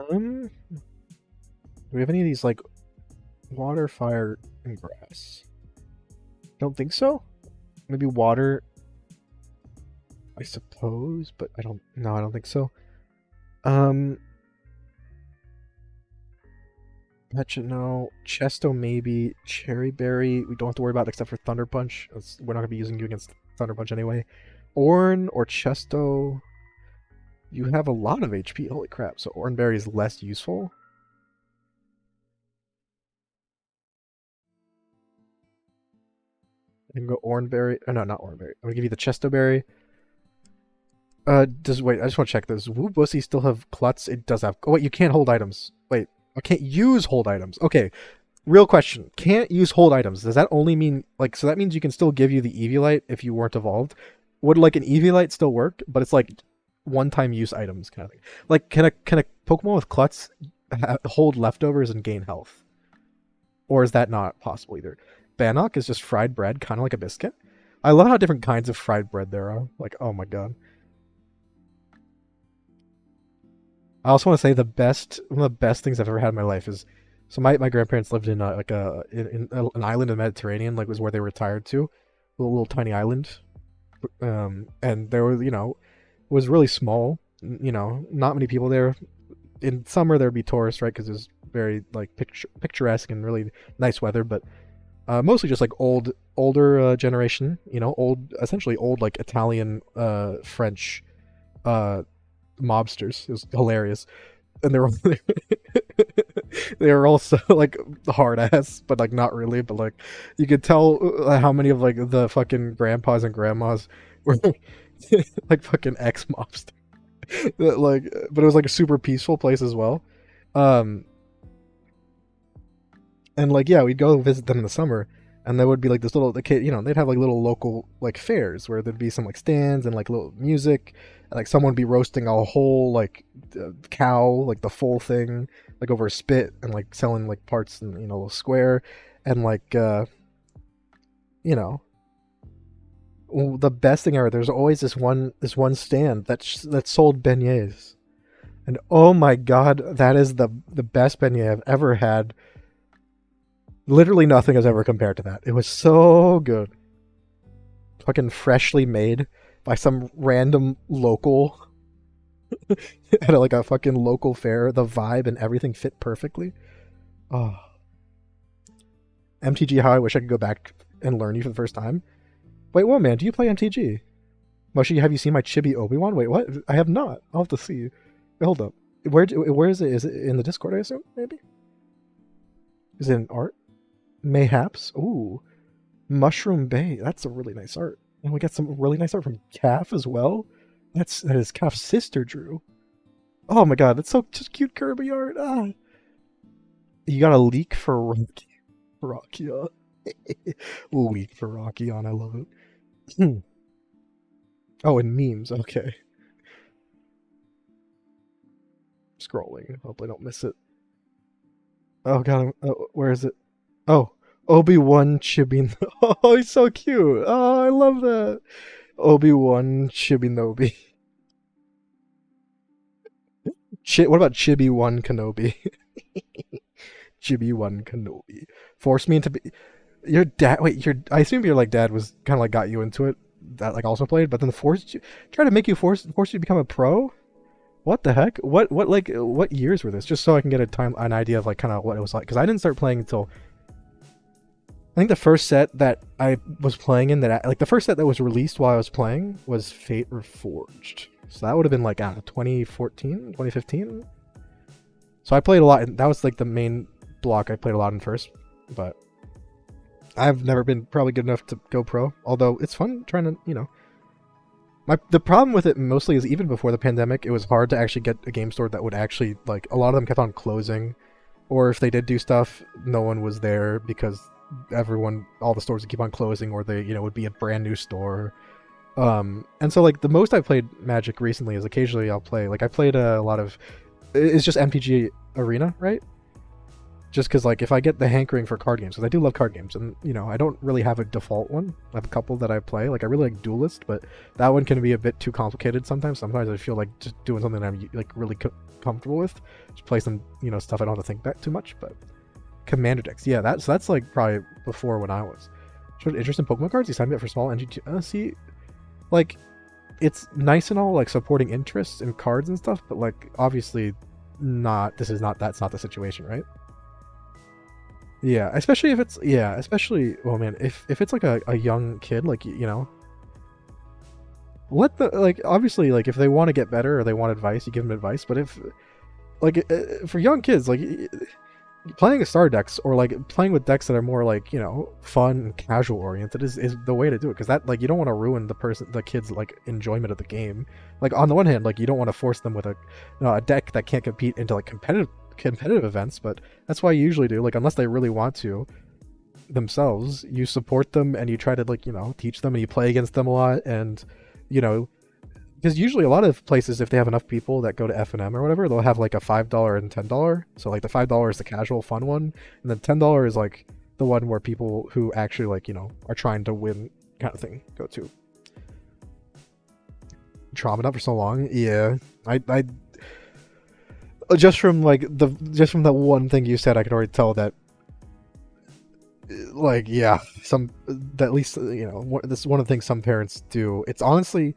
Do we have any of these like water, fire, and grass? Don't think so. Maybe water, I suppose, but I don't. No, I don't think so. Um, Petcha, no. Chesto, maybe. Cherry berry, we don't have to worry about it except for Thunder Punch. We're not gonna be using you against Thunder Punch anyway. Orn or Chesto. You have a lot of HP. Holy crap! So Oranberry is less useful. I can go Oranberry. Oh no, not Oranberry. I'm gonna give you the Chesto Berry. Wait, I just want to check this. Woo Bussy still have Klutz? It does have. Oh wait, you can't hold items. Wait, I can't use hold items. Okay, real question. Can't use hold items. Does that only mean like so? That means you can still give you the Eviolite if you weren't evolved. Would like an Eviolite still work? But it's like one-time use items kind of thing. Like, can a Pokemon with Klutz hold leftovers and gain health? Or is that not possible either? Bannock is just fried bread, kind of like a biscuit. I love how different kinds of fried bread there are. Like, oh my god. I also want to say one of the best things I've ever had in my life is, so my grandparents lived in an island in the Mediterranean, like was where they were retired to, a little tiny island, and there was was really small. Not many people there. In summer there'd be tourists, right? Because it was very like picturesque and really nice weather. But mostly just like older generation. Essentially old like Italian, French, mobsters. It was hilarious, and they were They were also like hard ass, but like not really. But like you could tell how many of like the fucking grandpas and grandmas were like fucking ex mobsters. Like, but it was like a super peaceful place as well. Um, and like yeah, we'd go visit them in the summer, and there would be like this little the kid, they'd have like little local like fairs where there'd be some like stands and like little music, and like someone would be roasting a whole like cow, like the full thing, like over a spit, and like selling like parts in a little square, and like you know. The best thing ever. There's always this one stand that sold beignets, and oh my god, that is the best beignet I've ever had. Literally nothing has ever compared to that. It was so good. Fucking freshly made by some random local at like a fucking local fair. The vibe and everything fit perfectly. Oh, MTG, how I wish I could go back and learn you for the first time. Wait, whoa, man, do you play MTG? Moshi, have you seen my Chibi Obi-Wan? Wait, what? I have not. I'll have to see. Hold up. Where is it? Is it in the Discord, I assume? Maybe? Is it in art? Mayhaps. Ooh. Mushroom Bay. That's a really nice art. And we got some really nice art from Calf as well. That is Calf's sister drew. Oh my god, that's so just cute Kirby art. Ah. You got a leak for Rockion. Leak for Rockion, I love it. Oh, and memes, okay. Scrolling. Hope I don't miss it. Oh god, where is it? Oh, Obi-Wan Chibi. Oh, he's so cute. Oh, I love that. Obi-Wan Chibi-Nobi. What about Chibi-Wan Kenobi? Chibi-Wan Kenobi. Force me into be... Your dad... Wait, I assume your like dad was kind of like got you into it. That like also played, but then try to make you force you to become a pro? What the heck? What years were this? Just so I can get an idea of like kind of what it was like. Because I didn't start playing until I think the first set that I was playing in like the first set that was released while I was playing was Fate Reforged. So that would have been like, I don't know, 2014, 2015. So I played a lot, and that was like the main block I played a lot in first. But I've never been probably good enough to go pro. Although it's fun trying to, the problem with it mostly is even before the pandemic, it was hard to actually get a game store that would actually, like, a lot of them kept on closing. Or if they did do stuff, no one was there because all the stores would keep on closing, or they, would be a brand new store. And so like the most I played Magic recently is occasionally I'll play, like I played a lot of, it's just MTG Arena, right? Just because like if I get the hankering for card games, because I do love card games, and I don't really have a default one. I have a couple that I play. Like I really like Duelist, but that one can be a bit too complicated sometimes. Sometimes I feel like just doing something that I'm like really comfortable with, just play some stuff I don't have to think that too much. But Commander decks, yeah, that's like probably before when I was. Showed interest in Pokemon cards. You signed me up for small NG2. See, like it's nice and all, like supporting interests in cards and stuff, but like obviously that's not the situation, right? Yeah, especially if it's well man, if it's like a young kid, like let the like obviously like if they want to get better or they want advice, you give them advice. But if like for young kids, like playing a star decks or like playing with decks that are more like fun and casual oriented is the way to do it, because that like you don't want to ruin the kid's like enjoyment of the game. Like on the one hand, like you don't want to force them with a deck that can't compete into like competitive events, but that's why you usually do, like unless they really want to themselves, you support them and you try to like teach them, and you play against them a lot, and because usually a lot of places, if they have enough people that go to F&M or whatever, they'll have like a $5 and $10. So like the $5 is the casual fun one, and then $10 is like the one where people who actually like are trying to win kind of thing go to. Trauma up for so long, yeah. I just from that one thing you said, I could already tell that like yeah, at least this is one of the things some parents do. It's honestly,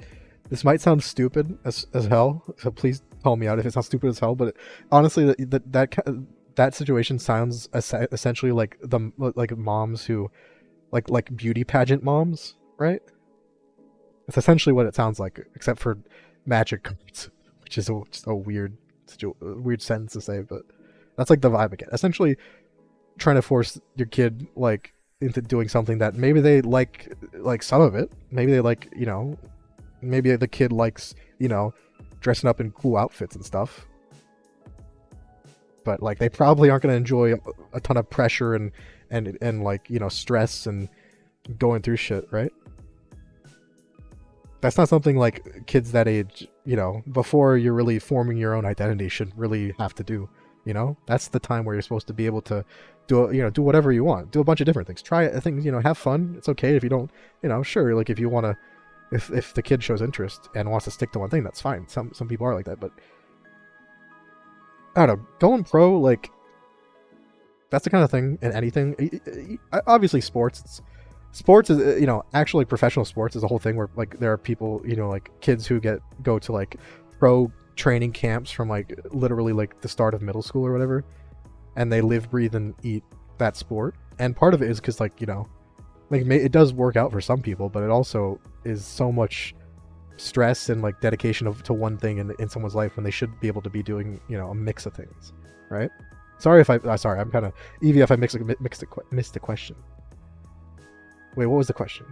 this might sound stupid as hell, so please call me out if it sounds stupid as hell, but honestly that situation sounds essentially like like moms who like beauty pageant moms, right? It's essentially what it sounds like, except for magic cards, which is just a weird sentence to say, but That's like the vibe I get. Essentially, trying to force your kid like into doing something that maybe they like some of it. Maybe they like, maybe the kid likes, dressing up in cool outfits and stuff. But like they probably aren't going to enjoy a ton of pressure and like, stress and going through shit, right? That's not something like kids that age, before you're really forming your own identity should really have to do. That's the time where you're supposed to be able to do whatever you want, do a bunch of different things, try things, have fun. It's okay if you don't, sure, like if you want to, if the kid shows interest and wants to stick to one thing, that's fine. Some people are like that, but I don't know, going pro, like that's the kind of thing in anything. Obviously sports is, actually professional sports is a whole thing where like there are people, like kids who go to like pro training camps from like literally like the start of middle school or whatever, and they live, breathe, and eat that sport. And part of it is because like, like it does work out for some people, but it also is so much stress and like dedication to one thing in someone's life when they should be able to be doing, a mix of things, right? Sorry if sorry, I'm kind of Evie if I missed the question. Wait, what was the question?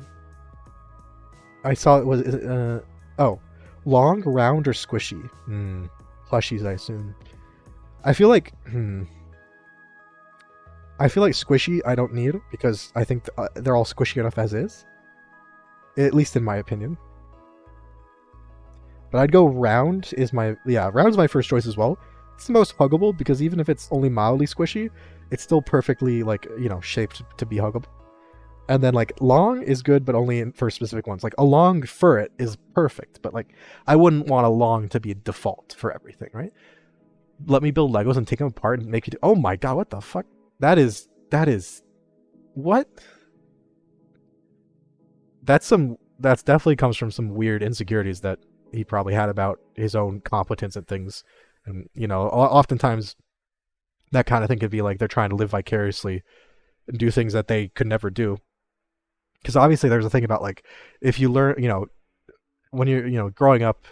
I saw it was oh, long, round, or squishy? Plushies, I assume. I feel like squishy I don't need because I think they're all squishy enough as is. At least in my opinion. But I'd go round round's my first choice as well. It's the most huggable because even if it's only mildly squishy, it's still perfectly like, shaped to be huggable. And then like long is good, but only for specific ones. Like a long furret is perfect, but like I wouldn't want a long to be a default for everything, right? Let me build Legos and take them apart and make you do, oh my god, what the fuck? That is what? That's definitely comes from some weird insecurities that he probably had about his own competence at things. And, oftentimes that kind of thing could be like they're trying to live vicariously and do things that they could never do. Because obviously there's a thing about like, if you learn, when you're, growing up,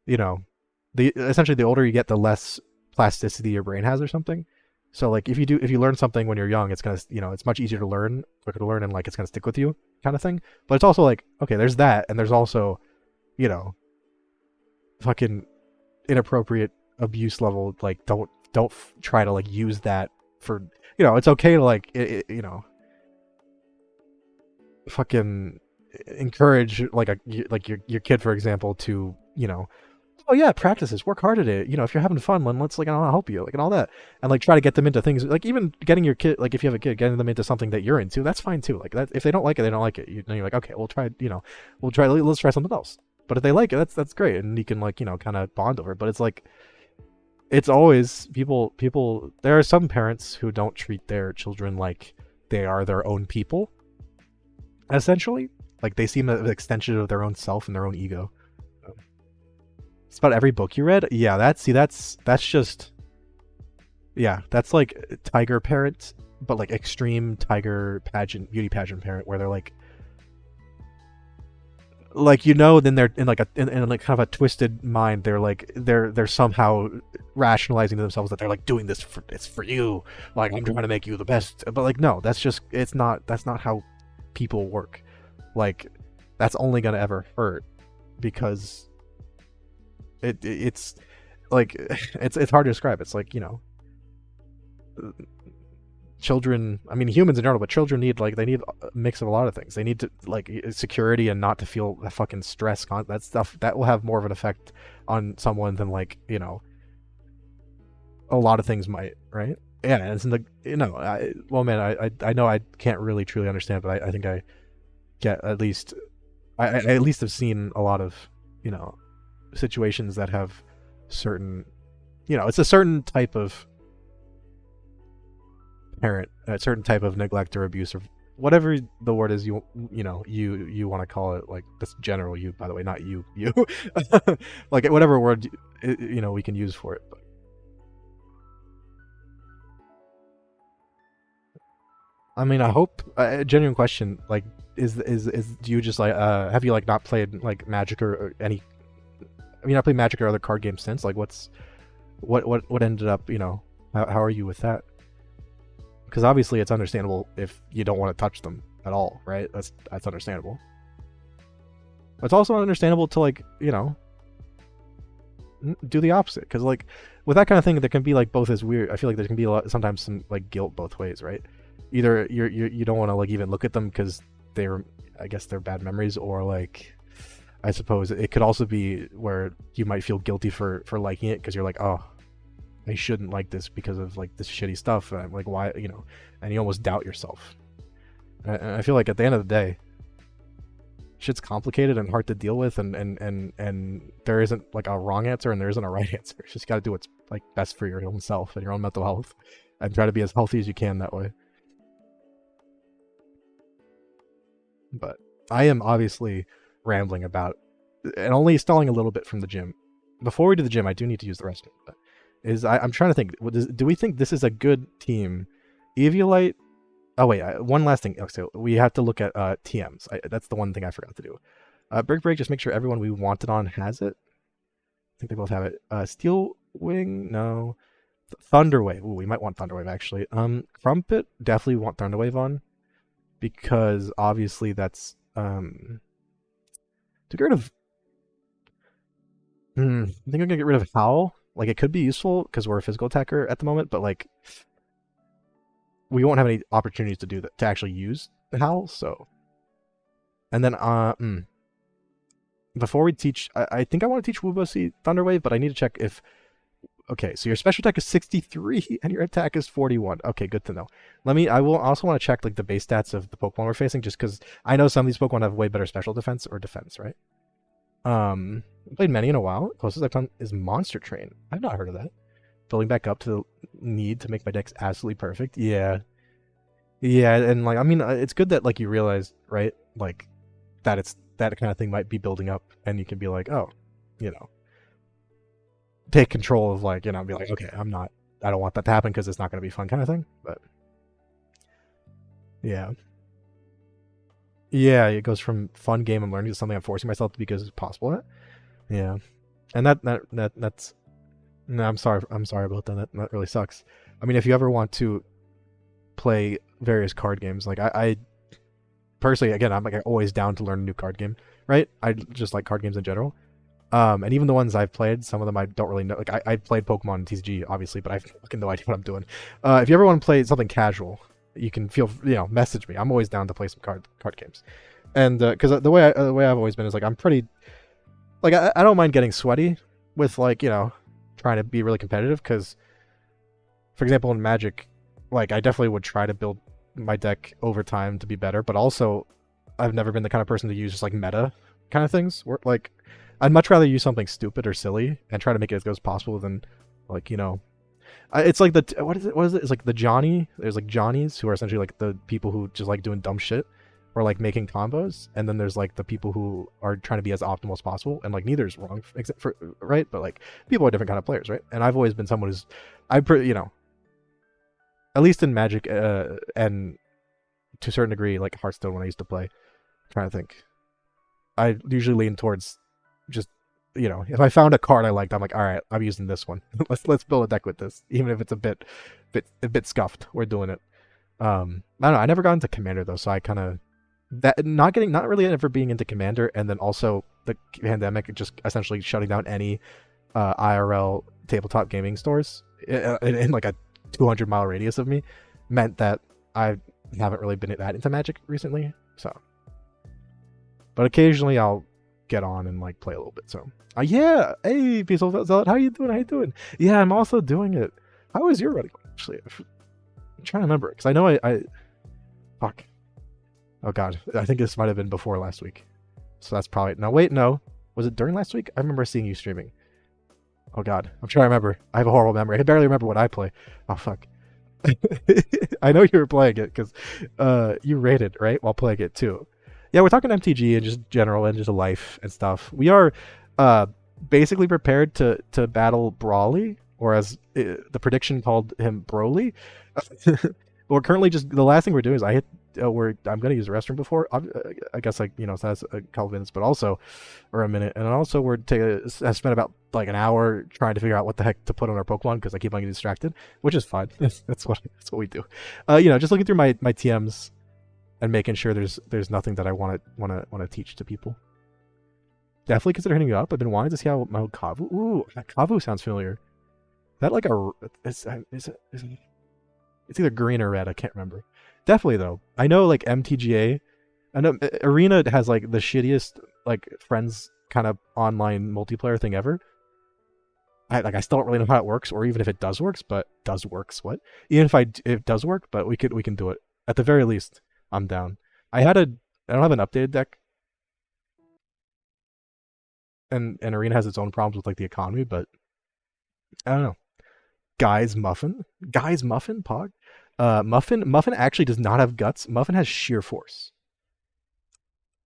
essentially the older you get, the less plasticity your brain has or something. So like if you learn something when you're young, it's gonna, it's much easier to learn, quicker to learn, and like it's gonna stick with you, kind of thing. But it's also like, okay, there's that, and there's also, fucking inappropriate abuse level. Like don't try to like use that for, it's okay to like, fucking encourage like your kid, for example, to, oh yeah, practices, work hard at it. If you're having fun, then let's like, I'll help you, like, and all that, and like try to get them into things, like even getting your kid, like if you have a kid, getting them into something that you're into, that's fine too. Like that, if they don't like it, they don't like it. You're like, okay, we'll try, let's try something else. But if they like it, that's great, and you can like, kind of bond over it. But it's like, it's always people. There are some parents who don't treat their children like they are their own people. Essentially, like they seem an extension of their own self and their own ego. It's about every book you read. Yeah, that's just, yeah, that's like tiger parent, but like extreme tiger beauty pageant parent, where they're like then they're in like in like kind of a twisted mind. They're like they're somehow rationalizing to themselves that they're like doing this it's for you. Like I'm trying to make you the best, but like no, that's not how people work. Like that's only gonna ever hurt because it's like it's hard to describe. It's like, children, I mean humans in general, but children need they need a mix of a lot of things. They need to like security and not to feel that fucking stress. That stuff that will have more of an effect on someone than like, a lot of things might, right? Yeah, and it's in the, well man, I know I can't really truly understand, but I think I get at least, I at least have seen a lot of, situations that have certain, it's a certain type of parent, a certain type of neglect or abuse or whatever the word is you want to call it. Like this general you, by the way, not you like whatever word we can use for it. But I mean, I hope, a genuine question, like is do you just like have you like not played like Magic or any, I mean, I played Magic or other card games since, like what ended up, How are you with that? Because obviously it's understandable if you don't want to touch them at all, right? That's understandable. But it's also understandable to, like, do the opposite. Because, like, with that kind of thing, there can be, like, both as weird. I feel like there can be sometimes some, like, guilt both ways, right? Either you don't want to, like, even look at them because I guess they're bad memories, or, like, I suppose it could also be where you might feel guilty for liking it because you're like, oh, I shouldn't like this because of, like, this shitty stuff. And I'm like, why, and you almost doubt yourself. And I feel like at the end of the day, shit's complicated and hard to deal with, and there isn't, like, a wrong answer and there isn't a right answer. You just got to do what's, like, best for your own self and your own mental health, and try to be as healthy as you can that way. But I am obviously rambling about, and only stalling a little bit from the gym. Before we do the gym, I do need to use the restroom. But I'm trying to think. Do we think this is a good team? Eviolite. Oh wait, one last thing. Okay, so we have to look at TMs. That's the one thing I forgot to do. Break. Just make sure everyone we wanted on has it. I think they both have it. Steel Wing, no. Thunderwave. Ooh, we might want Thunderwave actually. Crumpet, definitely want Thunderwave on, because obviously that's to get rid of. I think I'm gonna get rid of Howl. Like, it could be useful because we're a physical attacker at the moment, but, like, we won't have any opportunities to do that, to actually use the Howl. So, and then before we teach, I think I want to teach Wubosi Thunderwave, but I need to check if. Okay, so your special attack is 63 and your attack is 41. Okay, good to know. I will also want to check, like, the base stats of the Pokemon we're facing, just because I know some of these Pokemon have way better special defense or defense, right? Played many in a while. Closest I've done is Monster Train. I've not heard of that. Building back up to the need to make my decks absolutely perfect. Yeah, and, like, I mean, it's good that, like, you realize, right, like, that it's that kind of thing might be building up, and you can be like, oh, take control of, like, be like, okay, I don't want that to happen because it's not going to be fun, kind of thing. But yeah, it goes from fun game and learning to something I'm forcing myself to because it's possible at. Yeah, and that's. No, I'm sorry about that. That really sucks. I mean, if you ever want to play various card games, like, I personally, again, I'm, like, always down to learn a new card game, right? I just like card games in general. And even the ones I've played, some of them I don't really know. Like, I played Pokemon TCG, obviously, but I have fucking no idea what I'm doing. If you ever want to play something casual, you can message me. I'm always down to play some card games. And because the way I've always been is, like, I'm pretty, like, I don't mind getting sweaty with, like, trying to be really competitive. Because, for example, in Magic, like, I definitely would try to build my deck over time to be better. But also, I've never been the kind of person to use just, like, meta kind of things. Where, like, I'd much rather use something stupid or silly and try to make it as good as possible than, like, it's like what is it? It's like the Johnny. There's, like, Johnnies who are essentially, like, the people who just like doing dumb shit or, like, making combos, and then there's, like, the people who are trying to be as optimal as possible, and, like, neither is wrong, except for, right? But, like, people are different kind of players, right? And I've always been someone who's, at least in Magic, and to a certain degree, like, Hearthstone when I used to play. I'm trying to think, I usually lean towards just, if I found a card I liked, I'm like, all right, I'm using this one. let's build a deck with this, even if it's a bit scuffed. We're doing it. I don't know. I never got into Commander though, so I kind of not really ever being into Commander, and then also the pandemic just essentially shutting down any IRL tabletop gaming stores in like a 200-mile radius of me meant that I haven't really been that into Magic recently. So, but occasionally I'll get on and, like, play a little bit. So yeah, hey, Peaceful Zealot, how you doing? Yeah, I'm also doing it. How is your running actually? I'm trying to remember, because I know I fuck. Oh god, I think this might have been before last week, so that's probably no, was it during last week? I remember seeing you streaming. Oh god, I'm trying to remember. I have a horrible memory. I barely remember what I play. Oh fuck. I know you were playing it because you rated, right, while playing it too. Yeah, we're talking MTG and just general and just life and stuff. We are basically prepared to battle Brawly, or as the prediction called him, Broly. We're currently just, the last thing we're doing is I hit where I'm gonna use the restroom before. I guess like so that's a couple minutes, but also or a minute, and also I spent about like an hour trying to figure out what the heck to put on our Pokemon because I keep on getting distracted, which is fine. That's what we do. Just looking through my TMs and making sure there's nothing that I want to teach to people. Definitely consider hitting it up. I've been wanting to see how my Kavu. Ooh, that Kavu sounds familiar. Is that like a it's either green or red. I can't remember. Definitely though. I know like MTGA. I know Arena has like the shittiest like friends kind of online multiplayer thing ever. I still don't really know how it works, or even if it does works. But does works what? Even if it does work, but we can do it at the very least. I'm down. I don't have an updated deck, and Arena has its own problems with like the economy, but I don't know. Guy's Muffin, Pog. Muffin actually does not have guts. Muffin has sheer force.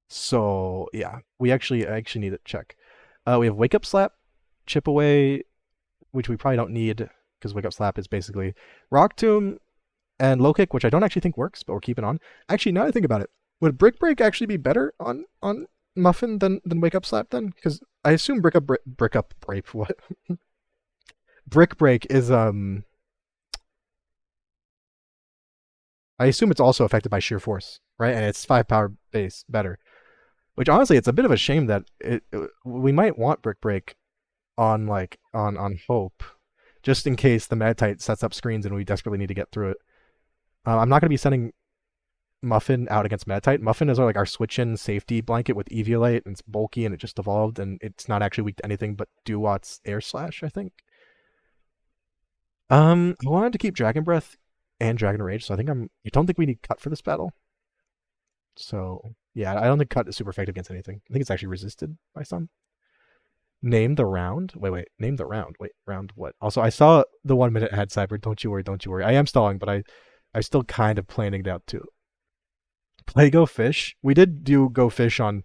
So yeah, I actually need to check. We have Wake Up Slap, Chip Away, which we probably don't need because Wake Up Slap is basically Rock Tomb and Low Kick, which I don't actually think works, but we're keeping on. Actually, now that I think about it, would Brick Break actually be better on Muffin than Wake Up Slap then? Because I assume Brick Up Break what? Brick Break is I assume it's also affected by sheer force, right? And it's 5 power base better. Which honestly, it's a bit of a shame that we might want Brick Break on on Hope, just in case the Meditite sets up screens and we desperately need to get through it. I'm not going to be sending Muffin out against Meditite. Muffin is like our switch-in safety blanket with Eviolite, and it's bulky and it just evolved, and it's not actually weak to anything but Duwat's Air Slash, I think. I wanted to keep Dragon Breath and Dragon Rage, so I don't think we need Cut for this battle. So yeah, I don't think Cut is super effective against anything. I think it's actually resisted by some. Name the round. Wait. Name the round. Wait, round what? Also, I saw the 1 minute ad cyber. Don't you worry. I am stalling, but I'm still kind of planning it out too. Play Go Fish. We did do Go Fish on.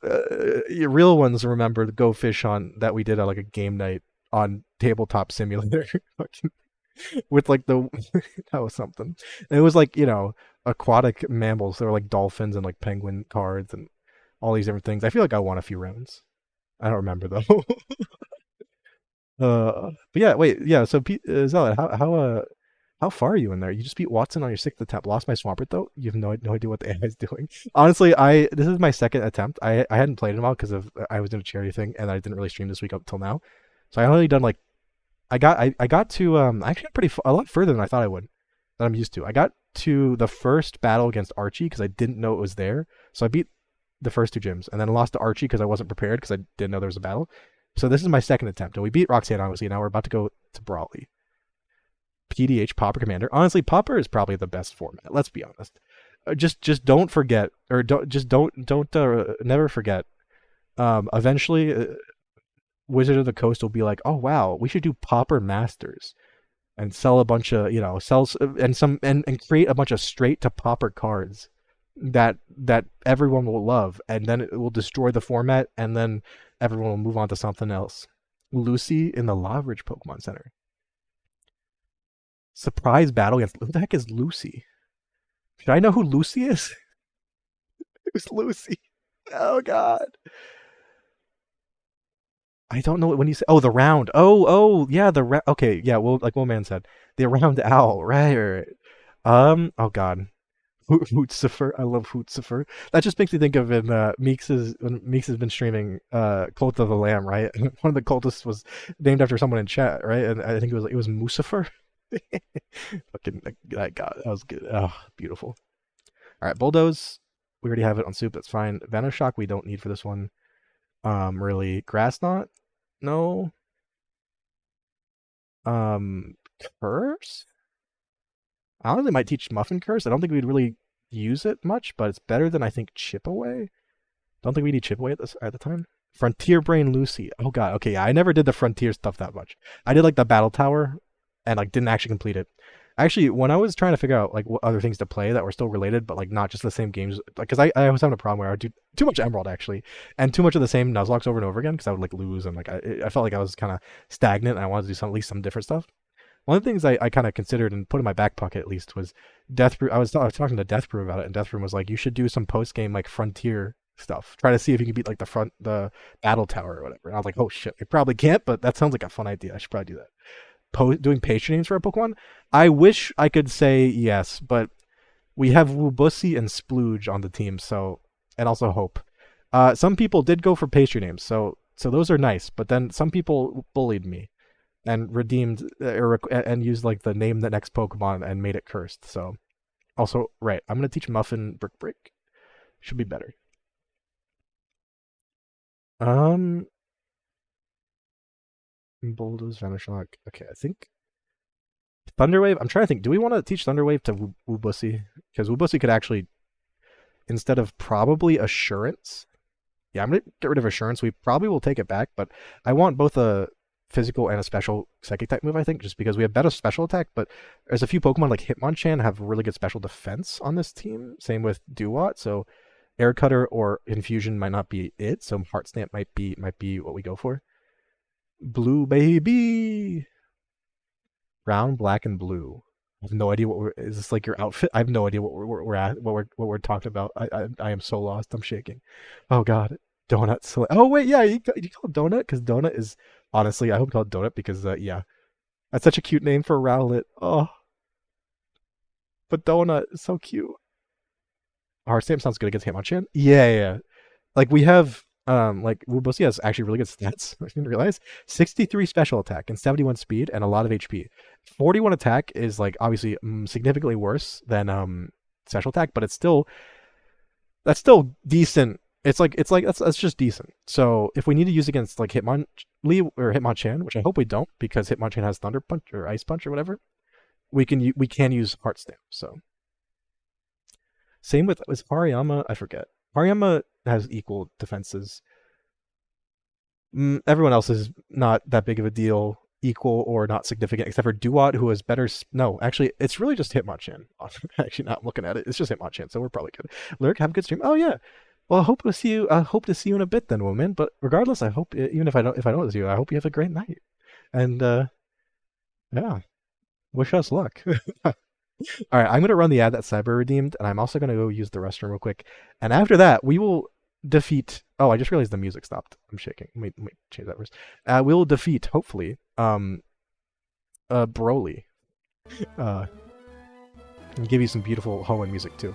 Real ones remember the Go Fish on that we did at like a game night on Tabletop Simulator. With like the that was something. It was like aquatic mammals. There were like dolphins and like penguin cards and all these different things. I feel like I won a few rounds. I don't remember though. But yeah, wait, yeah. So Zealot, how far are you in there? You just beat Watson on your 6th attempt. Lost my Swampert though. You have no idea what the AI is doing. Honestly, this is my 2nd attempt. I hadn't played in a while because I was doing a charity thing and I didn't really stream this week up till now. So I only done like I got to actually a lot further than I thought I would, than I'm used to. I got to the first battle against Archie because I didn't know it was there. So I beat the first 2 gyms and then lost to Archie because I wasn't prepared because I didn't know there was a battle. So this is my 2nd attempt, and we beat Roxanne obviously. Now we're about to go to Brawley. PDH Popper Commander. Honestly, Popper is probably the best format. Let's be honest. Just don't forget, or don't never forget. Eventually, Wizard of the Coast will be like, oh wow, we should do Popper Masters and sell a bunch of sells and create a bunch of straight to Popper cards that everyone will love, and then it will destroy the format, and then everyone will move on to something else. Lucy in the Lawbridge Pokemon Center. Surprise battle against who the heck is Lucy? Should I know who Lucy is? Who's Lucy? Oh god. I don't know when you say. Oh, the round. Oh, yeah, okay, yeah. Well, like what man said, the round owl. Right. Oh God, Hootsufer. I love Hootsufer. That just makes me think of when Meeks has been streaming Cult of the Lamb, right? And one of the cultists was named after someone in chat, right? And I think it was Mucifer. Fucking that god. That was good. Oh, beautiful. All right, Bulldoze. We already have it on soup. That's fine. Venoshock we don't need for this one. Really, Grass Knot. No. Curse? I honestly might teach Muffin Curse. I don't think we'd really use it much, but it's better than I think Chip Away. Don't think we need Chip Away at the time. Frontier Brain Lucy. Oh god, okay, yeah, I never did the Frontier stuff that much. I did like the Battle Tower and like didn't actually complete it. Actually, when I was trying to figure out like what other things to play that were still related, but like not just the same games, like because I was having a problem where I would do too much Emerald actually, and too much of the same Nuzlocke over and over again because I would like lose and like I felt like I was kind of stagnant and I wanted to do at least some different stuff. One of the things I kind of considered and put in my back pocket at least was Death Brew. I was talking to Death Brew about it, and Death Brew was like, you should do some post game like Frontier stuff. Try to see if you can beat like the battle tower or whatever. And I was like, oh shit, I probably can't, but that sounds like a fun idea. I should probably do that. Doing patron names for a Pokemon. I wish I could say yes, but we have Wubusi and Splooge on the team, so and also Hope. Some people did go for pastry names, so those are nice. But then some people bullied me and redeemed and used like the name the next Pokemon and made it cursed. So also right, I'm gonna teach Muffin Brick Break. Should be better. Um, Bulldoze, Vanish Lock. Okay, I think Thunderwave. I'm trying to think. Do we want to teach Thunderwave to Wubusi? Because Wubusi could actually, instead of probably Assurance. Yeah, I'm gonna get rid of Assurance. We probably will take it back, but I want both a physical and a special psychic type move, I think, just because we have better special attack, but there's a few Pokemon like Hitmonchan have really good special defense on this team. Same with Duat, so Air Cutter or Infusion might not be it, so Heart Stamp might be what we go for. Blue baby. Brown, black, and blue. I have no idea is this like your outfit? I have no idea we're at what we're talking about. I am so lost. I'm shaking. Oh god, donut. Oh wait, yeah, you call it donut because donut is honestly I hope you call it donut because yeah, that's such a cute name for a Rowlet. Oh, but donut is so cute. Heart Stamp sounds good against Hitmonchan. Yeah, yeah, yeah. Like we have like Wubusi has actually really good stats. I didn't realize 63 special attack and 71 speed and a lot of HP. 41 attack is like obviously significantly worse than special attack, but that's still decent. It's like that's just decent. So if we need to use against like Hitmonlee or Hitmonchan, which I hope we don't because Hitmonchan has Thunder Punch or Ice Punch or whatever, we can use Heart Stamp. So same with Hariyama. I forget. Hariyama has equal defenses. Everyone else is not that big of a deal, equal or not significant, except for Duat, who has better. No, actually, it's really just Hitmonchan. Actually, not looking at it, it's just Hitmonchan, so we're probably good. Lyric, have a good stream. Oh yeah. Well, I hope to see you. I hope to see you in a bit, then, woman. But regardless, I hope even if I don't see you, I hope you have a great night. And yeah, wish us luck. All right, I'm gonna run the ad that Cyber redeemed, and I'm also gonna go use the restroom real quick. And after that, we will defeat. Oh, I just realized the music stopped. I'm shaking. Let me change that first. We'll defeat, hopefully, Broly. Uh, and give you some beautiful Hoenn music too.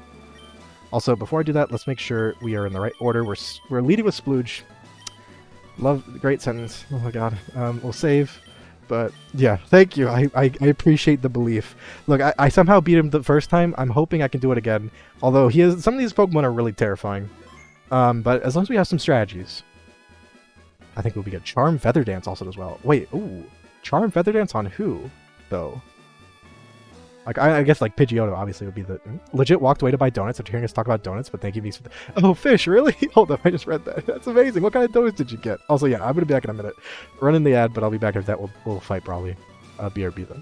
Also, before I do that, let's make sure we are in the right order. We're leading with Splooge. Love, great sentence. Oh my god. We'll save. But yeah, thank you. I appreciate the belief. Look, I somehow beat him the first time. I'm hoping I can do it again. Although some of these Pokemon are really terrifying. But as long as we have some strategies, I think we'll be good. Charm Feather Dance also does well. Wait, ooh, Charm Feather Dance on who though? Like I guess like Pidgeotto obviously would be the legit walked away to buy donuts after hearing us talk about donuts. But thank you, Beast. Oh, fish, really? Hold up, I just read that. That's amazing. What kind of donuts did you get? Also, yeah, I'm gonna be back in a minute. Running the ad, but I'll be back after that. We'll fight probably. BRB then.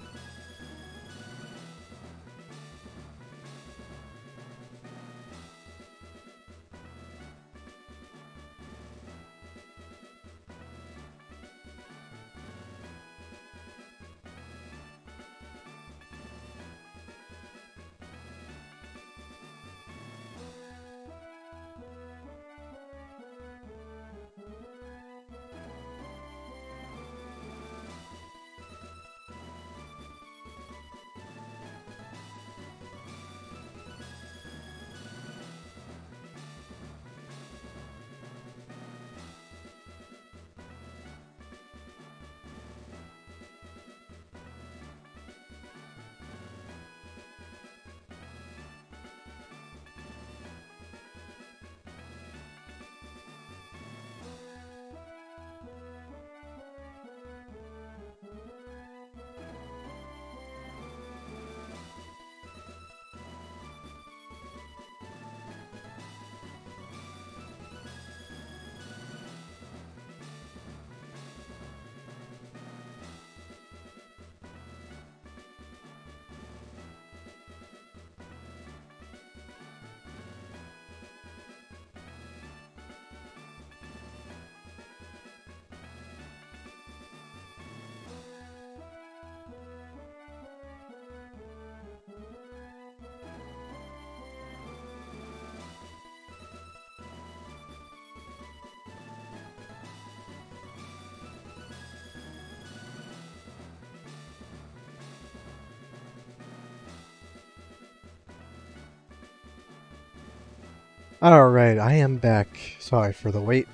Alright, I am back. Sorry for the wait.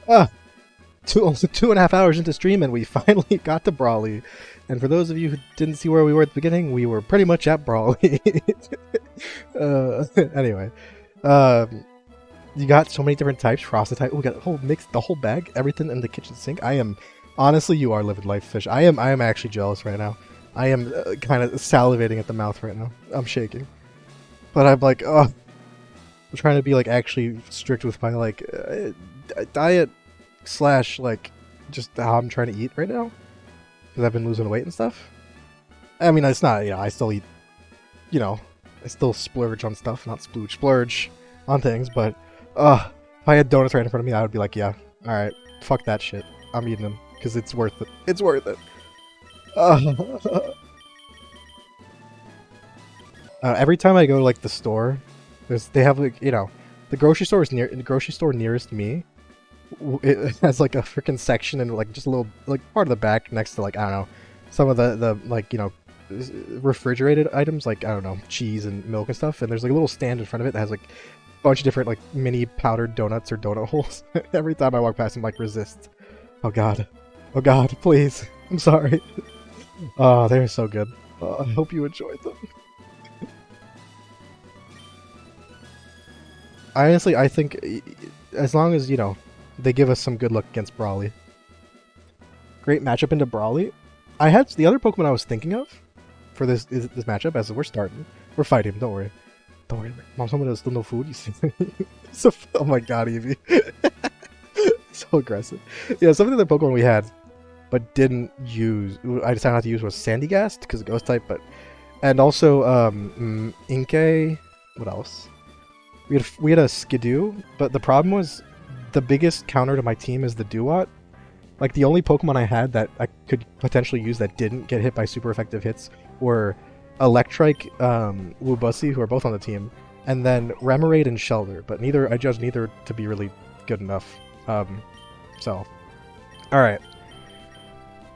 Ah, almost 2.5 hours into stream and we finally got to Brawley. And for those of you who didn't see where we were at the beginning, we were pretty much at Brawley. Anyway. You got so many different types, frosted type. We got a whole mix, the whole bag, everything in the kitchen sink. I am, honestly, you are living life, Fish. I am actually jealous right now. I am kind of salivating at the mouth right now. I'm shaking. But I'm like, oh, I'm trying to be like actually strict with my like diet slash like just how I'm trying to eat right now because I've been losing weight and stuff. I mean, it's not, I still eat, I still splurge on stuff, not splooge, splurge on things, but if I had donuts right in front of me, I would be like, yeah, alright, fuck that shit. I'm eating them, because it's worth it. It's worth it. Every time I go to, like, the store, they have, like, the grocery store nearest me, it has, like, a freaking section and, like, just a little, like, part of the back next to, like, I don't know, some of the like, refrigerated items, like, I don't know, cheese and milk and stuff, and there's, like, a little stand in front of it that has, like, bunch of different like mini powdered donuts or donut holes. Every time I walk past him, like resist. Oh god, please. I'm sorry. Oh, they're so good. I hope you enjoyed them. Honestly, I think as long as they give us some good luck against Brawley. Great matchup into Brawley. I had the other Pokemon I was thinking of for this matchup. As we're starting, we're fighting. Don't worry. Don't worry, Mom, someone there's still no food. You see? So, oh my god, Eevee. So aggressive. Yeah, some of the other Pokemon we had, but didn't use, I decided not to use was Sandygast, because of Ghost type, and also, Inkay, what else? We had a Skidoo, but the problem was, the biggest counter to my team is the Duat. Like, the only Pokemon I had that I could potentially use that didn't get hit by super effective hits were Electrike, Wubusi, who are both on the team, and then Remoraid and Shelter, but I judged neither to be really good enough. So, alright.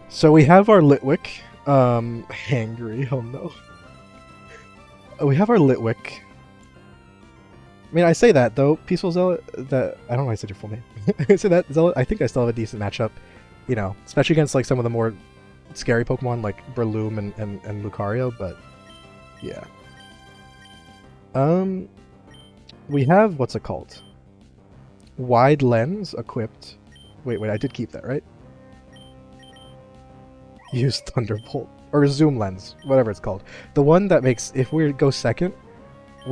So we have our Litwick, Hangry, oh no. We have our Litwick. I mean, I say that, though, Peaceful Zealot, I don't know why I said your full name. I say that, Zealot, I think I still have a decent matchup, especially against, like, some of the more scary Pokemon, like Breloom and Lucario, but yeah. We have, what's it called? Wide Lens equipped. Wait, I did keep that, right? Use Thunderbolt. Or Zoom Lens, whatever it's called. The one that makes, if we go second, if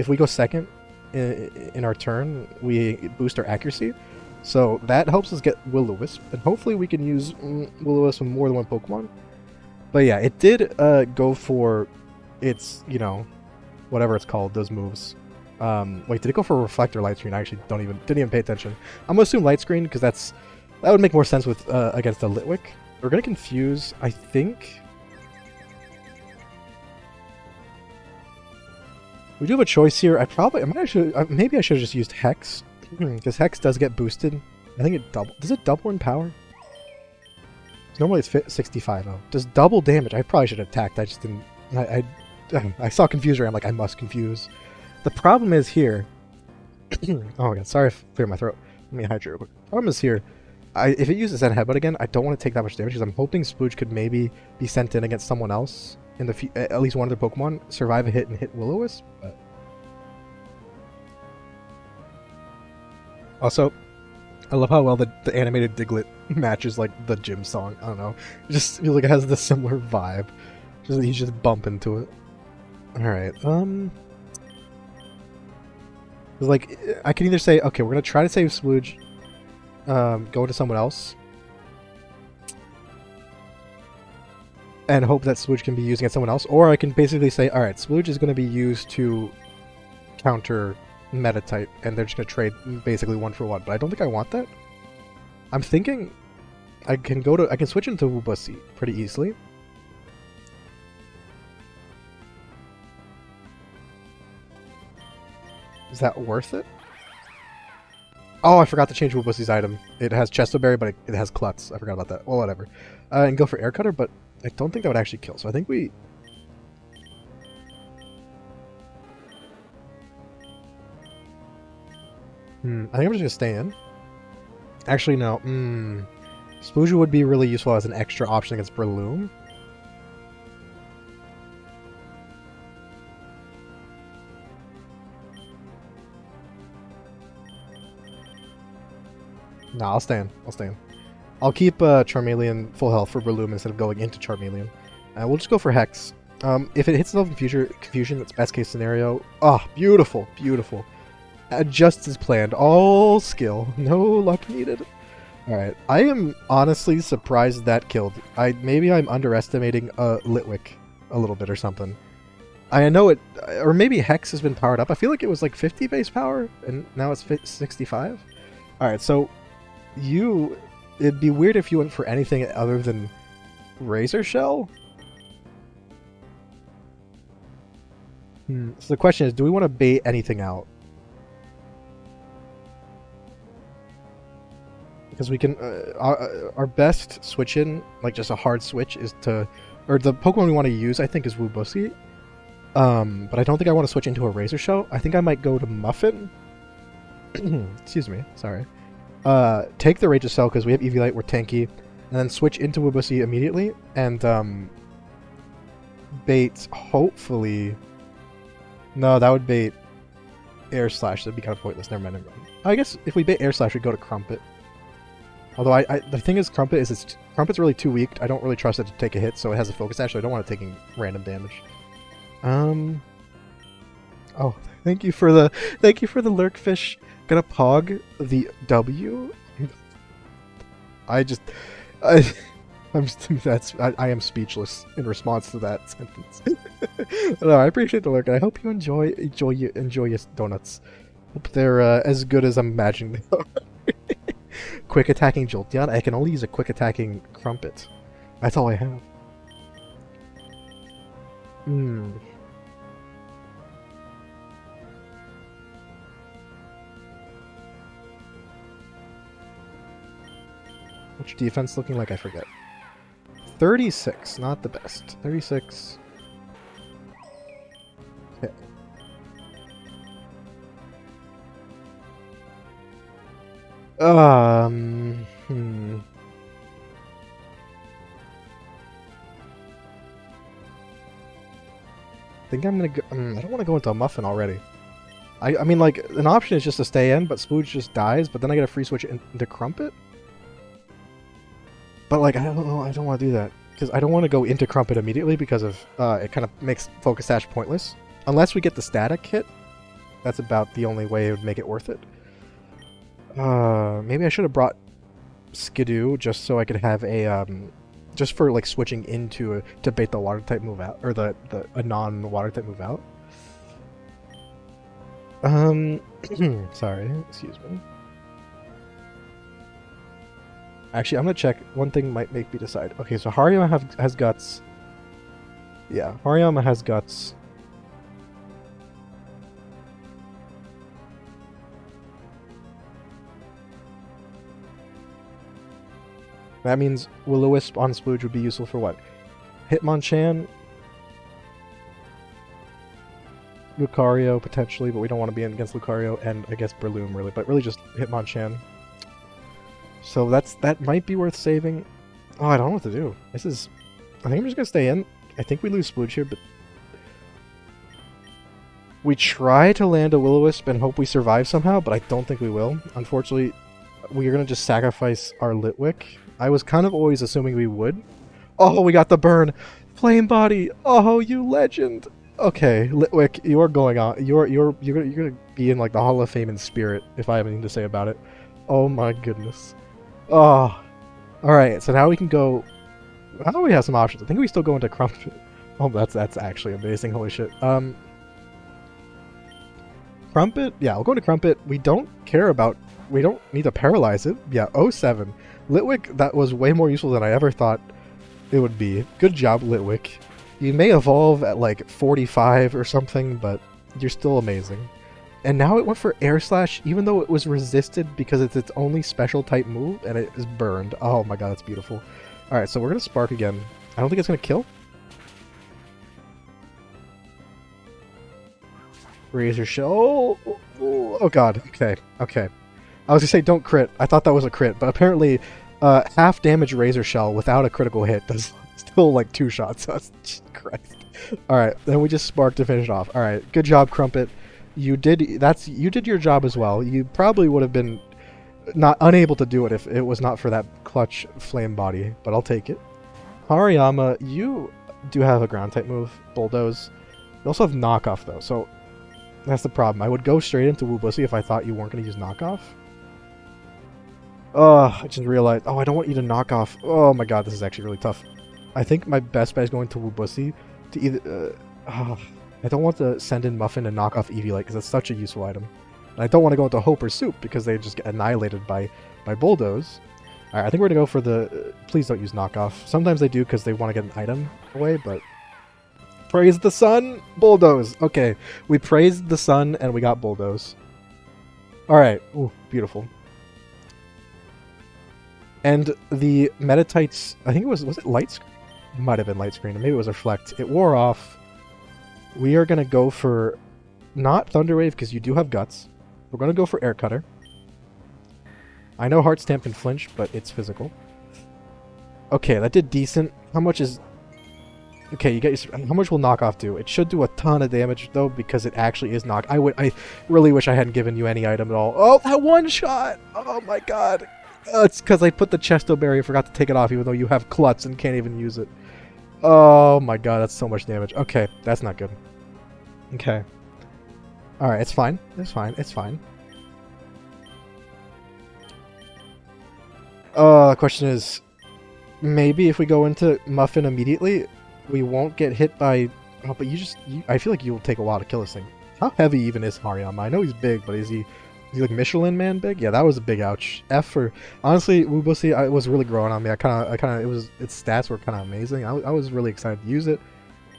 we go second in our turn, we boost our accuracy. So that helps us get Will-O-Wisp, and hopefully we can use Will-O-Wisp with more than one Pokemon. But yeah, it did go for its, whatever it's called, those moves. Wait, did it go for Reflect or Light Screen? I actually didn't even pay attention. I'm gonna assume Light Screen because that would make more sense with against the Litwick. We're gonna confuse, I think. We do have a choice here. Maybe I should have just used Hex, because Hex does get boosted. I think it does it double in power? Normally it's 65. Oh, does double damage. I probably should have attacked. I just didn't. I saw Confuser. I'm like, I must confuse. The problem is here. Oh my god, sorry if I cleared my throat. Let me hydrate real quick. Problem is here. If it uses Zen Headbutt again, I don't want to take that much damage because I'm hoping Splooge could maybe be sent in against someone else in at least one of their Pokemon, survive a hit and hit Will-O-Wisp. But also, I love how well the animated Diglett matches like the gym song. I don't know, it just feels like it has the similar vibe. He's just bumping to it. All right, like I can either say, okay, we're gonna try to save Splooge, go to someone else, and hope that Splooge can be used against someone else, or I can basically say, all right, Splooge is going to be used to counter meta type, and they're just going to trade basically 1-for-1. But I don't think I want that. I'm thinking I can switch into Wubusi pretty easily. Is that worth it? Oh, I forgot to change Wubusi's item. It has Chestoberry, but it has Klutz. I forgot about that. Well, whatever. And go for Air Cutter, but I don't think that would actually kill. So I think we... I think I'm just gonna stay in. Actually, no. Splooge would be really useful as an extra option against Breloom. Nah, I'll stay in. I'll stay in. I'll keep Charmeleon full health for Breloom instead of going into Charmeleon. We'll just go for Hex. If it hits itself in future Confusion, that's best case scenario. Ah, beautiful, beautiful. Just as planned. All skill. No luck needed. Alright, I am honestly surprised that killed. Maybe I'm underestimating Litwick a little bit or something. I know it, or maybe Hex has been powered up. I feel like it was like 50 base power, and now it's 65. Alright, so it'd be weird if you went for anything other than Razor Shell? So the question is, do we want to bait anything out? Because we can, our best switch in, like just a hard switch, is to, or the Pokemon we want to use, I think, is Wubusi. But I don't think I want to switch into a Razor Shell. I think I might go to Muffin. Excuse me, sorry. Take the Razor Shell because we have Eviolite, we're tanky, and then switch into Wubusi immediately, and bait, hopefully... No, that would bait Air Slash, that'd be kind of pointless, never mind. I guess if we bait Air Slash, we'd go to Crumpet. Although the thing is, Crumpet's really too weak. I don't really trust it to take a hit, so it has a focus dash, so I don't want it taking random damage. Oh, thank you for the Lurkfish. Gonna pog the W. I am speechless in response to that sentence. No, I appreciate the lurk. I hope you enjoy your donuts. Hope they're as good as I'm imagining they are. Quick attacking Jolteon. I can only use a quick attacking Crumpet. That's all I have. What's your defense looking like? I forget. 36, not the best. 36. Okay. I think I'm gonna go. I don't want to go into a Muffin already. I mean, like, an option is just to stay in, but Splooge just dies, but then I get a free switch into Crumpet? But, like, I don't know, I don't want to do that. Because I don't want to go into Crumpet immediately because of, it kind of makes Focus Sash pointless. Unless we get the static hit, that's about the only way it would make it worth it. Maybe I should have brought Skidoo just so I could have a, just for, like, switching into to bait the water type move out, or a non-water type move out. Sorry, excuse me. Actually, I'm gonna check. One thing might make me decide. Okay, so Hariyama has guts. Yeah, Hariyama has guts. That means Will-O-Wisp on Splooge would be useful for what? Hitmonchan, Lucario potentially, but we don't want to be against Lucario, and I guess Breloom really, but really just Hitmonchan. So that might be worth saving. Oh, I don't know what to do. I think I'm just gonna stay in. I think we lose Splooge here, but we try to land a Will-O-Wisp and hope we survive somehow, but I don't think we will. Unfortunately, we are gonna just sacrifice our Litwick. I was kind of always assuming we would. Oh, we got the burn! Flame Body! Oh, you legend! Okay, Litwick, you are going on. You're gonna be in like the Hall of Fame in spirit, if I have anything to say about it. Oh my goodness. Oh, alright, so now we can go... How we have some options? I think we still go into Crumpet. Oh, that's actually amazing, holy shit. Crumpet? Yeah, we'll go into Crumpet. We don't need to paralyze it. Yeah, 07. Litwick, that was way more useful than I ever thought it would be. Good job, Litwick. You may evolve at like 45 or something, but you're still amazing. And now it went for Air Slash, even though it was resisted because it's its only special type move, and it is burned. Oh my god, that's beautiful. Alright, so we're going to Spark again. I don't think it's going to kill. Razor Shell. Ooh, oh god. Okay. Okay. I was gonna say don't crit. I thought that was a crit, but apparently, half damage Razor Shell without a critical hit does still like 2 shots. Jesus Christ. All right, then we just sparked to finish it off. All right, good job, Crumpet. You did your job as well. You probably would have been not unable to do it if it was not for that clutch flame body, but I'll take it. Hariyama, you do have a ground type move, Bulldoze. You also have knockoff though, so that's the problem. I would go straight into Wubusi if I thought you weren't going to use knockoff. Oh, I just realized. Oh, I don't want you to knock off. Oh my god, this is actually really tough. I think my best bet is going to Wubusi to either. I don't want to send in Muffin and knock off Eevee Light because that's such a useful item. And I don't want to go into Hope or Soup because they just get annihilated by Bulldoze. Alright, I think we're going to go for the... please don't use knockoff. Sometimes they do because they want to get an item away, but... Praise the sun! Bulldoze! Okay, we praised the sun and we got Bulldoze. Alright, ooh, beautiful. And the Metatites... I think it was it Light Screen? It might have been Light Screen, or maybe it was Reflect. It wore off. We are going to go for... not Thunder Wave because you do have Guts. We're going to go for Air Cutter. I know Heart Stamp can flinch, but it's physical. Okay, that did decent. How much is... okay, you get your... how much will knockoff do? It should do a ton of damage, though, because it actually is knock... I really wish I hadn't given you any item at all. Oh, that one shot! Oh my god! It's because I put the Chesto Berry, forgot to take it off, even though you have Klutz and can't even use it. Oh my god, that's so much damage. Okay, that's not good. Okay. Alright, it's fine. It's fine. It's fine. The question is, maybe if we go into Muffin immediately, we won't get hit by... oh, but I feel like you'll take a while to kill this thing. How heavy even is Hariyama? I know he's big, but is he like Michelin Man big? Yeah, that was a big ouch. F for... honestly, Wubusi was really growing on me. its stats were kind of amazing. I was really excited to use it.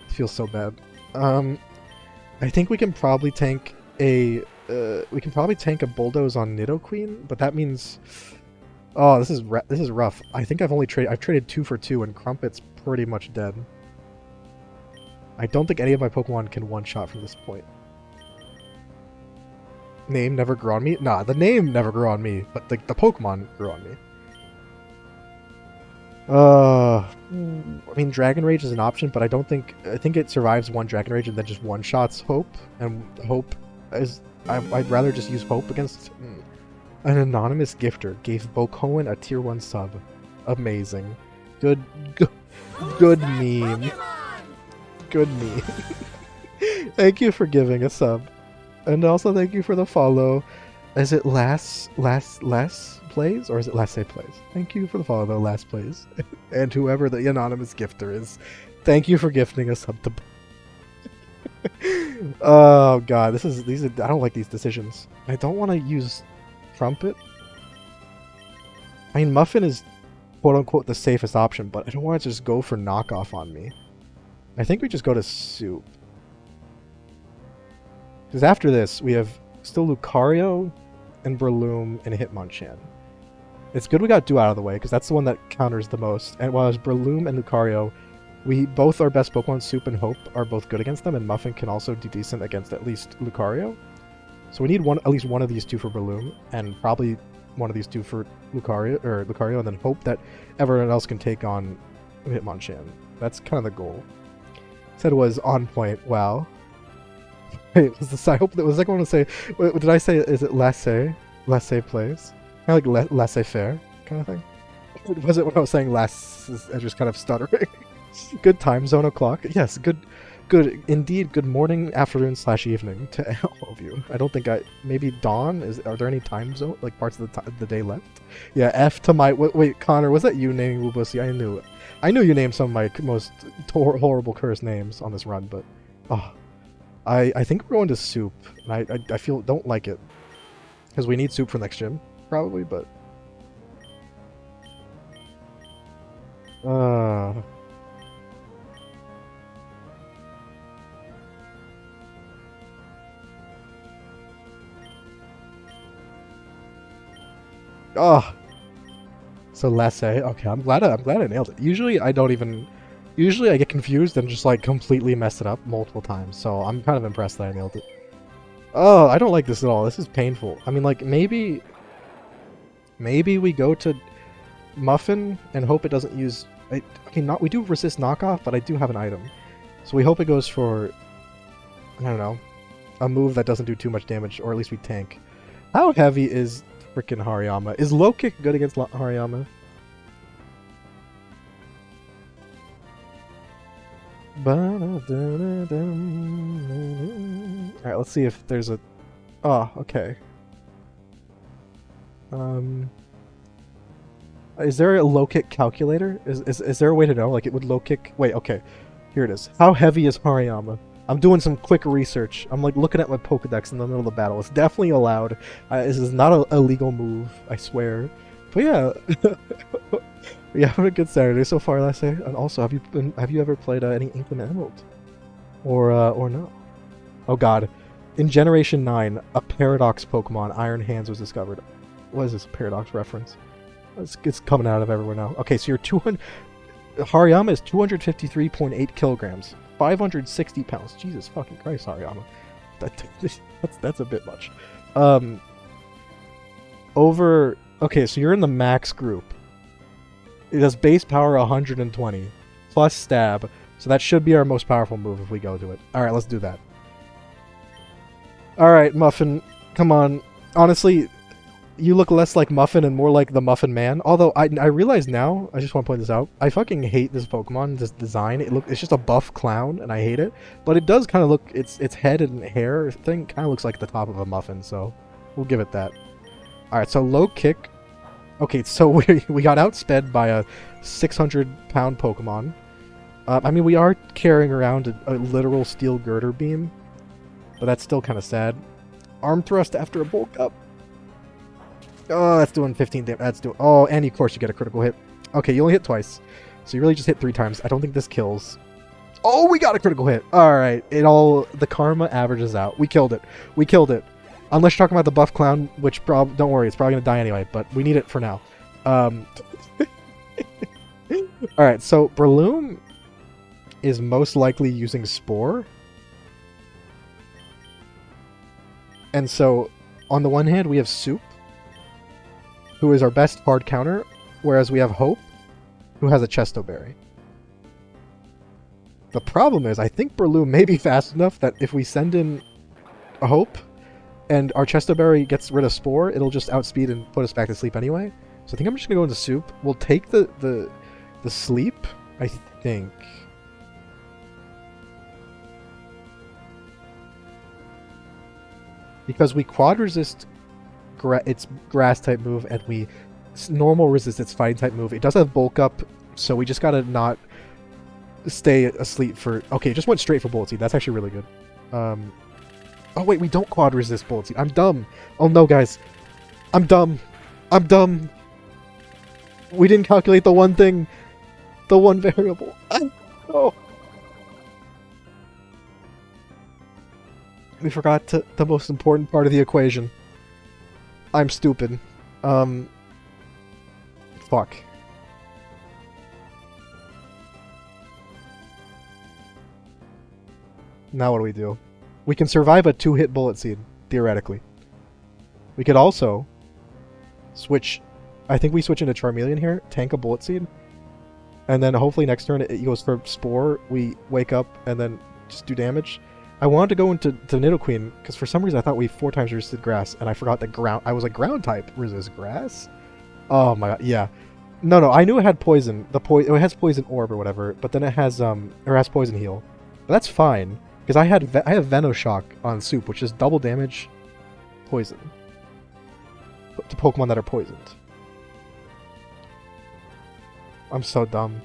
It feels so bad. I think we can probably tank a... Bulldoze on Nidoqueen, but that means... oh, this is rough. I think I've traded 2 for 2, and Crumpet's pretty much dead. I don't think any of my Pokemon can one-shot from this point. Name never grew on me? Nah, the name never grew on me, but the Pokemon grew on me. I mean, Dragon Rage is an option, but I think it survives one Dragon Rage and then just one-shots Hope, and Hope is... I'd rather just use Hope against... an anonymous gifter gave Bokoen a tier 1 sub. Amazing. Good meme. Good meme. Thank you for giving a sub. And also thank you for the follow. Is it last plays or is it last say plays? Thank you for the follow though, last plays. And whoever the anonymous gifter is, thank you for gifting a sub to... oh god, I don't like these decisions. I don't want to use Trumpet. I mean, Muffin is quote-unquote the safest option, but I don't want to just go for knockoff on me. I think we just go to Soup. Because after this, we have still Lucario and Breloom and Hitmonchan. It's good we got Dew out of the way, because that's the one that counters the most. And while Breloom and Lucario, both our best Pokemon, Soup and Hope, are both good against them, and Muffin can also do decent against at least Lucario. So we need at least one of these 2 for Breloom, and probably one of these 2 for Lucario, and then hope that everyone else can take on Hitmonchan. That's kind of the goal. Said it was on point. Wow. Wait, I hope that was the second one to say. What did I say? Is it laissez plays? Kind of like laissez-faire kind of thing. Or was it when I was saying I just kind of stuttering? Good time zone o'clock. Yes, good indeed. Good morning, afternoon / evening to all of you. I don't think maybe dawn are there any time zone like parts of the day left? Yeah, F to my wait, Connor, was that you naming Wubusi? I knew you named some of my most horrible cursed names on this run, but I think we're going to Soup, and I don't like it because we need Soup for next gym probably, but so laissez. Okay, I'm glad I nailed it. Usually I get confused and just like completely mess it up multiple times. So I'm kind of impressed that I nailed it. Oh, I don't like this at all. This is painful. I mean, like, maybe we go to Muffin and hope it doesn't use... okay, we do resist knockoff, but I do have an item. So we hope it goes for, I don't know, a move that doesn't do too much damage, or at least we tank. How heavy is frickin' Hariyama? Is low kick good against Hariyama? Alright, let's see if there's a... Oh, okay. Is there a low kick calculator? Is there a way to know? Like, it would low kick... Wait, okay. Here it is. How heavy is Hariyama? I'm doing some quick research. I'm, like, looking at my Pokedex in the middle of the battle. It's definitely allowed. This is not a illegal move, I swear. But yeah... yeah, having a good Saturday so far, last day. And also, have you ever played any Inclement Emerald? Or no? Oh god. In Generation 9, a Paradox Pokemon, Iron Hands, was discovered. What is this Paradox reference? It's coming out of everywhere now. Okay, so you're 200... Hariyama is 253.8 kilograms. 560 pounds. Jesus fucking Christ, Hariyama. That's a bit much. Okay, so you're in the max group. It has base power 120. Plus stab. So that should be our most powerful move if we go to it. Alright, let's do that. Alright, Muffin. Come on. Honestly... You look less like Muffin and more like the Muffin Man. Although, I realize now, I just want to point this out, I fucking hate this Pokemon, this design. It's just a buff clown, and I hate it. But it does kind of look, its head and hair thing kind of looks like the top of a muffin, so we'll give it that. Alright, so low kick. Okay, so we got outsped by a 600-pound Pokemon. I mean, we are carrying around a literal steel girder beam, but that's still kind of sad. Arm thrust after a bulk up. Oh, that's doing 15 damage. That's doing... Oh, and of course you get a critical hit. Okay, you only hit twice. So you really just hit 3 times. I don't think this kills. Oh, we got a critical hit. Alright, the karma averages out. We killed it. We killed it. Unless you're talking about the buff clown, which don't worry, it's probably going to die anyway, but we need it for now. Alright, so Breloom is most likely using Spore. And so, on the one hand, we have Soup, who is our best hard counter, whereas we have Hope, who has a Chesto Berry. The problem is, I think Breloom may be fast enough that if we send in a Hope, and our Chesto Berry gets rid of Spore, it'll just outspeed and put us back to sleep anyway. So I think I'm just gonna go into Soup. We'll take the sleep, I think. Because we quad resist its grass type move, and we normal resist its fighting type move. It does have bulk up, so we just gotta not stay asleep for... Okay, it just went straight for Bullet Seed. That's actually really good. Oh wait, we don't quad resist Bullet Seed. I'm dumb. Oh no, guys. I'm dumb. I'm dumb. We didn't calculate the one thing. The one variable. Oh. We forgot the most important part of the equation. I'm stupid. Fuck. Now what do we do? We can survive a 2-hit Bullet Seed, theoretically. We could also switch... I think we switch into Charmeleon here, tank a Bullet Seed, and then hopefully next turn it goes for Spore, we wake up, and then just do damage. I wanted to go into Nidoqueen, because for some reason I thought we 4 times resisted grass, and I forgot that ground... I was like, ground type resist grass? Oh my god, yeah. No, I knew it had poison. It has poison orb or whatever, but then it has has poison heal. But that's fine, because I have Venoshock on Soup, which is double damage poison to Pokemon that are poisoned. I'm so dumb.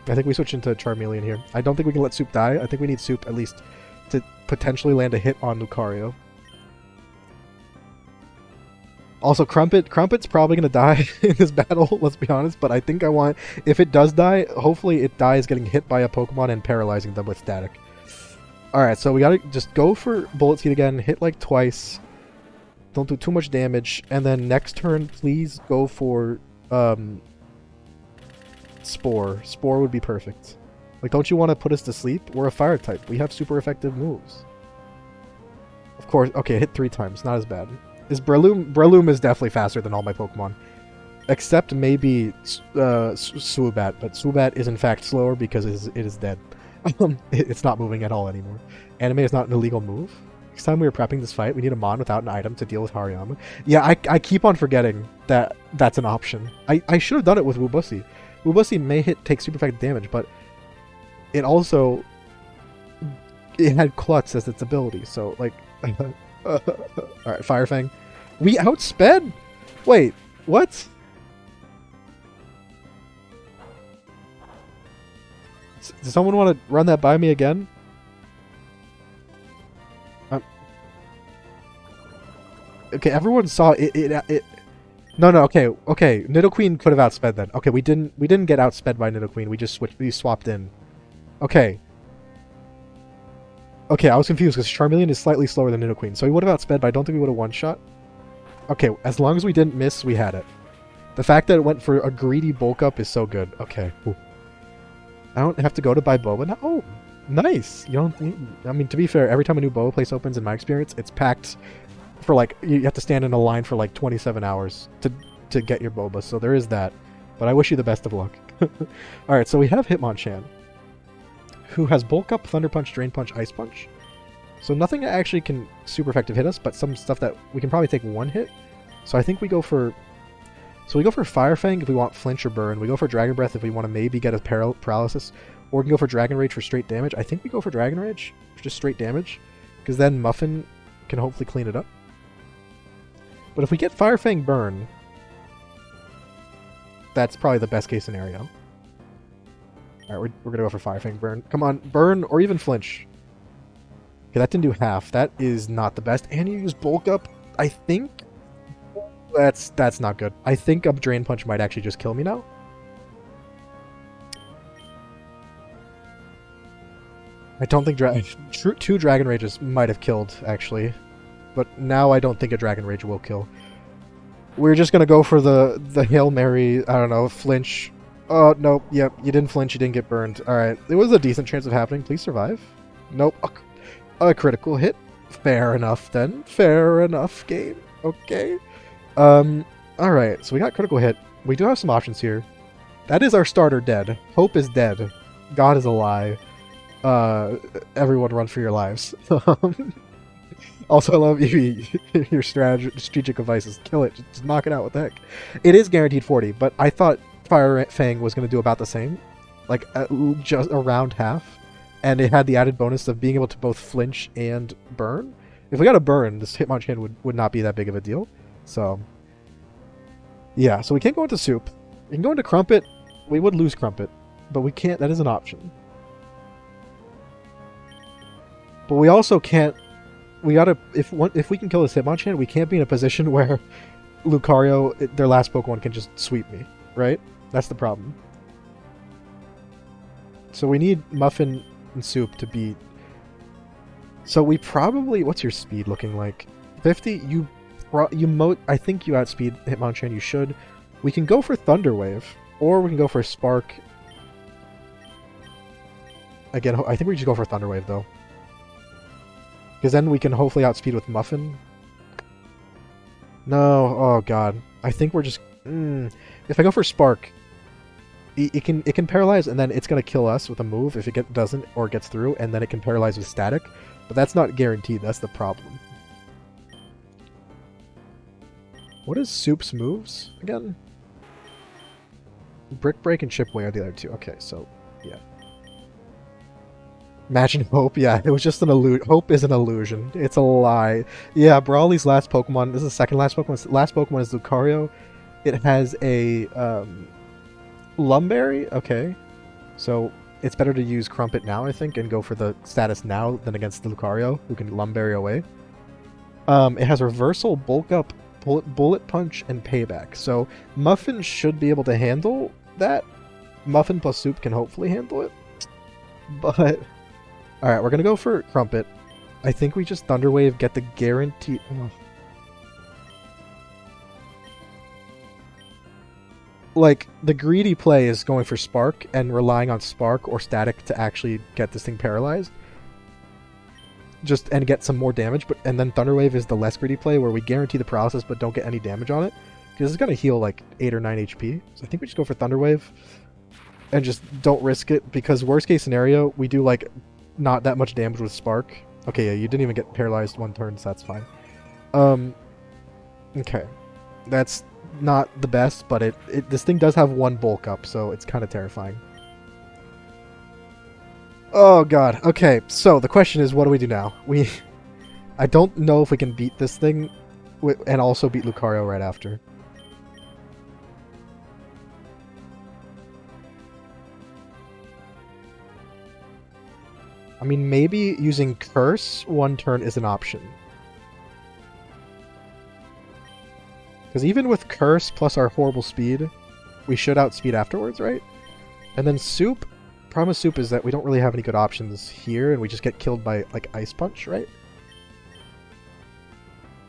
I think we switch into Charmeleon here. I don't think we can let Soup die. I think we need Soup at least to potentially land a hit on Lucario. Also, Crumpet's probably going to die in this battle, let's be honest, but I think I want... If it does die, hopefully it dies getting hit by a Pokemon and paralyzing them with static. Alright, so we gotta just go for Bullet Seed again, hit like twice, don't do too much damage, and then next turn, please go for, Spore. Spore would be perfect. Like, don't you want to put us to sleep? We're a fire type. We have super effective moves. Of course, okay, hit 3 times, not as bad. Is Breloom? Breloom is definitely faster than all my Pokemon. Except maybe Swoobat, but Swoobat is in fact slower because it is dead. It's not moving at all anymore. Anime is not an illegal move. Next time we were prepping this fight, we need a Mon without an item to deal with Hariyama. Yeah, I keep on forgetting that that's an option. I should have done it with Wubusi. Wubusi may take super effective damage, but it also... It had Klutz as its ability, so, like... Alright, Fire Fang. We outsped? Wait, what? Does someone want to run that by me again? Okay, everyone saw it. No, okay. Nidoqueen could have outsped then. Okay, we didn't get outsped by Nidoqueen. We swapped in. Okay. Okay, I was confused because Charmeleon is slightly slower than Nidoqueen, so he would have outsped, but I don't think we would have one-shot. Okay, as long as we didn't miss, we had it. The fact that it went for a greedy bulk up is so good. Okay. Ooh. I don't have to go to buy boba now. Oh, nice. You don't. I mean, to be fair, every time a new boba place opens, in my experience, it's packed for like you have to stand in a line for like 27 hours to get your boba. So there is that. But I wish you the best of luck. All right, so we have Hitmonchan, who has bulk up, Thunder Punch, Drain Punch, Ice Punch. So nothing that actually can super effective hit us, but some stuff that we can probably take one hit. So I think we go for... So we go for Fire Fang if we want Flinch or Burn. We go for Dragon Breath if we want to maybe get a Paralysis. Or we can go for Dragon Rage for straight damage. I think we go for Dragon Rage for just straight damage. Because then Muffin can hopefully clean it up. But if we get Fire Fang Burn, that's probably the best case scenario. Alright, we're going to go for Fire Fang Burn. Come on, Burn or even Flinch. Okay, that didn't do half. That is not the best. And you use Bulk Up, I think. That's not good. I think a Drain Punch might actually just kill me now. I don't think two Dragon Rages might have killed, actually. But now I don't think a Dragon Rage will kill. We're just going to go for the Hail Mary, I don't know, Flinch. Oh, nope, yep, you didn't flinch, you didn't get burned. Alright, it was a decent chance of happening. Please survive. Nope. A critical hit. Fair enough, then. Fair enough, game. Okay. Alright, so we got critical hit. We do have some options here. That is our starter dead. Hope is dead. God is a lie. Everyone run for your lives. Also, I love your strategic advices. Kill it. Just knock it out. What the heck? It is guaranteed 40, but I thought Fire Fang was going to do about the same. Like, just around half. And it had the added bonus of being able to both flinch and burn. If we got a burn, this Hitmonchan would not be that big of a deal. So, yeah. So we can't go into Soup. We can go into Crumpet. We would lose Crumpet. But we can't. That is an option. But we also can't... We gotta... If we can kill this Hitmonchan, we can't be in a position where Lucario, their last Pokemon, can just sweep me. Right? That's the problem. So we need Muffin and Soup to beat... So we probably... What's your speed looking like? 50? I think you outspeed Hitmonchan. You should. We can go for Thunder Wave. Or we can go for Spark. Again, I think we just go for Thunder Wave, though. Because then we can hopefully outspeed with Muffin. No. Oh, God. I think we're just... If I go for Spark, it can paralyze, and then it's going to kill us with a move if it doesn't or gets through, and then it can paralyze with Static. But that's not guaranteed. That's the problem. What is Soup's moves again? Brick Break and Chip Away are the other two. Okay, so, yeah. Imagine Hope, yeah, it was just an illusion. Hope is an illusion. It's a lie. Yeah, Brawly's last Pokemon, this is the second last Pokemon. Last Pokemon is Lucario. It has a Lumberry, okay. So it's better to use Crumpet now, I think, and go for the status now than against the Lucario, who can Lumberry away. It has Reversal, Bulk Up, Bullet Punch, and Payback. So Muffin should be able to handle that. Muffin plus Soup can hopefully handle it. But... Alright, we're gonna go for Crumpet. I think we just Thunder Wave, get the guaranteed... Oh. Like, the greedy play is going for Spark and relying on Spark or Static to actually get this thing paralyzed. just and get some more damage, and then Thunder Wave is the less greedy play where we guarantee the paralysis but don't get any damage on it, because it's gonna heal like 8 or 9 HP. So I think we just go for Thunder Wave and just don't risk it, because worst case scenario we do like not that much damage with Spark. Okay, yeah, you didn't even get paralyzed 1 turn, so that's fine. Okay, that's not the best, but this thing does have 1 bulk up, so it's kind of terrifying. Oh god. Okay, so the question is, what do we do now? I don't know if we can beat this thing and also beat Lucario right after. I mean, maybe using Curse 1 turn is an option. Because even with Curse plus our horrible speed, we should outspeed afterwards, right? And then Soup... Problem with Soup is that we don't really have any good options here, and we just get killed by, like, Ice Punch, right?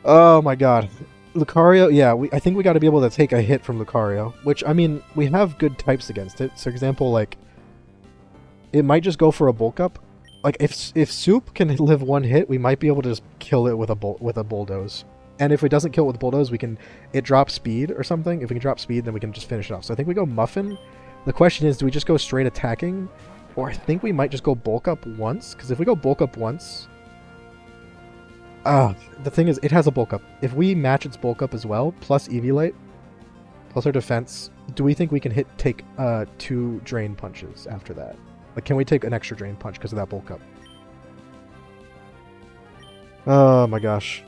Oh my god. Lucario, yeah, I think we gotta be able to take a hit from Lucario, which, I mean, we have good types against it. So, for example, like, it might just go for a bulk up. Like, if Soup can live 1 hit, we might be able to just kill it with a Bulldoze. And if it doesn't kill it with Bulldoze, it drops speed or something. If we can drop speed, then we can just finish it off. So I think we go Muffin. The question is, do we just go straight attacking? Or I think we might just go bulk up once. Because if we go bulk up once... the thing is, it has a bulk up. If we match its bulk up as well, plus Eviolite, plus our defense, do we think we can take 2 Drain Punches after that? Like, can we take an extra Drain Punch because of that bulk up? Oh my gosh.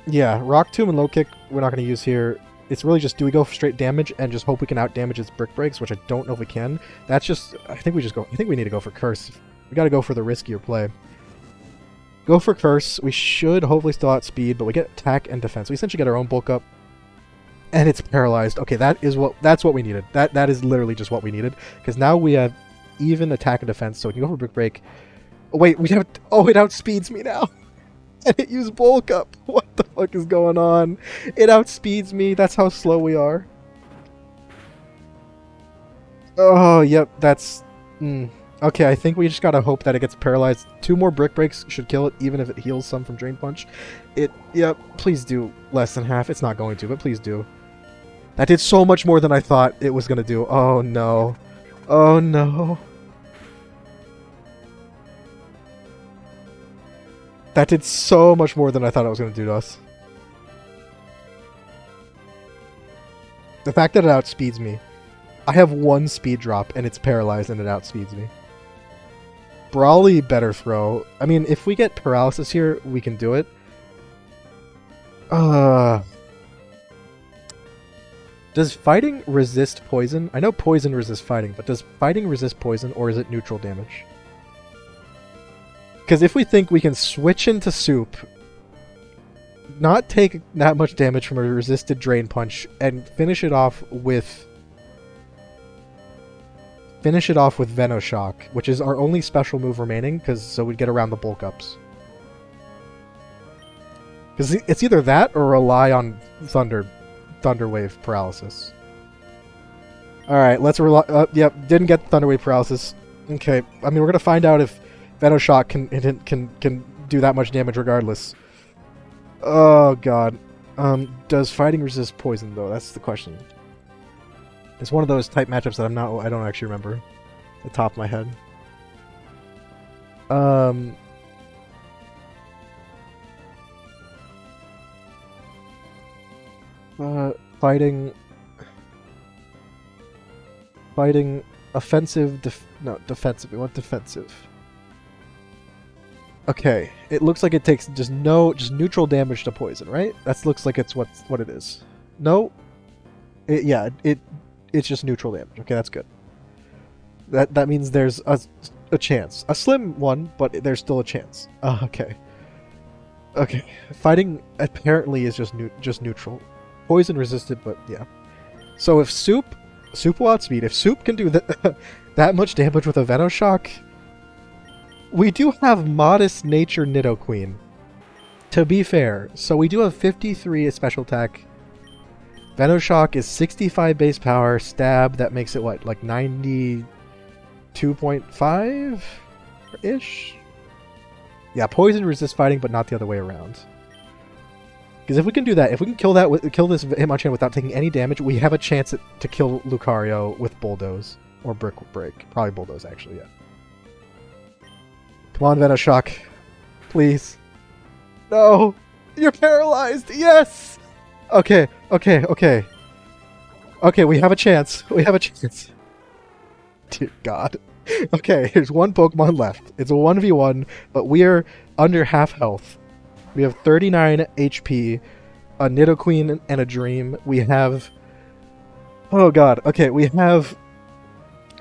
Yeah, Rock Tomb and Low Kick we're not going to use here. It's really just, do we go for straight damage and just hope we can out-damage its Brick Breaks, which I don't know if we can. That's just, I think we need to go for Curse. We got to go for the riskier play. Go for Curse. We should hopefully still outspeed, but we get attack and defense. We essentially get our own bulk up. And it's paralyzed. Okay, that's what we needed. That is literally just what we needed. Because now we have even attack and defense, so we can go for Brick Break. Oh, wait, it outspeeds me now. And it used bulk up. What the fuck is going on? It outspeeds me. That's how slow we are. Oh, yep, that's... Okay, I think we just gotta hope that it gets paralyzed. 2 more Brick Breaks should kill it, even if it heals some from Drain Punch. Yep, please do less than half. It's not going to, but please do. That did so much more than I thought it was gonna do. Oh, no. Oh, no. That did so much more than I thought it was going to do to us. The fact that it outspeeds me. I have 1 speed drop and it's paralyzed and it outspeeds me. Brawly better throw. I mean, if we get paralysis here, we can do it. Does fighting resist poison? I know poison resists fighting, but does fighting resist poison or is it neutral damage? Because if we think we can switch into Soup, not take that much damage from a resisted Drain Punch, and finish it off with Venoshock, which is our only special move remaining, so we'd get around the bulk ups. Because it's either that or rely on Thunder Wave paralysis. Alright, let's rely... yep, didn't get Thunder Wave paralysis. Okay, I mean, we're going to find out if Venoshock can do that much damage regardless. Oh god. Does fighting resist poison though? That's the question. It's one of those type matchups that I don't actually remember at the top of my head. Fighting offensive defensive. We want defensive. Okay, it looks like it takes just neutral damage to poison, right? That looks like it's what it is. No, it's just neutral damage. Okay, that's good. That means there's a chance, a slim one, but there's still a chance. Okay. Fighting apparently is just neutral, poison resisted, but yeah. So if Soup will outspeed. If Soup can do that much damage with a Venoshock. We do have Modest Nature Nidoqueen, to be fair. So we do have 53 special attack. Venoshock is 65 base power. Stab, that makes it what, like 92.5? ish. Yeah, poison resists fighting, but not the other way around. Because if we can do that, if we can kill this Hitmonchan without taking any damage, we have a chance to kill Lucario with Bulldoze. Or Brick Break. Probably Bulldoze, actually, yeah. Come on, Venoshock. Please. No! You're paralyzed! Yes! Okay, okay, okay. Okay, we have a chance. We have a chance. Dear God. Okay, there's one Pokemon left. It's a 1v1, but we're under half health. We have 39 HP, a Nidoqueen, and a Dream. We have... Oh god, okay, we have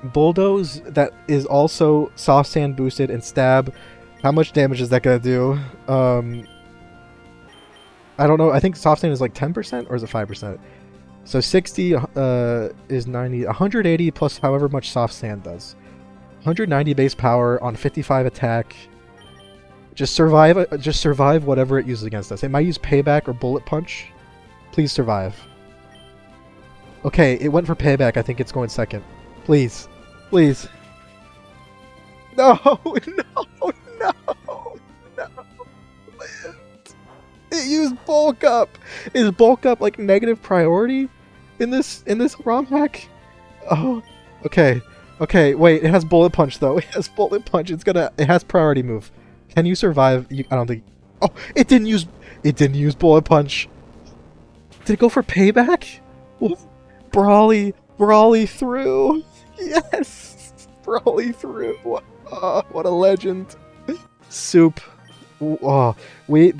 Bulldoze that is also Soft Sand boosted and Stab. How much damage is that gonna do? I don't know, I think Soft Sand is like 10% or is it 5%? So 60 is 90, 180 plus however much Soft Sand does. 190 base power on 55 attack. Just survive whatever it uses against us. It might use Payback or Bullet Punch. Please survive. Okay, it went for Payback. I think it's going second. Please. Please. No! No! No! No! It used Bulk Up! Is Bulk Up like negative priority in this ROM hack? Oh, okay. Okay, wait, it has Bullet Punch though. It has Bullet Punch. It has priority move. Can you survive? I don't think... Oh, it didn't use Bullet Punch. Did it go for Payback? Brawly through. Yes! Brawly through. Oh, what a legend. Soup. Oh, we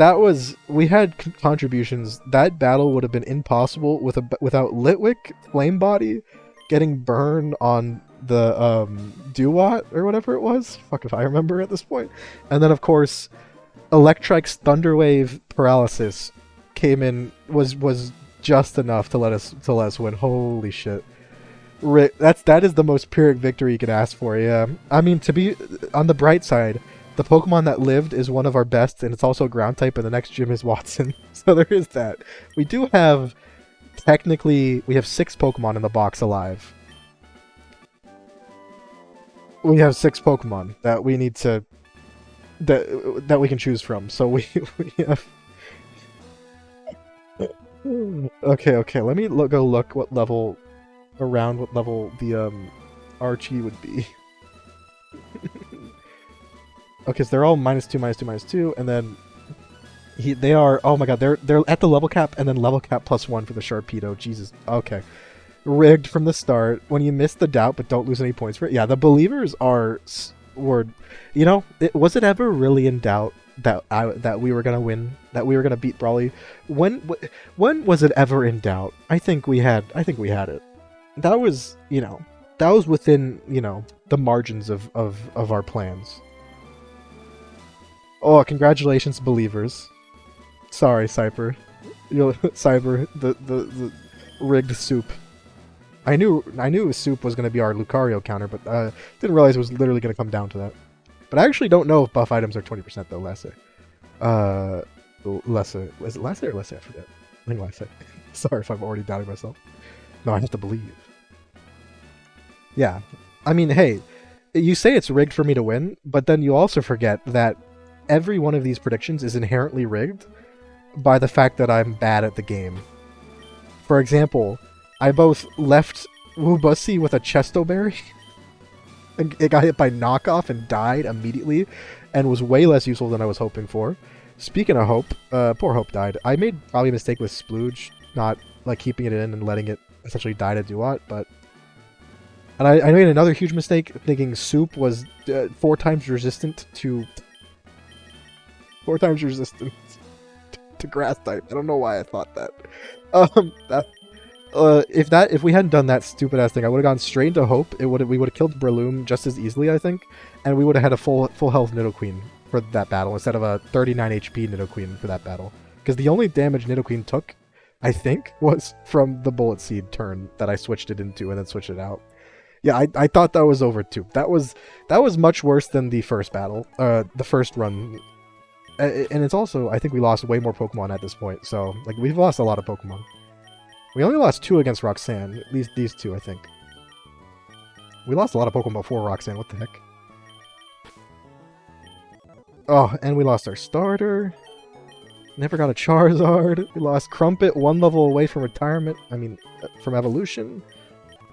had contributions. That battle would have been impossible without Litwick, Flame Body, getting burned on the Duat or whatever it was. Fuck if I remember at this point. And then of course, Electrike's Thunderwave Paralysis came in was just enough to let us win. Holy shit. That is the most Pyrrhic victory you could ask for, yeah. I mean, to be on the bright side, the Pokemon that lived is one of our best, and it's also a ground type, and the next gym is Watson. So there is that. We do have, technically, we have 6 Pokemon in the box alive. We have 6 Pokemon that we need to... that we can choose from. So we have... Okay, let me go look what level... around what level the Archie would be. Okay, so they're all -2, -2, -2, and then they are, oh my god, they're at the level cap, and then level cap +1 for the Sharpedo. Jesus. Okay. Rigged from the start. When you miss the doubt but don't lose any points for it. Yeah, the believers were, you know, was it ever really in doubt that we were gonna win, that we were gonna beat Brawly? When was it ever in doubt? I think we had it. That was, you know, that was within, you know, the margins of our plans. Oh, congratulations, believers. Sorry, Cyber. Cyber, the rigged Soup. I knew Soup was going to be our Lucario counter, but didn't realize it was literally going to come down to that. But I actually don't know if buff items are 20% though, Lesse. Lesse. Is it Lesse or Lesse? I forget. I think Lesse. Sorry if I'm already doubting myself. No, I have to believe. Yeah. I mean, hey, you say it's rigged for me to win, but then you also forget that every one of these predictions is inherently rigged by the fact that I'm bad at the game. For example, I both left Wubussi with a Chesto Berry, and it got hit by Knockoff and died immediately, and was way less useful than I was hoping for. Speaking of Hope, poor Hope died. I made probably a mistake with Splooge, not like keeping it in and letting it essentially die to Duat, but... And I made another huge mistake thinking Soup was 4 times resistant to... 4 times resistant to Grass type. I don't know why I thought that. If we hadn't done that stupid ass thing, I would have gone straight into Hope. We would have killed Breloom just as easily, I think, and we would have had a full health Nidoqueen for that battle instead of a 39 HP Nidoqueen for that battle. Because the only damage Nidoqueen took, I think, was from the Bullet Seed turn that I switched it into and then switched it out. Yeah, I thought that was over too. That was much worse than the first battle, the first run. And it's also, I think we lost way more Pokemon at this point. So, like, we've lost a lot of Pokemon. We only lost 2 against Roxanne. At least these 2, I think. We lost a lot of Pokemon before Roxanne. What the heck? Oh, and we lost our starter. Never got a Charizard. We lost Crumpet, one level away from retirement. I mean, from evolution.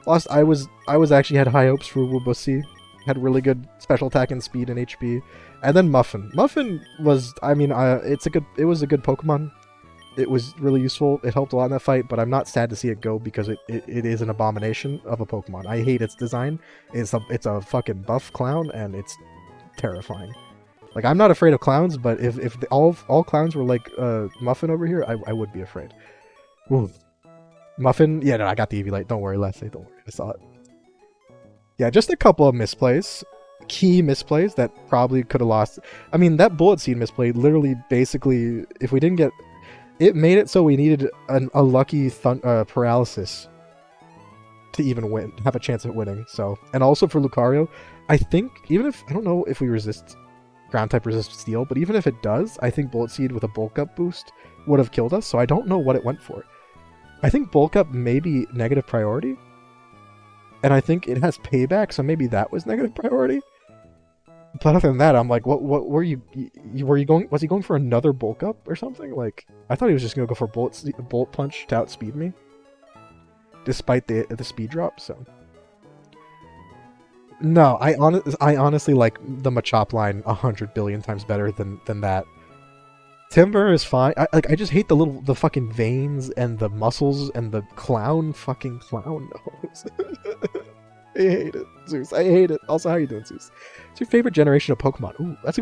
Lost. I was actually had high hopes for Wubusi. Had really good special attack and speed and HP. And then Muffin. Muffin was, I mean, it was a good Pokemon. It was really useful. It helped a lot in that fight, but I'm not sad to see it go because it is an abomination of a Pokemon. I hate its design. It's a fucking buff clown, and it's terrifying. Like, I'm not afraid of clowns, but if all clowns were like Muffin over here, I would be afraid. Ooh. Muffin, yeah, no, I got the EV light. Don't worry, Leslie, don't worry. I saw it. Yeah, just a couple of misplays. Key misplays that probably could have lost. I mean, that Bullet Seed misplay literally, basically, if we didn't get... It made it so we needed a lucky paralysis to even win, have a chance at winning. So, and also for Lucario, I think, even if, I don't know if we resist, ground type resist steel, but even if it does, I think Bullet Seed with a bulk up boost would have killed us, so I don't know what it went for. I think bulk up may be negative priority, and I think it has payback, so maybe that was negative priority. But other than that, I'm like, what were you going? Was he going for another bulk up or something? Like, I thought he was just gonna go for bullet punch to outspeed me, despite the speed drop. So, no, I honestly like the Machop line 100 billion times better than that. Timber is fine. I just hate the fucking veins and the muscles and the fucking clown nose. I hate it, Zeus. I hate it. Also, how are you doing, Zeus? What's your favorite generation of Pokemon? Ooh, that's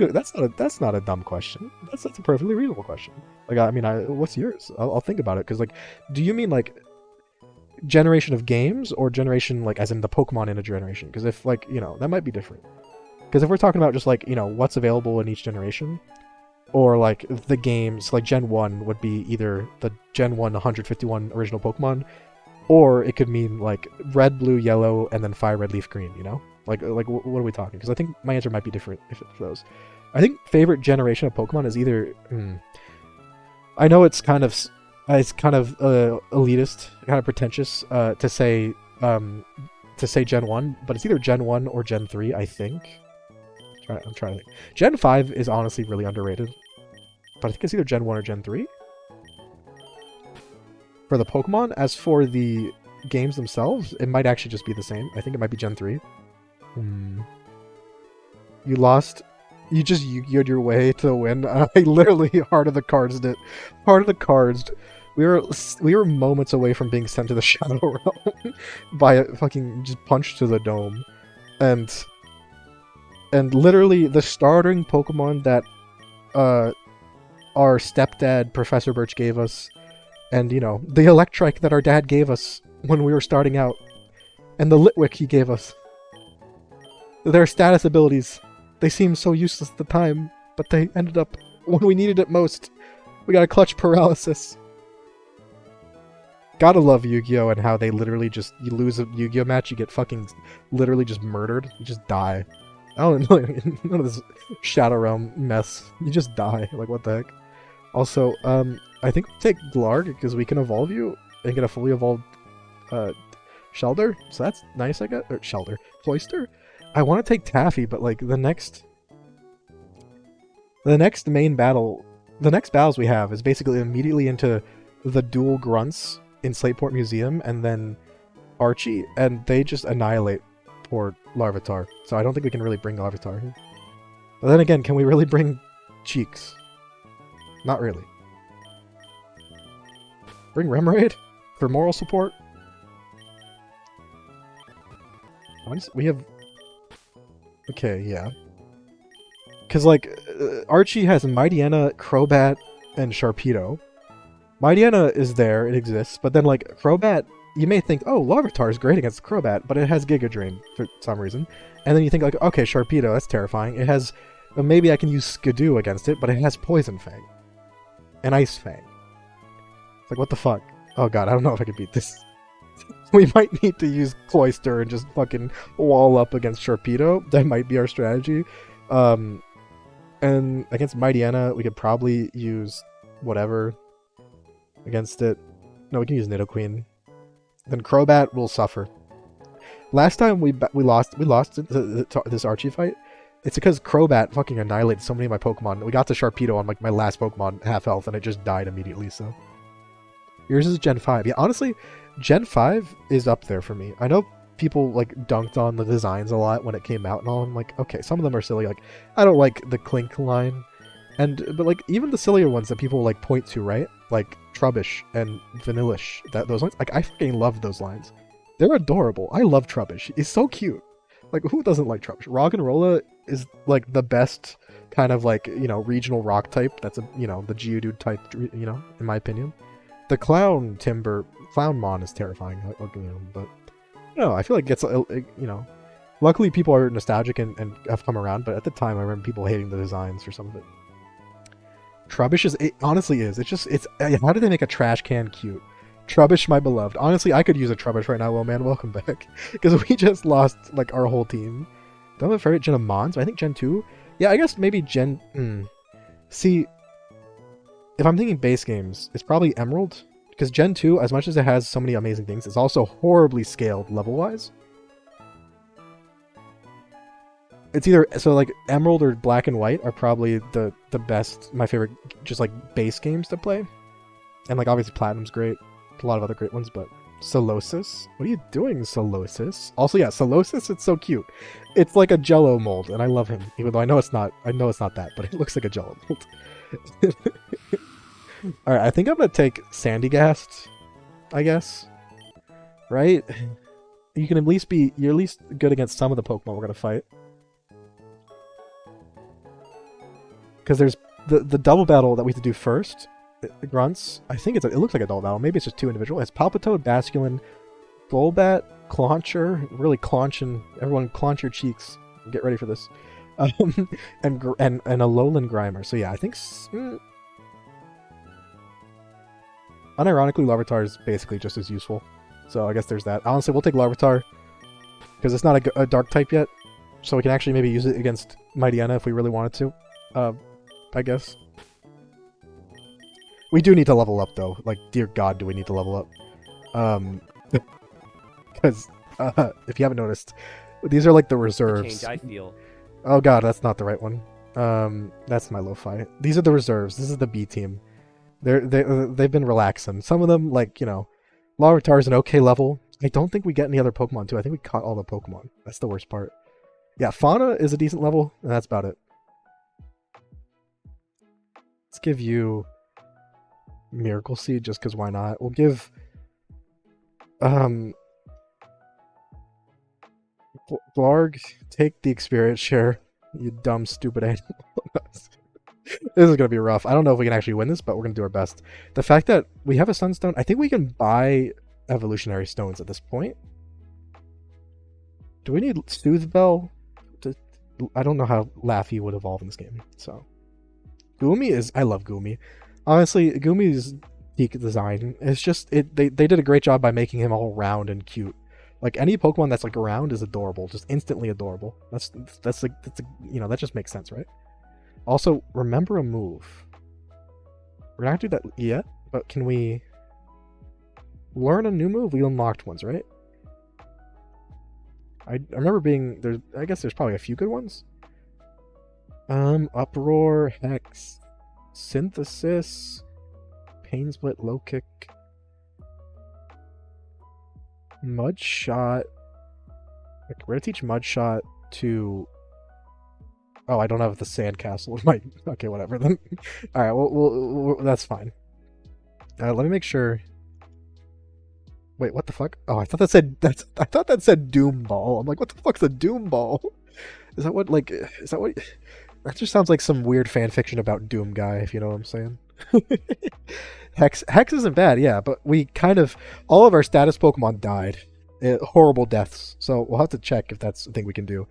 not a dumb question. That's a perfectly reasonable question. Like, I mean, what's yours? I'll think about it. Because, like, do you mean like generation of games or generation like as in the Pokemon in a generation? Because if like that might be different. Because if we're talking about just like what's available in each generation, or like the games, like Gen 1 would be either the Gen 1 151 original Pokemon. Or it could mean like red, blue, yellow, and then fire, red, leaf, green. Like what are we talking? Because I think my answer might be different if it's those. I think favorite generation of Pokemon is either. I know it's kind of elitist, kind of pretentious to say Gen 1, but it's either Gen 1 or Gen 3. I think. I'm trying to think. Gen 5 is honestly really underrated, but I think it's either Gen 1 or Gen 3. For the Pokemon, as for the games themselves, it might actually just be the same. I think it might be Gen 3. You lost. You just Yu-Gi-Oh'd your way to the win. I literally Heart of the Cards did. Heart of the Cards. We were moments away from being sent to the Shadow Realm by a fucking just punch to the dome. And literally the starting Pokemon that our stepdad, Professor Birch, gave us, and, the Electrike that our dad gave us when we were starting out, and the Litwick he gave us. Their status abilities, they seemed so useless at the time, but they ended up, when we needed it most, we got a clutch paralysis. Gotta love Yu-Gi-Oh! And how they literally just, you lose a Yu-Gi-Oh! Match, you get fucking literally just murdered. You just die. I don't know, none of this Shadow Realm mess. You just die. Like, what the heck? Also, I think we'll take Glarg because we can evolve you and get a fully evolved Shelder. So that's nice, I guess. Or Shelder. Cloyster? I want to take Taffy, but like the next main battle, the next battles we have is basically immediately into the dual grunts in Slateport Museum and then Archie, and they just annihilate poor Larvitar. So I don't think we can really bring Larvitar here. But then again, can we really bring Cheeks? Not really. Bring Remoraid for moral support? We have... Okay, yeah. Because, like, Archie has Mightyena, Crobat, and Sharpedo. Mightyena is there, it exists, but then, like, Crobat, you may think, oh, Larvitar is great against Crobat, but it has Giga Drain for some reason. And then you think, like, okay, Sharpedo, that's terrifying. It has... Well, maybe I can use Skidoo against it, but it has Poison Fang. And Ice Fang. It's like, what the fuck? Oh god, I don't know if I can beat this. We might need to use Cloyster and just fucking wall up against Sharpedo. That might be our strategy. And against Mightyena, we could probably use whatever against it. No, we can use Nidoqueen. Then Crobat will suffer. Last time we lost this Archie fight, It's because Crobat fucking annihilated so many of my Pokemon. We got to Sharpedo on like my last Pokemon half health, and it just died immediately. So yours is Gen 5. Yeah, honestly, Gen 5 is up there for me. I know people like dunked on the designs a lot when it came out and all. I'm like, okay, some of them are silly. Like, I don't like the Clink line, but like even the sillier ones that people like point to, right? Like Trubbish and Vanillish. Those lines, like I fucking love those lines. They're adorable. I love Trubbish. He's so cute. Like, who doesn't like Trubbish? Roggenrola is like the best kind of like, you know, regional rock type. That's a, you know, the Geodude type, you know, in my opinion. The Clownmon is terrifying. I'll give him, but no, I feel like it's, you know, luckily people are nostalgic and have come around, but at the time I remember people hating the designs for some of it. Trubbish is, it honestly is. How did they make a trash can cute? Trubbish, my beloved. Honestly, I could use a Trubbish right now, well, man. Welcome back. Because we just lost, like, our whole team. Don't have a favorite Gen of Mons, but I think Gen 2. Yeah, I guess maybe Gen... See, if I'm thinking base games, it's probably Emerald. Because Gen 2, as much as it has so many amazing things, it's also horribly scaled level-wise. It's either... So, like, Emerald or Black and White are probably the best, my favorite, just, like, base games to play. And, like, obviously Platinum's great. A lot of other great ones, but Solosis? What are you doing, Solosis? Also, yeah, Solosis, it's so cute. It's like a Jello mold, and I love him. Even though I know it's not that, but it looks like a Jello mold. Alright, I think I'm gonna take Sandygast, I guess. Right? You can you're at least good against some of the Pokemon we're gonna fight. Because there's the double battle that we have to do first. The grunts. I think it looks like a double battle. Maybe it's just two individual. It's Palpitoad, Basculin, Golbat, Clauncher. Really claunching. Everyone claunch your cheeks. Get ready for this. And a Lowland Grimer. So yeah, I think... Unironically, Larvitar is basically just as useful. So I guess there's that. Honestly, we'll take Larvitar. Because it's not a dark type yet. So we can actually maybe use it against Mightyena if we really wanted to. I guess. We do need to level up, though. Like, dear God, do we need to level up. Because, if you haven't noticed, these are like the reserves. The change I feel. Oh God, that's not the right one. That's my lo-fi. These are the reserves. This is the B team. They've been relaxing. Some of them, like, you know, Larvitar is an okay level. I don't think we get any other Pokemon, too. I think we caught all the Pokemon. That's the worst part. Yeah, Fauna is a decent level, and that's about it. Let's give you... Miracle Seed, just because why not? We'll give Blarg, take the experience share, you dumb stupid animal. This is gonna be rough. I don't know if we can actually win this, but we're gonna do our best. The fact that we have a Sunstone, I think we can buy evolutionary stones at this point. Do we need Soothbell? I don't know how Laffy would evolve in this game. So Goomy is... I love Goomy. Honestly, Goomy's peak design is just... They did a great job by making him all round and cute. Like, any Pokemon that's, like, round is adorable. Just instantly adorable. That's you know, that just makes sense, right? Also, remember a move. We're not gonna do that yet, but can we learn a new move? We unlocked ones, right? I remember being... I guess there's probably a few good ones. Uproar, Hex... Synthesis, Pain Split, Low Kick, Mud Shot. Okay, we're gonna teach Mud Shot to... Oh, I don't have the Sandcastle. Okay, whatever then. All right, well, that's fine. Let me make sure. Wait, what the fuck? Oh, I thought that said Doom Ball. I'm like, what the fuck's a Doom Ball? Is that what That just sounds like some weird fan fiction about Doom Guy, if you know what I'm saying. Hex isn't bad, yeah, but we kind of... All of our status Pokemon died. Horrible deaths. So we'll have to check if that's a thing we can do.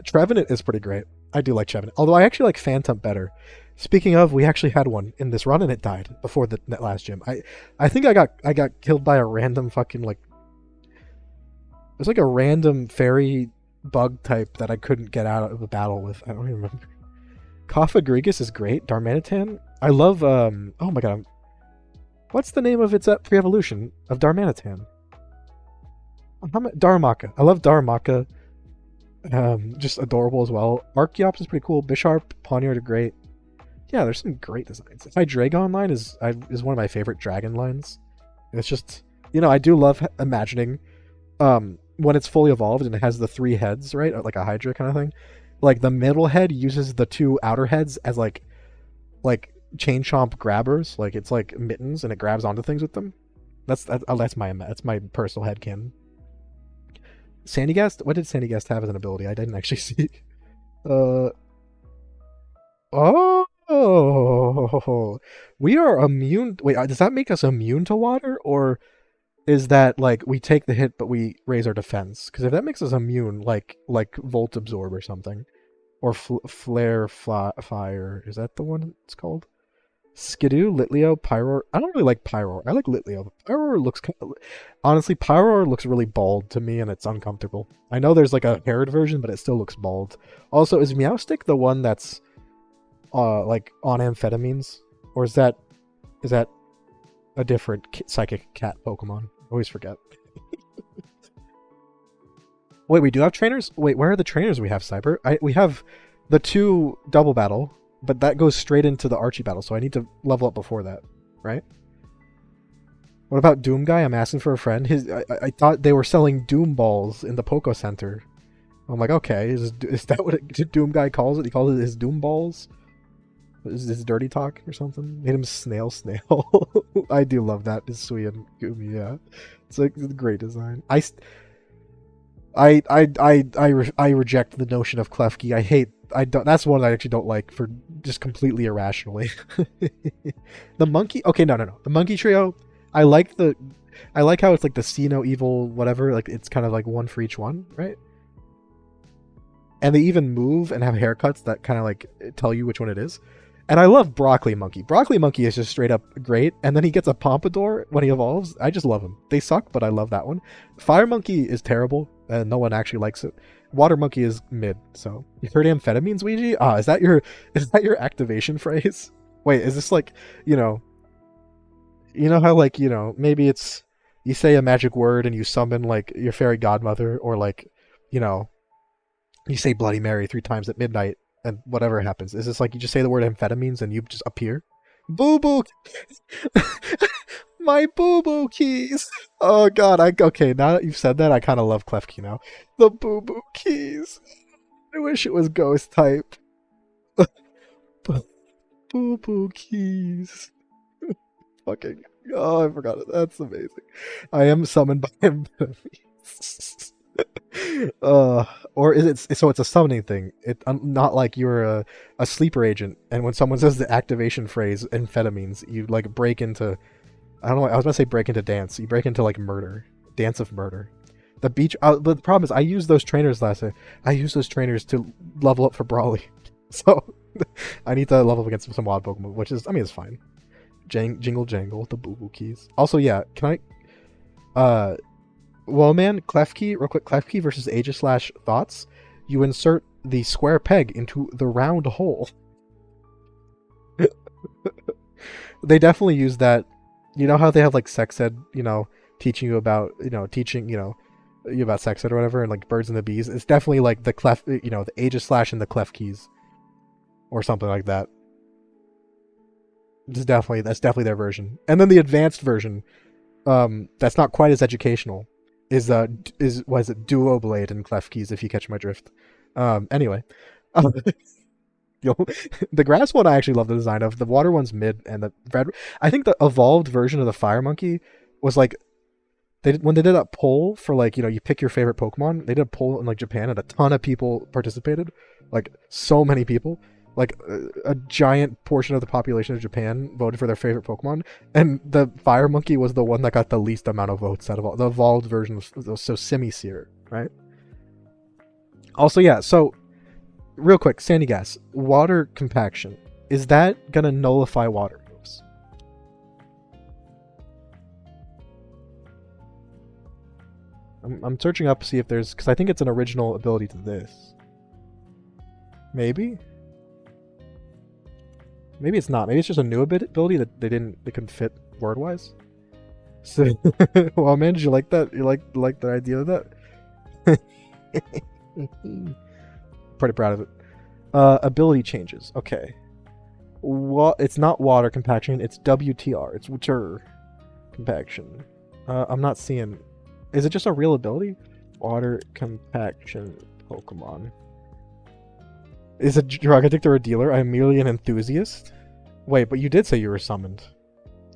Trevenant is pretty great. I do like Trevenant. Although I actually like Phantom better. Speaking of, we actually had one in this run and it died before that last gym. I think I got killed by a random fucking, like... It was like a random fairy bug type that I couldn't get out of a battle with. I don't even remember. Cofagrigus is great. Darmanitan. I love, oh my god. What's the name of its pre-evolution of Darmanitan? Darumaka. I love Darumaka. Just adorable as well. Archeops is pretty cool. Bisharp, Pawniard are great. Yeah, there's some great designs. Hydreigon line is one of my favorite dragon lines. And it's just, I do love imagining when it's fully evolved and it has the 3 heads, right? Like a Hydra kind of thing. Like the middle head uses the 2 outer heads as like chain chomp grabbers. Like it's like mittens and it grabs onto things with them. That's my personal headcanon. Sandygast? What did Sandygast have as an ability? I didn't actually see. Uh oh, we are immune. Wait, does that make us immune to water, or is that like we take the hit but we raise our defense? Because if that makes us immune, like Volt Absorb or something, or Flare Fire, is that the one it's called? Skidoo, Litleo, Pyroar. I don't really like Pyroar. I like Litleo. Pyroar looks honestly, Pyroar looks really bald to me, and it's uncomfortable. I know there's like a haired version, but it still looks bald. Also, is Meowstic the one that's like on amphetamines, or is that a different psychic cat Pokemon? I always forget. Wait, we do have trainers? Wait, where are the trainers we have, Cyber? We have the 2 double battle, but that goes straight into the Archie battle, so I need to level up before that, right? What about Doom Guy? I'm asking for a friend. I thought they were selling Doom Balls in the Poco Center. I'm like, okay, is that what Doom Guy calls it? He calls it his Doom Balls? Is this dirty talk or something? Made him snail. I do love that. It's sweet and Goomy, yeah. It's like a great design. I reject the notion of Klefki. I don't. That's one I actually don't like for just completely irrationally. The monkey. Okay, no. The monkey trio. I like how it's like the see no evil whatever. Like it's kind of like one for each one, right? And they even move and have haircuts that kind of like tell you which one it is. And I love Broccoli Monkey. Broccoli Monkey is just straight up great. And then he gets a Pompadour when he evolves. I just love him. They suck, but I love that one. Fire Monkey is terrible, and no one actually likes it. Water Monkey is mid. So you heard amphetamines, Ouija? Is that your activation phrase? Wait, is this like, you know how like, maybe it's you say a magic word and you summon like your fairy godmother, or like, you say Bloody Mary 3 times at midnight and whatever happens. Is this like you just say the word amphetamines and you just appear? Boo boo! My boo boo keys! Oh god, okay, now that you've said that, I kind of love Klefki now. The boo boo keys! I wish it was ghost type. Boo boo keys. Fucking. Oh, I forgot it. That's amazing. I am summoned by amphetamines. Or is it so it's a summoning thing? Not like you're a sleeper agent, and when someone says the activation phrase amphetamines, you like break into, I don't know, I was about to say break into dance. You break into like murder, dance of murder. The beach. The problem is I used those trainers last time. I used those trainers to level up for Brawly, so I need to level up against some wild Pokemon, which is, I mean, it's fine. Jingle jangle, the boo boo keys. Also, yeah, can I? Well, man, Klefki, real quick, Klefki versus Aegis / Thoughts. You insert the square peg into the round hole. They definitely use that. You know how they have like sex ed, teaching you about, you about sex ed or whatever, and like birds and the bees. It's definitely like the the Aegis / and the Klefkis, or something like that. That's definitely their version. And then the advanced version, that's not quite as educational, is Duo Blade and Klefkis, if you catch my drift. Anyway. The grass one I actually love the design of. The water one's mid, and the red, I think the evolved version of the fire monkey was like, when they did that poll for like, you pick your favorite Pokemon, they did a poll in like Japan and a ton of people participated. Like so many people. Like a giant portion of the population of Japan voted for their favorite Pokemon, and the Fire Monkey was the one that got the least amount of votes out of all. The evolved version was so Simisear, right? Also, yeah, so real quick, Sandygast, water compaction. Is that gonna nullify water moves? I'm searching up to see if there's, because I think it's an original ability to this. Maybe? Maybe it's not. Maybe it's just a new ability that they couldn't fit word-wise. So, well, man, did you like that? You like the idea of that? Pretty proud of it. Ability changes. Okay. It's not water compaction. It's WTR. It's water compaction. I'm not seeing. Is it just a real ability? Water compaction Pokemon. Is a drug addict or a dealer? I'm merely an enthusiast. Wait, but you did say you were summoned.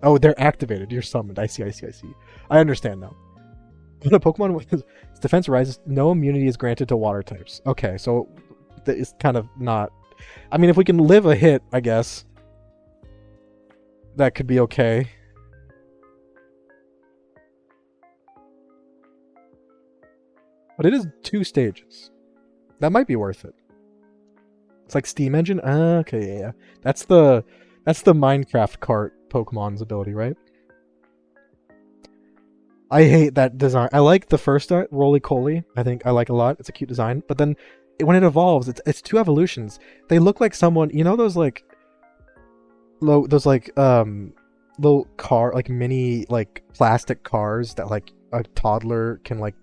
Oh, they're activated. You're summoned. I see. I understand now. When a Pokemon with its defense rises, no immunity is granted to water types. Okay, so it's kind of not. I mean, if we can live a hit, I guess that could be okay. But it is 2 stages. That might be worth it. It's like Steam Engine. Okay, yeah. That's the Minecraft cart Pokemon's ability, right? I hate that design. I like the first art, Roly Coly. I think I like a lot. It's a cute design. But then when it evolves, it's 2 evolutions. They look like someone. You know those like little car, like mini like plastic cars that like a toddler can like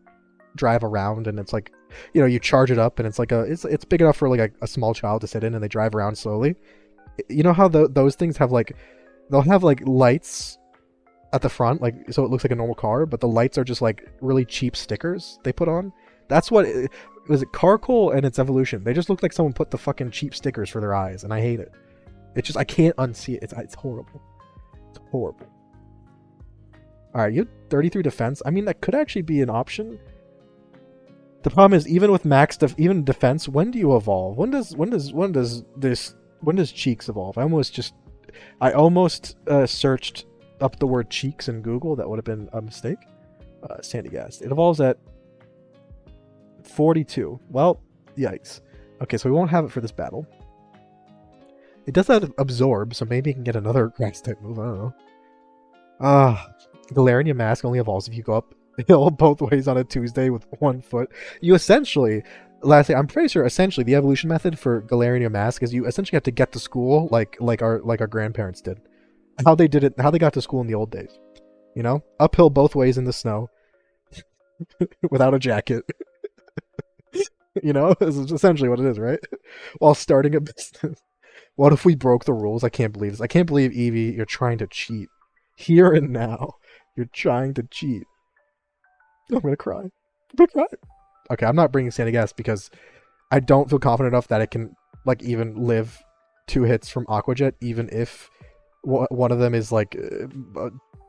drive around, and it's like, you know, you charge it up and it's like it's big enough for like a small child to sit in, and they drive around slowly. You know how those things have like, they'll have like lights at the front, like, so it looks like a normal car, but the lights are just like really cheap stickers they put on. That's what was it, Carcoal and its evolution. They just look like someone put the fucking cheap stickers for their eyes, and I hate it. It's just, I can't unsee it. It's horrible. It's horrible. Alright, you have 33 defense. I mean, that could actually be an option. The problem is, even with max even defense, when do you evolve? When does Cheeks evolve? I almost searched up the word Cheeks in Google. That would have been a mistake. Sandygast. It evolves at 42. Well, yikes. Okay, so we won't have it for this battle. It does have Absorb, so maybe you can get another grass type move. I don't know. Galarian Mask only evolves if you go up hill both ways on a Tuesday with 1 foot. You essentially, lastly, I'm pretty sure essentially the evolution method for Galarian Mask is you essentially have to get to school like our grandparents did. How they did it, how they got to school in the old days. You know? Uphill both ways in the snow. Without a jacket. You know? This is essentially what it is, right? While starting a business. What if we broke the rules? I can't believe this. I can't believe, Eevee, you're trying to cheat. Here and now. You're trying to cheat. I'm gonna cry. Okay, I'm not bringing Sandygast because I don't feel confident enough that it can like even live 2 hits from Aqua Jet, even if one of them is like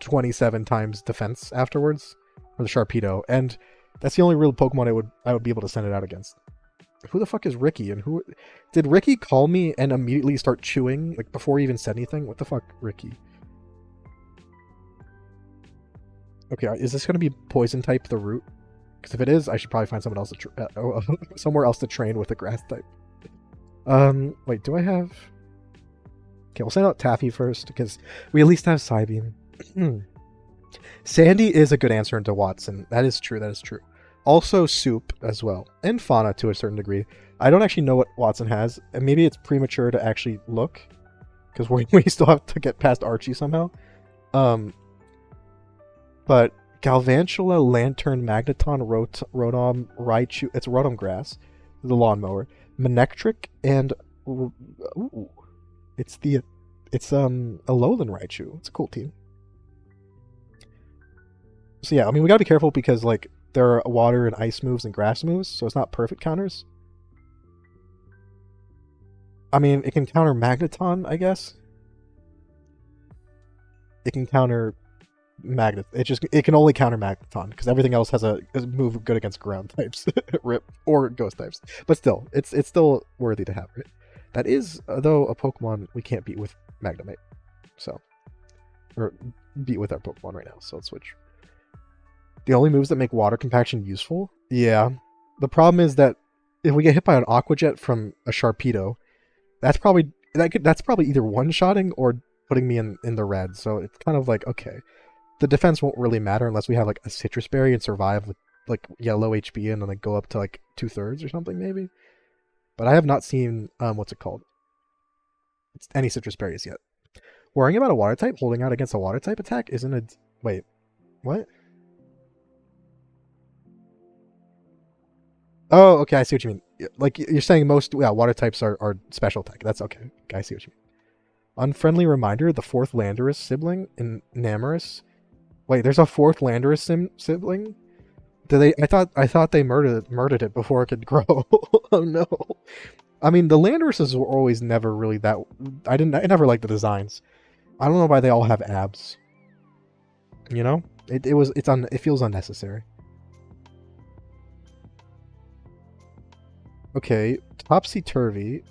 27 times defense afterwards, or the Sharpedo, and that's the only real Pokemon I would be able to send it out against. Who the fuck is Ricky? And who did Ricky call me and immediately start chewing like before he even said anything? What the fuck, Ricky? Okay, is this going to be poison type the root? Because if it is, I should probably find someone else to somewhere else to train with the grass type. Wait, do I have? Okay, we'll send out Taffy first because we at least have Psybeam. Sandy is a good answer into Watson. That is true. Also Soup as well, and Fauna to a certain degree. I don't actually know what Watson has, and maybe it's premature to actually look because we still have to get past Archie somehow. But Galvantula, Lantern, Magneton, Rotom, Raichu. It's Rotom Grass, the lawnmower, Manectric, and it's a Alolan Raichu. It's a cool team. So yeah, I mean we gotta be careful because like there are water and ice moves and grass moves, so it's not perfect counters. I mean, it can counter Magneton, I guess. It can counter Magnet. It can only counter Magneton because everything else has a move good against ground types, rip, or ghost types. But still, it's still worthy to have, right? That is though a Pokemon we can't beat with Magnemite, so or beat with our Pokemon right now. So let's switch. The only moves that make water compaction useful? Yeah. The problem is that if we get hit by an Aqua Jet from a Sharpedo, that's probably either one-shotting or putting me in the red. So it's kind of like, okay, the defense won't really matter unless we have like a Citrus Berry and survive with like yellow HP and then like go up to like 2/3 or something maybe. But I have not seen what's it called? Any Citrus Berries yet. Worrying about a water type holding out against a water type attack isn't a wait. What? Oh, okay, I see what you mean. Like you're saying most water types are special attack. That's okay. Okay, I see what you mean. Unfriendly reminder: the fourth Landorus sibling in Namorous. Wait, there's a fourth Landorus sibling. Did they? I thought they murdered it before it could grow. Oh no. I mean, the Landoruses were always never really that. I never liked the designs. I don't know why they all have abs. You know, it feels unnecessary. Okay, Topsy Turvy.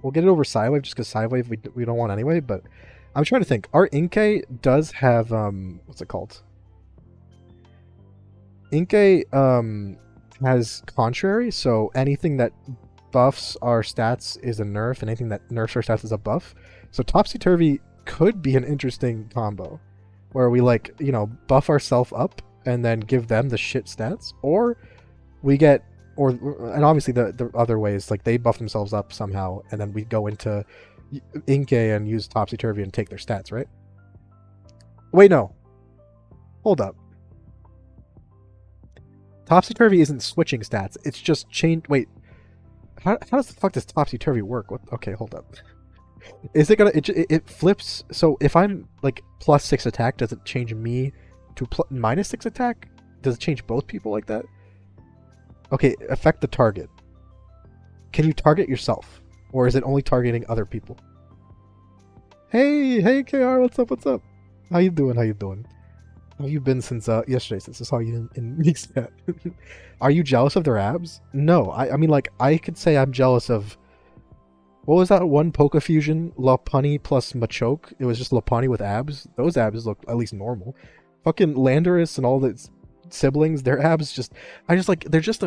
We'll get it over Psywave just because Psywave we don't want anyway. But I'm trying to think. Our Inkay does have what's it called? Inkay has contrary, so anything that buffs our stats is a nerf, and anything that nerfs our stats is a buff. So Topsy Turvy could be an interesting combo, where we like buff ourselves up and then give them the shit stats, or we get and obviously the other ways, like they buff themselves up somehow, and then we go into Inkay and use Topsy Turvy and take their stats, right? Wait, no. Hold up. Topsy Turvy isn't switching stats. It's just change. Wait, how does the fuck does Topsy Turvy work? What? Okay, hold up. Is it gonna? It flips. So if I'm like +6 attack, does it change me to -6 attack? Does it change both people like that? Okay, affect the target. Can you target yourself, or is it only targeting other people? Hey, KR, what's up? What's up? How you doing? How you doing? How you been since yesterday? Since I saw you in Mixed. Are you jealous of their abs? No, I mean, like, I could say I'm jealous of. What was that one Poke Fusion? Lopunny plus Machoke? It was just Lopunny with abs. Those abs look at least normal. Fucking Landorus and all the siblings, their abs just. I just like. They're just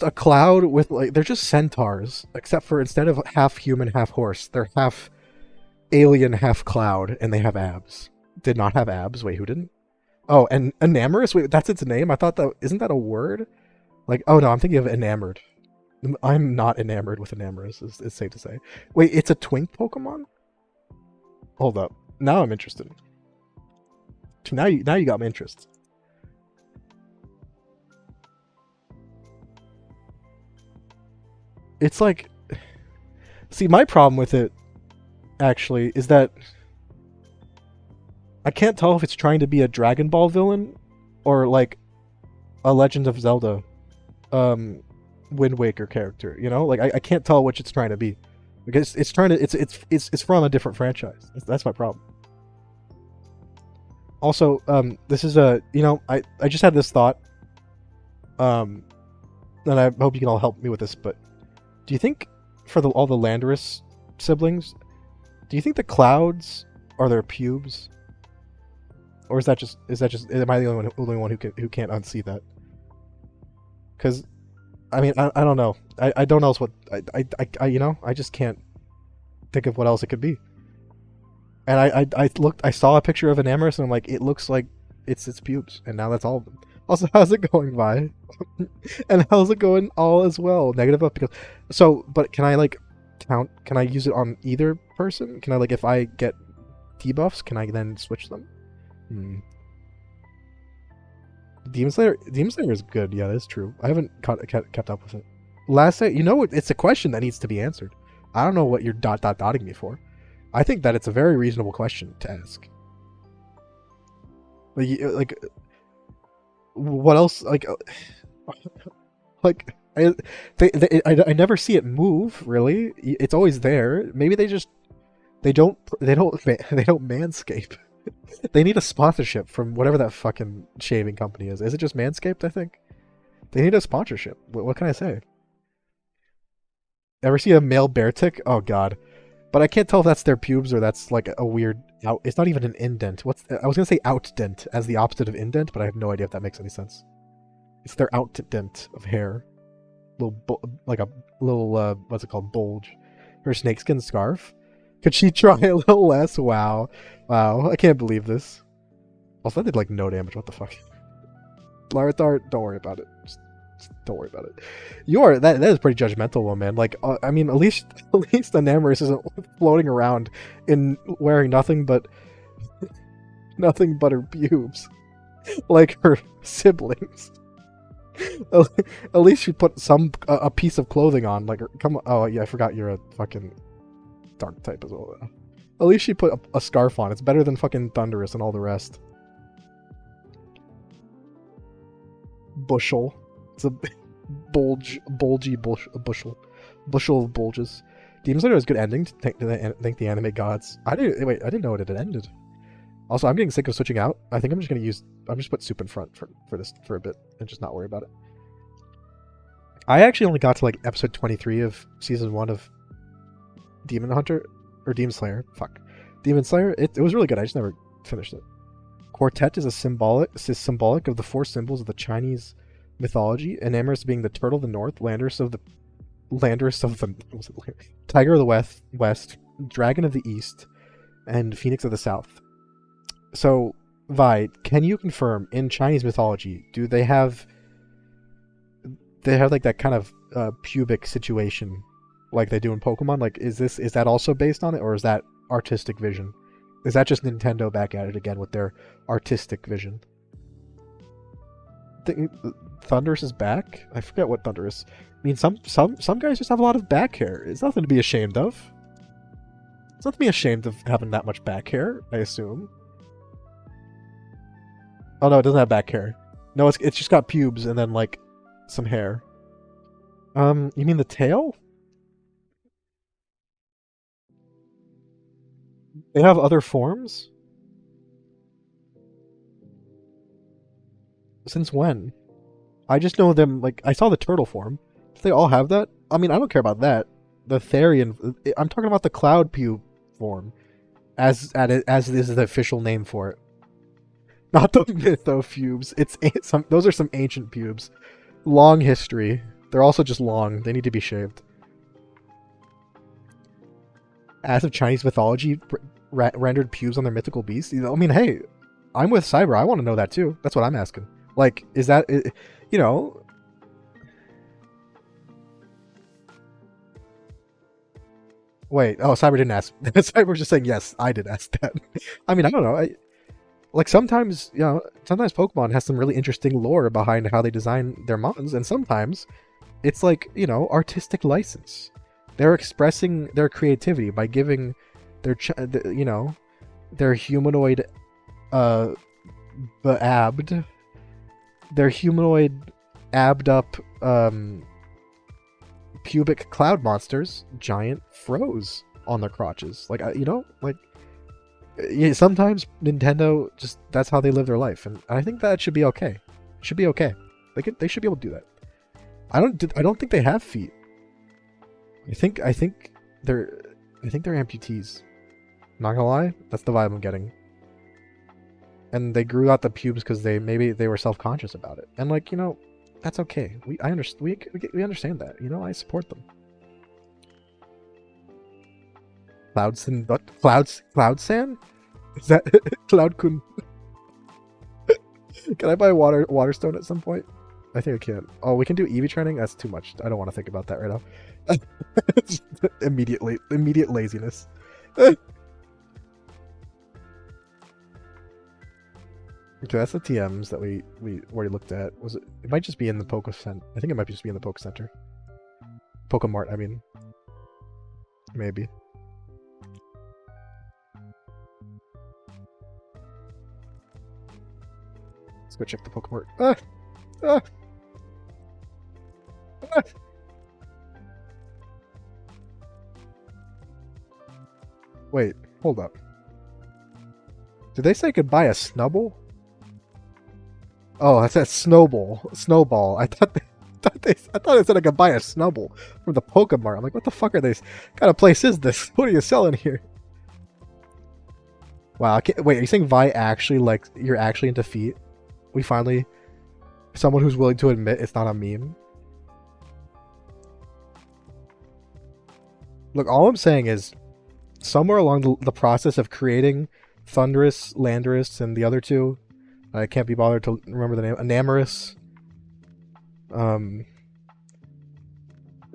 a cloud with like. They're just centaurs. Except for instead of half human, half horse, they're half alien, half cloud, and they have abs. Did not have abs. Wait, who didn't? Oh, and enamorous? Wait, that's its name? I thought that... Isn't that a word? Like, oh no, I'm thinking of enamored. I'm not enamored with enamorous, it's safe to say. Wait, it's a twink Pokemon? Hold up. Now I'm interested. Now you got my interest. It's like... See, my problem with it, actually, is that... I can't tell if it's trying to be a Dragon Ball villain or like a Legend of Zelda Wind Waker character, you know? Like I can't tell which it's trying to be. Because it's trying to it's from a different franchise. That's my problem. Also, this is a I just had this thought. And I hope you can all help me with this, but do you think for all the Landorus siblings, do you think the clouds are their pubes? Or is that just am I the only one who can't unsee that? Because I mean I don't know. I don't know what I just can't think of what else it could be. And I saw a picture of Enamorous and I'm like, it looks like it's its pubes, and now that's all of them. Also, how's it going, Vi? And how's it going all as well? Negative up because but can I like count? Can I use it on either person? Can I like if I get debuffs, can I then switch them? Demon Slayer is good. Yeah, that's true. I haven't kept up with it. Last night, it's a question that needs to be answered. I don't know what you're dotting me for. I think that it's a very reasonable question to ask. Like what else? Like I never see it move. Really, it's always there. Maybe they don't manscape. They need a sponsorship from whatever that fucking shaving company is. Is it just Manscaped, I think? They need a sponsorship. What can I say? Ever see a male bear tick? Oh god. But I can't tell if that's their pubes or that's like a weird out. It's not even an indent. I was gonna say outdent as the opposite of indent, but I have no idea if that makes any sense. It's their outdent of hair. Like a little what's it called? Bulge. Her snakeskin scarf. Could she try a little less? Wow. I can't believe this. Also, that did like no damage. What the fuck? Larithar, don't worry about it. Just don't worry about it. That is pretty judgmental, one man. Like, I mean, at least Enamorous isn't floating around in wearing nothing but her pubes. like her siblings. At least she put a piece of clothing on. Like, come on. Oh yeah, I forgot you're a fucking dark type as well. At least she put a scarf on. It's better than fucking Thunderous and all the rest. Bushel. It's a bushel of bulges. Demon Slayer has a good ending. Thank the anime gods. I didn't know it had ended. Also, I'm getting sick of switching out. I think I'm just put soup in front for this for a bit and just not worry about it. I actually only got to like episode 23 of season 1 of Demon Hunter or Demon Slayer. Fuck, Demon Slayer. It was really good. I just never finished it. Quartet is symbolic of the 4 symbols of the Chinese mythology. Enamorous being the turtle of the north, Landorus of the tiger of the west, dragon of the east, and phoenix of the south. So, Vi, can you confirm in Chinese mythology, do they have like that kind of pubic situation like they do in Pokemon? Like, is that also based on it, or is that artistic vision? Is that just Nintendo back at it again with their artistic vision? Thunderous is back? I forget what Thunderous. I mean, some guys just have a lot of back hair. It's nothing to be ashamed of. It's not to be ashamed of having that much back hair, I assume. Oh no, it doesn't have back hair. No, it's just got pubes and then like some hair. You mean the tail? They have other forms? Since when? I just know them, like, I saw the turtle form. Do they all have that? I mean, I don't care about that. The Therian... I'm talking about the cloud pube form. As this is the official name for it. Not the mythopubes. Those are some ancient pubes. Long history. They're also just long. They need to be shaved. As of Chinese mythology, rendered pubes on their mythical beasts. I mean, hey, I'm with Cyber. I want to know that too. That's what I'm asking. Like, is that, you know... Wait, oh, Cyber didn't ask. Cyber was just saying, yes, I did ask that. I mean, I don't know. Like, sometimes, you know, sometimes Pokemon has some really interesting lore behind how they design their mons, and sometimes it's like, you know, artistic license. They're expressing their creativity by giving their, you know, their humanoid, their humanoid, abbed up, pubic cloud monsters, giant froze on their crotches. Like, you know, like, yeah, sometimes Nintendo just, that's how they live their life, and I think that should be okay. It should be okay. They should be able to do that. I don't think they have feet. I think they're amputees. Not gonna lie, that's the vibe I'm getting. And they grew out the pubes because maybe they were self-conscious about it. And like, you know, that's okay. We understand that. You know, I support them. Cloud Sand? Is that Cloud-kun? Can I buy Waterstone at some point? I think I can. Oh, we can do Eevee training? That's too much. I don't want to think about that right now. Immediate laziness. Okay, that's the TMs that we already looked at. It might just be in the Poke Center. I think it might just be in the Poke Center. Pokemart, I mean. Maybe. Let's go check the Pokemart. Ah! Ah! Ah! Wait, hold up. Did they say goodbye a Snubble? Oh, I said Snowball. I thought they said I could buy a Snubble from the Pokemart. I'm like, what the fuck are they? What kind of place is this? What are you selling here? Wow. Wait, are you saying Vi actually, like, you're actually into feet? We finally, someone who's willing to admit it's not a meme. Look, all I'm saying is, somewhere along the process of creating Thundurus, Landorus, and the other two, I can't be bothered to remember the name, Enamorous,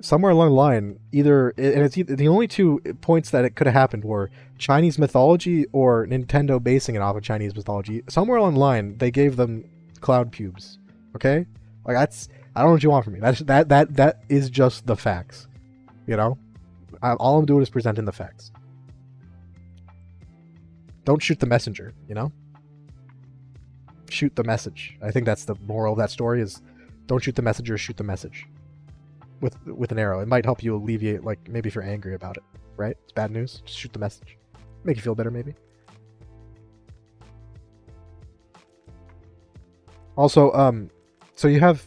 somewhere along the line, the only two points that it could have happened were Chinese mythology or Nintendo basing it off of Chinese mythology. Somewhere along the line, they gave them cloud pubes. Okay, like that's I don't know what you want from me. That is just the facts. You know, all I'm doing is presenting the facts. Don't shoot the messenger. You know, shoot the message. I think that's the moral of that story: is don't shoot the messenger, shoot the message. With an arrow. It might help you alleviate, like, maybe if you're angry about it, right? It's bad news. Just shoot the message. Make you feel better, maybe. Also, so you have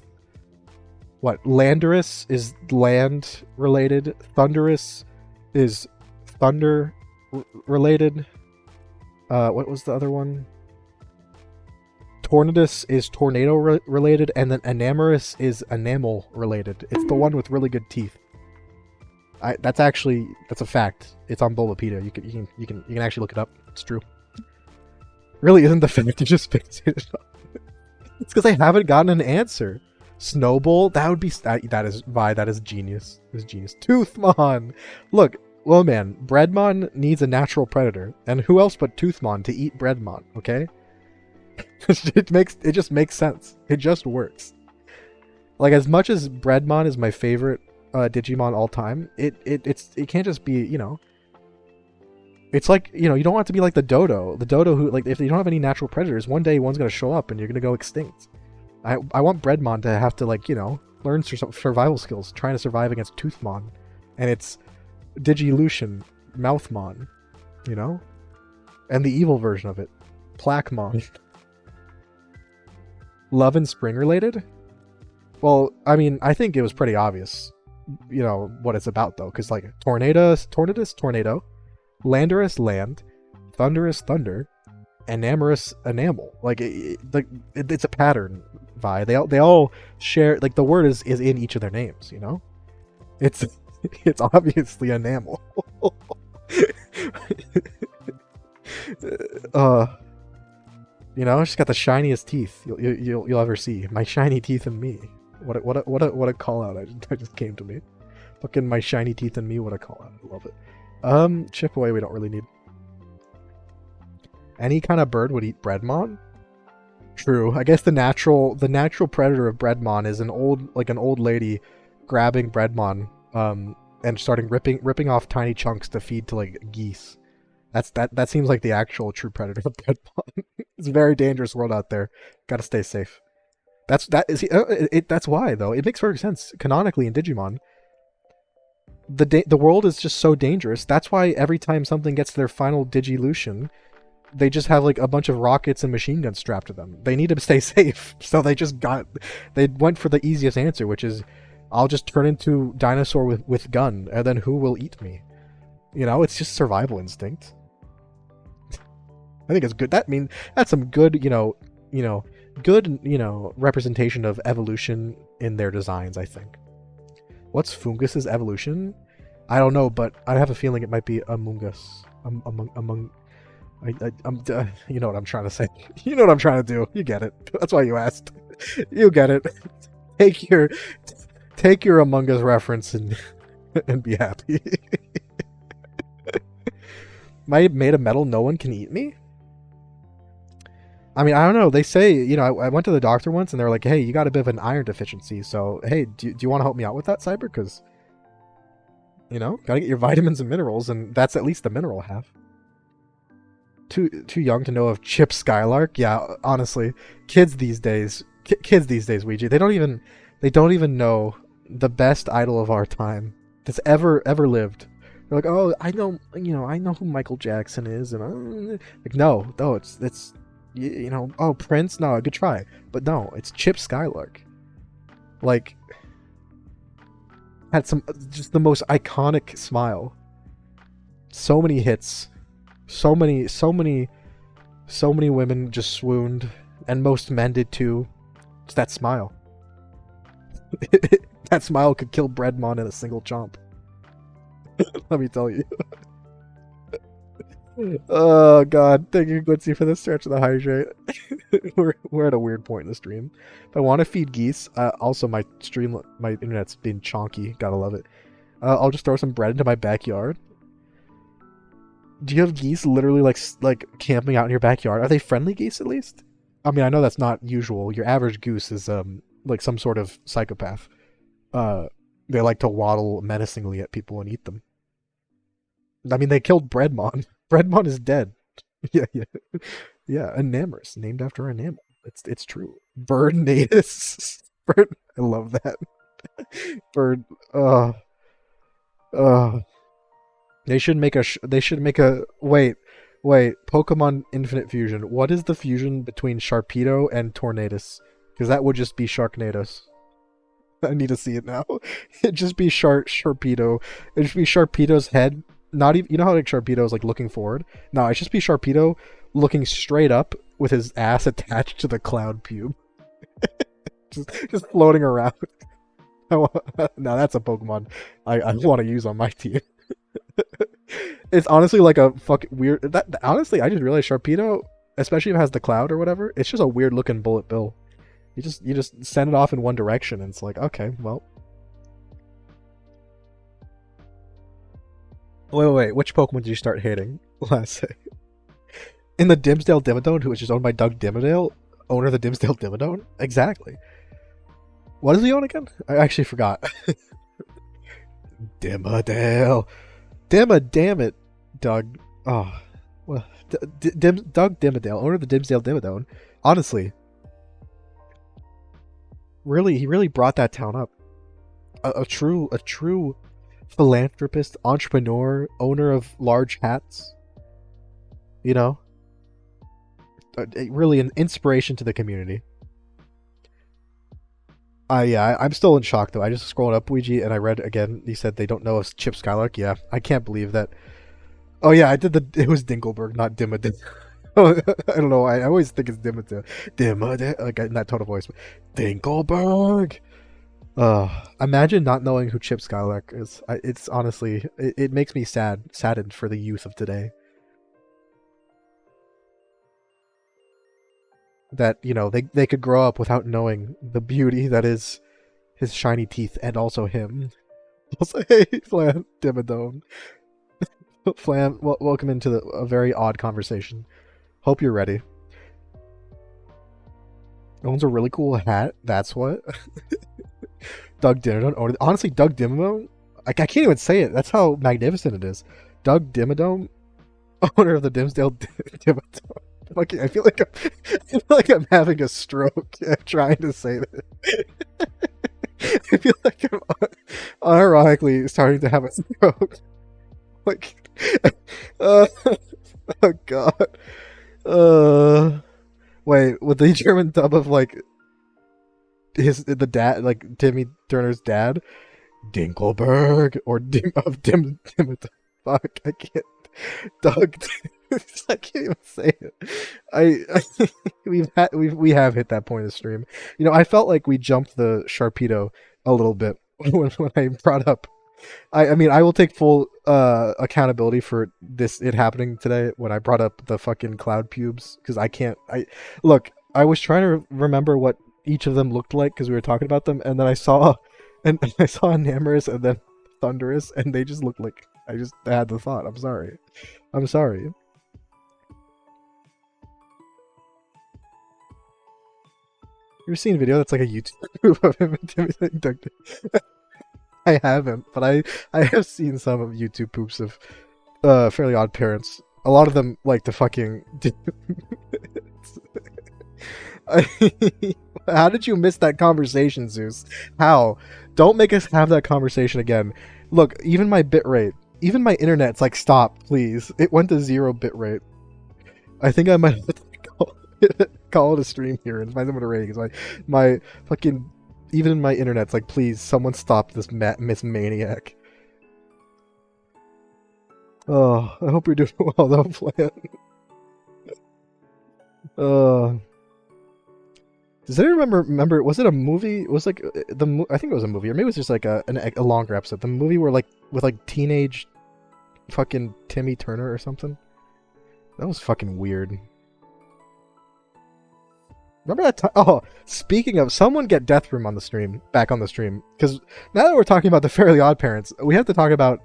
what? Landorus is land related. Thunderous is thunder related. What was the other one? Tornadus is tornado related, and then Enamorous is enamel related. It's the one with really good teeth. That's a fact. It's on Bulbapedia. You can actually look it up. It's true. Really isn't the fact you just picked it up. It's because I haven't gotten an answer. Snowball? That would be that is genius. That is genius. Toothmon. Look, well man, Breadmon needs a natural predator, and who else but Toothmon to eat Breadmon? Okay. It just makes sense. It just works. Like, as much as Breadmon is my favorite Digimon all time, it can't just be, you know. It's like, you know, you don't want it to be like the Dodo. The Dodo who, like, if you don't have any natural predators, one day one's gonna show up and you're gonna go extinct. I want Breadmon to have to, like, you know, learn some survival skills, trying to survive against Toothmon, and it's Digilution Mouthmon, you know, and the evil version of it, Plaquemon. Love and Spring related? Well, I mean, I think it was pretty obvious, you know, what it's about, though, because, like, Tornadus, tornado, Landorus, land, Thunderous, thunder, Enamorous, enamel. Like, it's a pattern, Vi. They all share, like, the word is in each of their names, you know? It's obviously enamel. You know, she's got the shiniest teeth you'll ever see. My shiny teeth and me. What a call out! I just came to me. Fucking my shiny teeth and me. What a call out! I love it. Chip away. We don't really need. Any kind of bird would eat Breadmon. True. I guess the natural predator of Breadmon is an old lady grabbing Breadmon and starting ripping off tiny chunks to feed to, like, geese. That seems like the actual true predator of Breadmon. It's a very dangerous world out there. Gotta stay safe. That's why, though. It makes perfect sense canonically in Digimon. The world is just so dangerous. That's why every time something gets to their final Digilution, they just have, like, a bunch of rockets and machine guns strapped to them. They need to stay safe, so they went for the easiest answer, which is, I'll just turn into dinosaur with gun, and then who will eat me? You know, it's just survival instinct. I think it's good. That's some good, representation of evolution in their designs, I think. What's Fungus's evolution? I don't know, but I have a feeling it might be Among Us. You know what I'm trying to say. You know what I'm trying to do. You get it. That's why you asked. You get it. Take your Among Us reference and be happy. Made of metal, no one can eat me? I mean, I don't know. They say, you know, I went to the doctor once and they're like, hey, you got a bit of an iron deficiency. So, hey, do you want to help me out with that, Cyber? Because, you know, gotta get your vitamins and minerals, and that's at least the mineral half. Too young to know of Chip Skylark? Yeah, honestly. Kids these days, Ouija, they don't even know the best idol of our time that's ever lived. They're like, oh, I know who Michael Jackson is, and like, no, it's you know, oh, Prince, no, good try, but no, it's Chip Skylark. Like, had just the most iconic smile. So many hits, so many women just swooned, and most men did too. It's that smile. That smile could kill Breadmon in a single chomp. Let me tell you. Oh god, thank you, Glitzy, for the stretch of the hydrate. We're at a weird point in the stream. If I want to feed geese, also my internet's been chonky. Gotta love it. I'll just throw some bread into my backyard. Do you have geese literally like camping out in your backyard? Are they friendly geese at least? I mean, I know that's not usual. Your average goose is like some sort of psychopath. Uh, they like to waddle menacingly at people and eat them. I mean, they killed Breadmon. Breadmon is dead. Yeah, yeah, yeah. Enamorous, named after an enamel. It's true. Bird natus. Bird. I love that. Bird. Uh. They should make a. They should make a. Wait. Pokemon Infinite Fusion. What is the fusion between Sharpedo and Tornadus? Because that would just be Sharknados. I need to see it now. It'd just be Sharpedo. It'd just be Sharpedo's head. Not even, you know how like Sharpedo is like looking forward? No, it'd just be Sharpedo looking straight up with his ass attached to the cloud pube. just floating around. Now that's a Pokemon I want to use on my team. It's honestly like a fucking weird. Honestly, I just realized Sharpedo, especially if it has the cloud or whatever, it's just a weird looking bullet bill. You just send it off in one direction, and it's like, okay, well. Wait. Which Pokemon did you start hating last day? In the Dimsdale Dimmadome, who was just owned by Doug Dimmadale, owner of the Dimsdale Dimmadome? Exactly. What does he own again? I actually forgot. Dimmadale. Damn it, Doug. Oh, well, Doug Dimmadale, owner of the Dimsdale Dimmadome. Honestly, he really brought that town up. A true philanthropist, entrepreneur, owner of large hats. You know, really an inspiration to the community. I'm still in shock though. I just scrolled up Ouija and I read again. He said they don't know if Chip Skylark. Yeah, I can't believe that. Oh yeah, it was Dinkelberg, not Dimmadale. I don't know. I always think it's Dimmadale, like in that tone of voice. Dinkelberg. Imagine not knowing who Chip Skylark is. It's honestly, it makes me saddened for the youth of today. That, you know, they could grow up without knowing the beauty that is his shiny teeth and also him. Also, hey, Flam, Dimmadome. Flam, welcome into a very odd conversation. Hope you're ready. Owns a really cool hat. That's what. Doug Dimmadome. Honestly, Doug Dimmadome. I can't even say it. That's how magnificent it is. Doug Dimmadome, owner of the Dimsdale Dimmadome. I feel like I'm having a stroke trying to say this. I feel like I'm unironically starting to have a stroke. Like, oh god. Wait, with the German dub of like the dad, like Timmy Turner's dad, Dinkelberg or Dim. Fuck, I can't. Doug. I can't even say it. We have hit that point in the stream. You know, I felt like we jumped the Sharpedo a little bit when I brought up. I mean, I will take full accountability for it happening today when I brought up the fucking cloud pubes because I can't. Look. I was trying to remember what each of them looked like because we were talking about them, and then I saw Enamorous and then Thunderous, and they just looked like I had the thought. I'm sorry. You ever seen a video that's like a YouTube of him intimidating Doug? I haven't, but I have seen some of YouTube poops of Fairly Odd Parents. A lot of them like to fucking. How did you miss that conversation, Zeus? How? Don't make us have that conversation again. Look, even my bitrate, even my internet's like, stop, please. It went to 0 bitrate. I think I might have to call it a stream here and find someone to rating. My fucking, even my internet's like, please, someone stop this Miss Maniac. Oh, I hope you're doing well though, Flan. Does anyone remember? Was it a movie? It was like I think it was a movie, or maybe it was just like a longer episode. The movie where like with like teenage fucking Timmy Turner or something. That was fucking weird. Remember that time? Oh, speaking of, someone get Death Room on the stream, back on the stream. Because now that we're talking about the Fairly Odd Parents, we have to talk about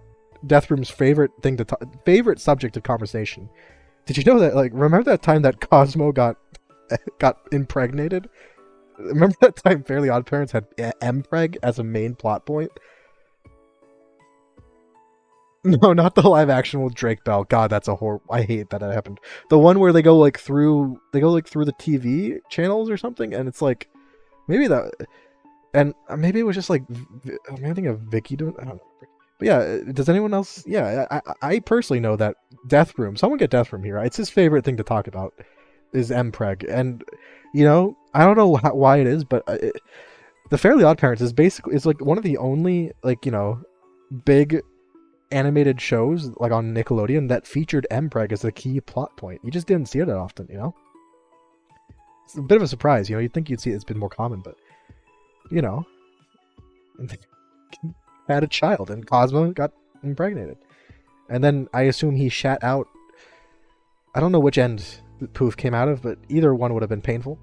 Death Room's favorite thing to favorite subject of conversation. Did you know that, like, remember that time that Cosmo got impregnated? Remember that time Fairly Odd Parents had Mpreg as a main plot point? No, not the live action with Drake Bell. God, that's a horror. I hate that happened. The one where they go like through the TV channels or something, and it's like maybe that, and maybe it was just like I'm thinking of Vicky doing. I don't know. But yeah, does anyone else? Yeah, I personally know that Death Room. Someone get Death Room here. It's his favorite thing to talk about is Mpreg, and you know I don't know why it is, but the Fairly Odd Parents is basically like one of the only like big animated shows like on Nickelodeon that featured Mpreg as a key plot point. You just didn't see it that often, It's a bit of a surprise, You'd think you'd see it's been more common, but had a child and Cosmo got impregnated. And then I assume he shat out. I don't know which end the poof came out of, but either one would have been painful.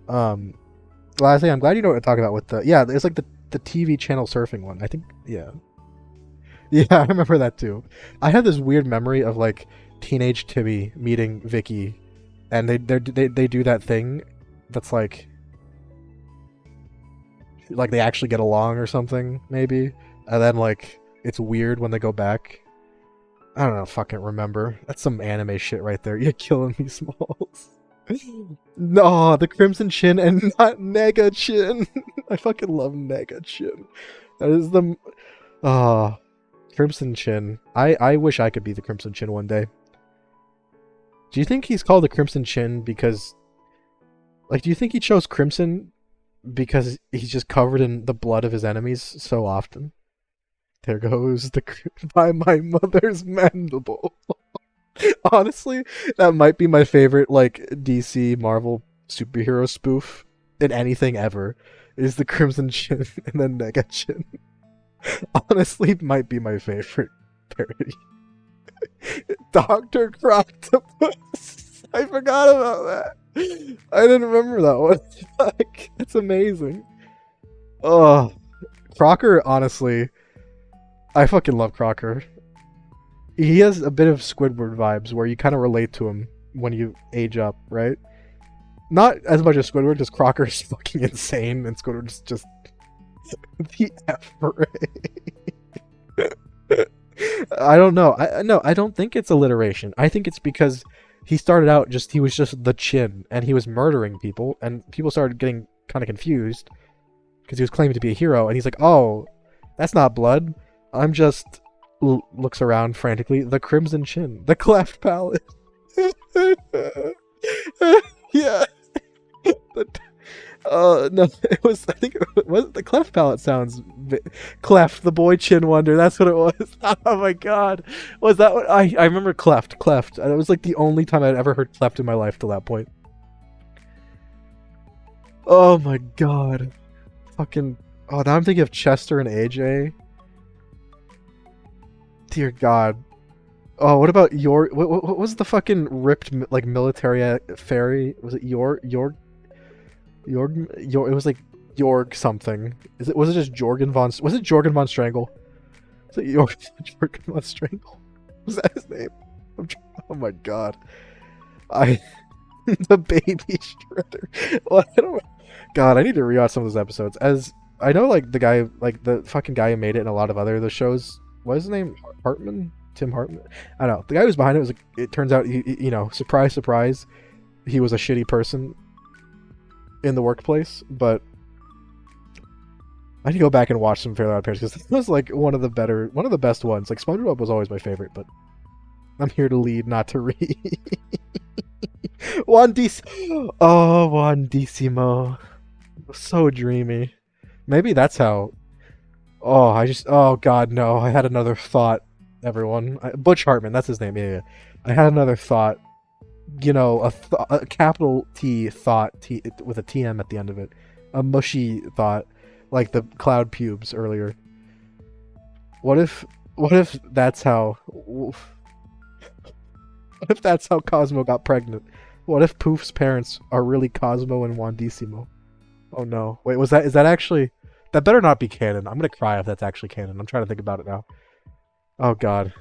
Lastly, I'm glad you know what to talk about with it's like the TV channel surfing one. I think, yeah. Yeah, I remember that too. I had this weird memory of like teenage Timmy meeting Vicky, and they do that thing that's like they actually get along or something maybe, and then like it's weird when they go back. I don't know, fucking remember. That's some anime shit right there. You're killing me, Smalls. No, the Crimson Chin and not Nega Chin. I fucking love Nega Chin. That is the Crimson Chin. I wish I could be the Crimson Chin one day. Do you think he's called the Crimson Chin because... Like, do you think he chose Crimson because he's just covered in the blood of his enemies so often? There goes by my mother's mandible. Honestly, that might be my favorite, like, DC Marvel superhero spoof in anything ever, is the Crimson Chin and then Nega Chin. Honestly, might be my favorite parody. Dr. Croctopus. I forgot about that. I didn't remember that one. Fuck, that's amazing. Oh, Crocker, honestly, I fucking love Crocker. He has a bit of Squidward vibes where you kind of relate to him when you age up, right? Not as much as Squidward, because Crocker is fucking insane, and Squidward's just the F ray. I don't know. I don't think it's alliteration. I think it's because he started out he was just the Chin, and he was murdering people, and people started getting kind of confused because he was claiming to be a hero, and he's like, oh, that's not blood. I'm just... looks around frantically. The Crimson Chin. The Cleft Palate. Yeah. No, it was, I think it was the Cleft Palate sounds Cleft, the boy Chin Wonder, that's what it was. Oh my god. Was that what I remember? Cleft. It was like the only time I'd ever heard Cleft in my life till that point. Oh my god. Fucking, oh, now I'm thinking of Chester and AJ. Dear god. Oh, what about what was the fucking ripped like military fairy? Was it Jorg? It was like Jorg something. Was it just Jorgen von? Was it Jorgen von Strangle? Was it Jorgen von Strangle? Was that his name? Oh my god! The baby shredder. Well, I don't. God, I need to rewatch some of those episodes. As I know, like the guy, like the fucking guy who made it, and a lot of other shows. What is his name? Hartman? Tim Hartman? I don't know. The guy who was behind it was like. It turns out, surprise, surprise, he was a shitty person in the workplace, but I need to go back and watch some Fairly Odd Parents because it was like one of the best ones. Like SpongeBob was always my favorite, but I'm here to lead, not to read. Juan Decimo. So dreamy. Maybe that's how. Oh god, no. I had another thought, everyone. Butch Hartman, that's his name. Yeah. I had another thought. A capital T thought with a TM at the end of it. A mushy thought, like the cloud pubes earlier. What if that's how? What if that's how Cosmo got pregnant? What if Poof's parents are really Cosmo and Wandissimo? Oh no. Wait, is that actually... That better not be canon. I'm gonna cry if that's actually canon. I'm trying to think about it now. Oh god.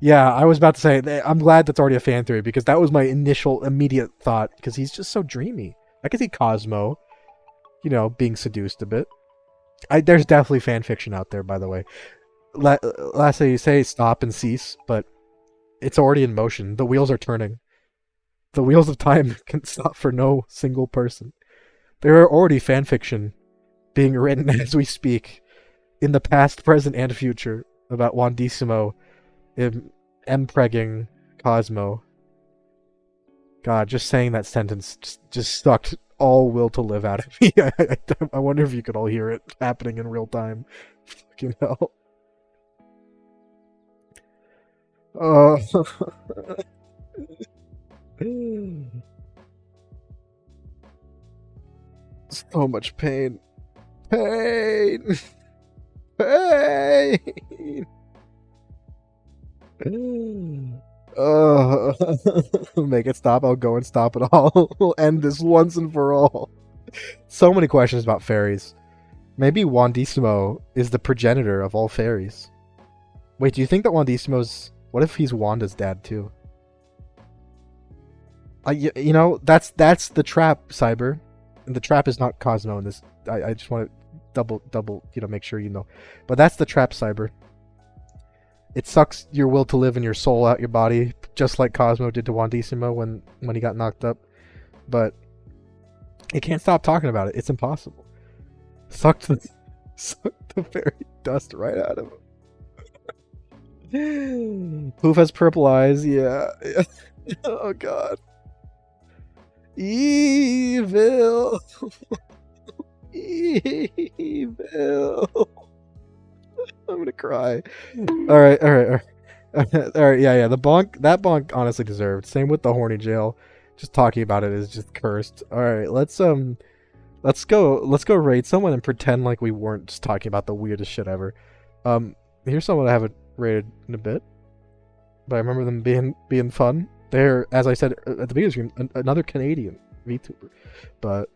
Yeah, I was about to say, I'm glad that's already a fan theory, because that was my initial, immediate thought, because he's just so dreamy. I could see Cosmo, you know, being seduced a bit. There's definitely fan fiction out there, by the way. Lastly, you say stop and cease, but it's already in motion. The wheels are turning. The wheels of time can stop for no single person. There are already fan fiction being written as we speak, in the past, present, and future, about Wandissimo empregging Cosmo. God, just saying that sentence just sucked all will to live out of me. I wonder if you could all hear it happening in real time. Fucking hell. So much pain. Pain! Pain! Make it stop, I'll go and stop it all. We'll end this once and for all. So many questions about fairies. Maybe Wandissimo is the progenitor of all fairies. Wait, do you think that Wandissimo's... What if he's Wanda's dad too? You know, that's the trap, Cyber. And the trap is not Cosmo in this. I just want to double, you know, make sure you know. But that's the trap, Cyber. It sucks your will to live and your soul out your body, just like Cosmo did to Wandissimo when he got knocked up. But it can't stop talking about it. It's impossible. Sucked the fairy dust right out of him. Poof has purple eyes, yeah. Oh god. Evil. Evil. I'm gonna cry. Alright. Alright, yeah. That bonk honestly deserved. Same with the horny jail. Just talking about it is just cursed. Alright, let's go raid someone and pretend like we weren't just talking about the weirdest shit ever. Here's someone I haven't raided in a bit, but I remember them being fun. They're, as I said at the beginning of the stream, another Canadian VTuber. But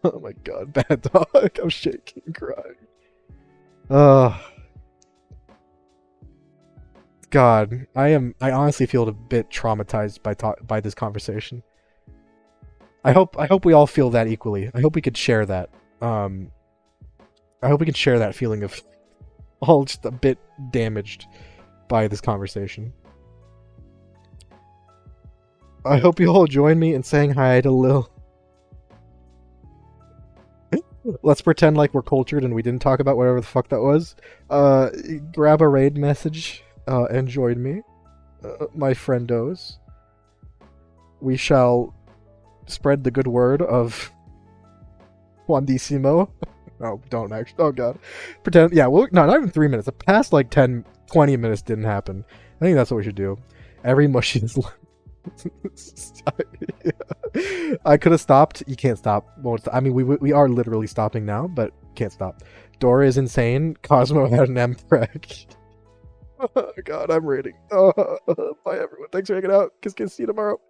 oh my god, bad dog. I'm shaking and crying. God, I honestly feel a bit traumatized by this conversation. I hope we all feel that equally. I hope we could share that. I hope we can share that feeling of all just a bit damaged by this conversation. I hope you all join me in saying hi to Lil. Let's pretend like we're cultured and we didn't talk about whatever the fuck that was. Grab a raid message and join me, my friendos. We shall spread the good word of Wandissimo. Oh, don't actually. Oh god. Pretend. Yeah, well, no, not even 3 minutes. The past like 10, 20 minutes didn't happen. I think that's what we should do. Every mushy is. I could have stopped. You can't stop. I mean, we are literally stopping now, but can't stop. Dora is insane. Cosmo had an MPreg. Oh god, I'm raiding. Bye everyone. Thanks for hanging out. Kiss, see you tomorrow.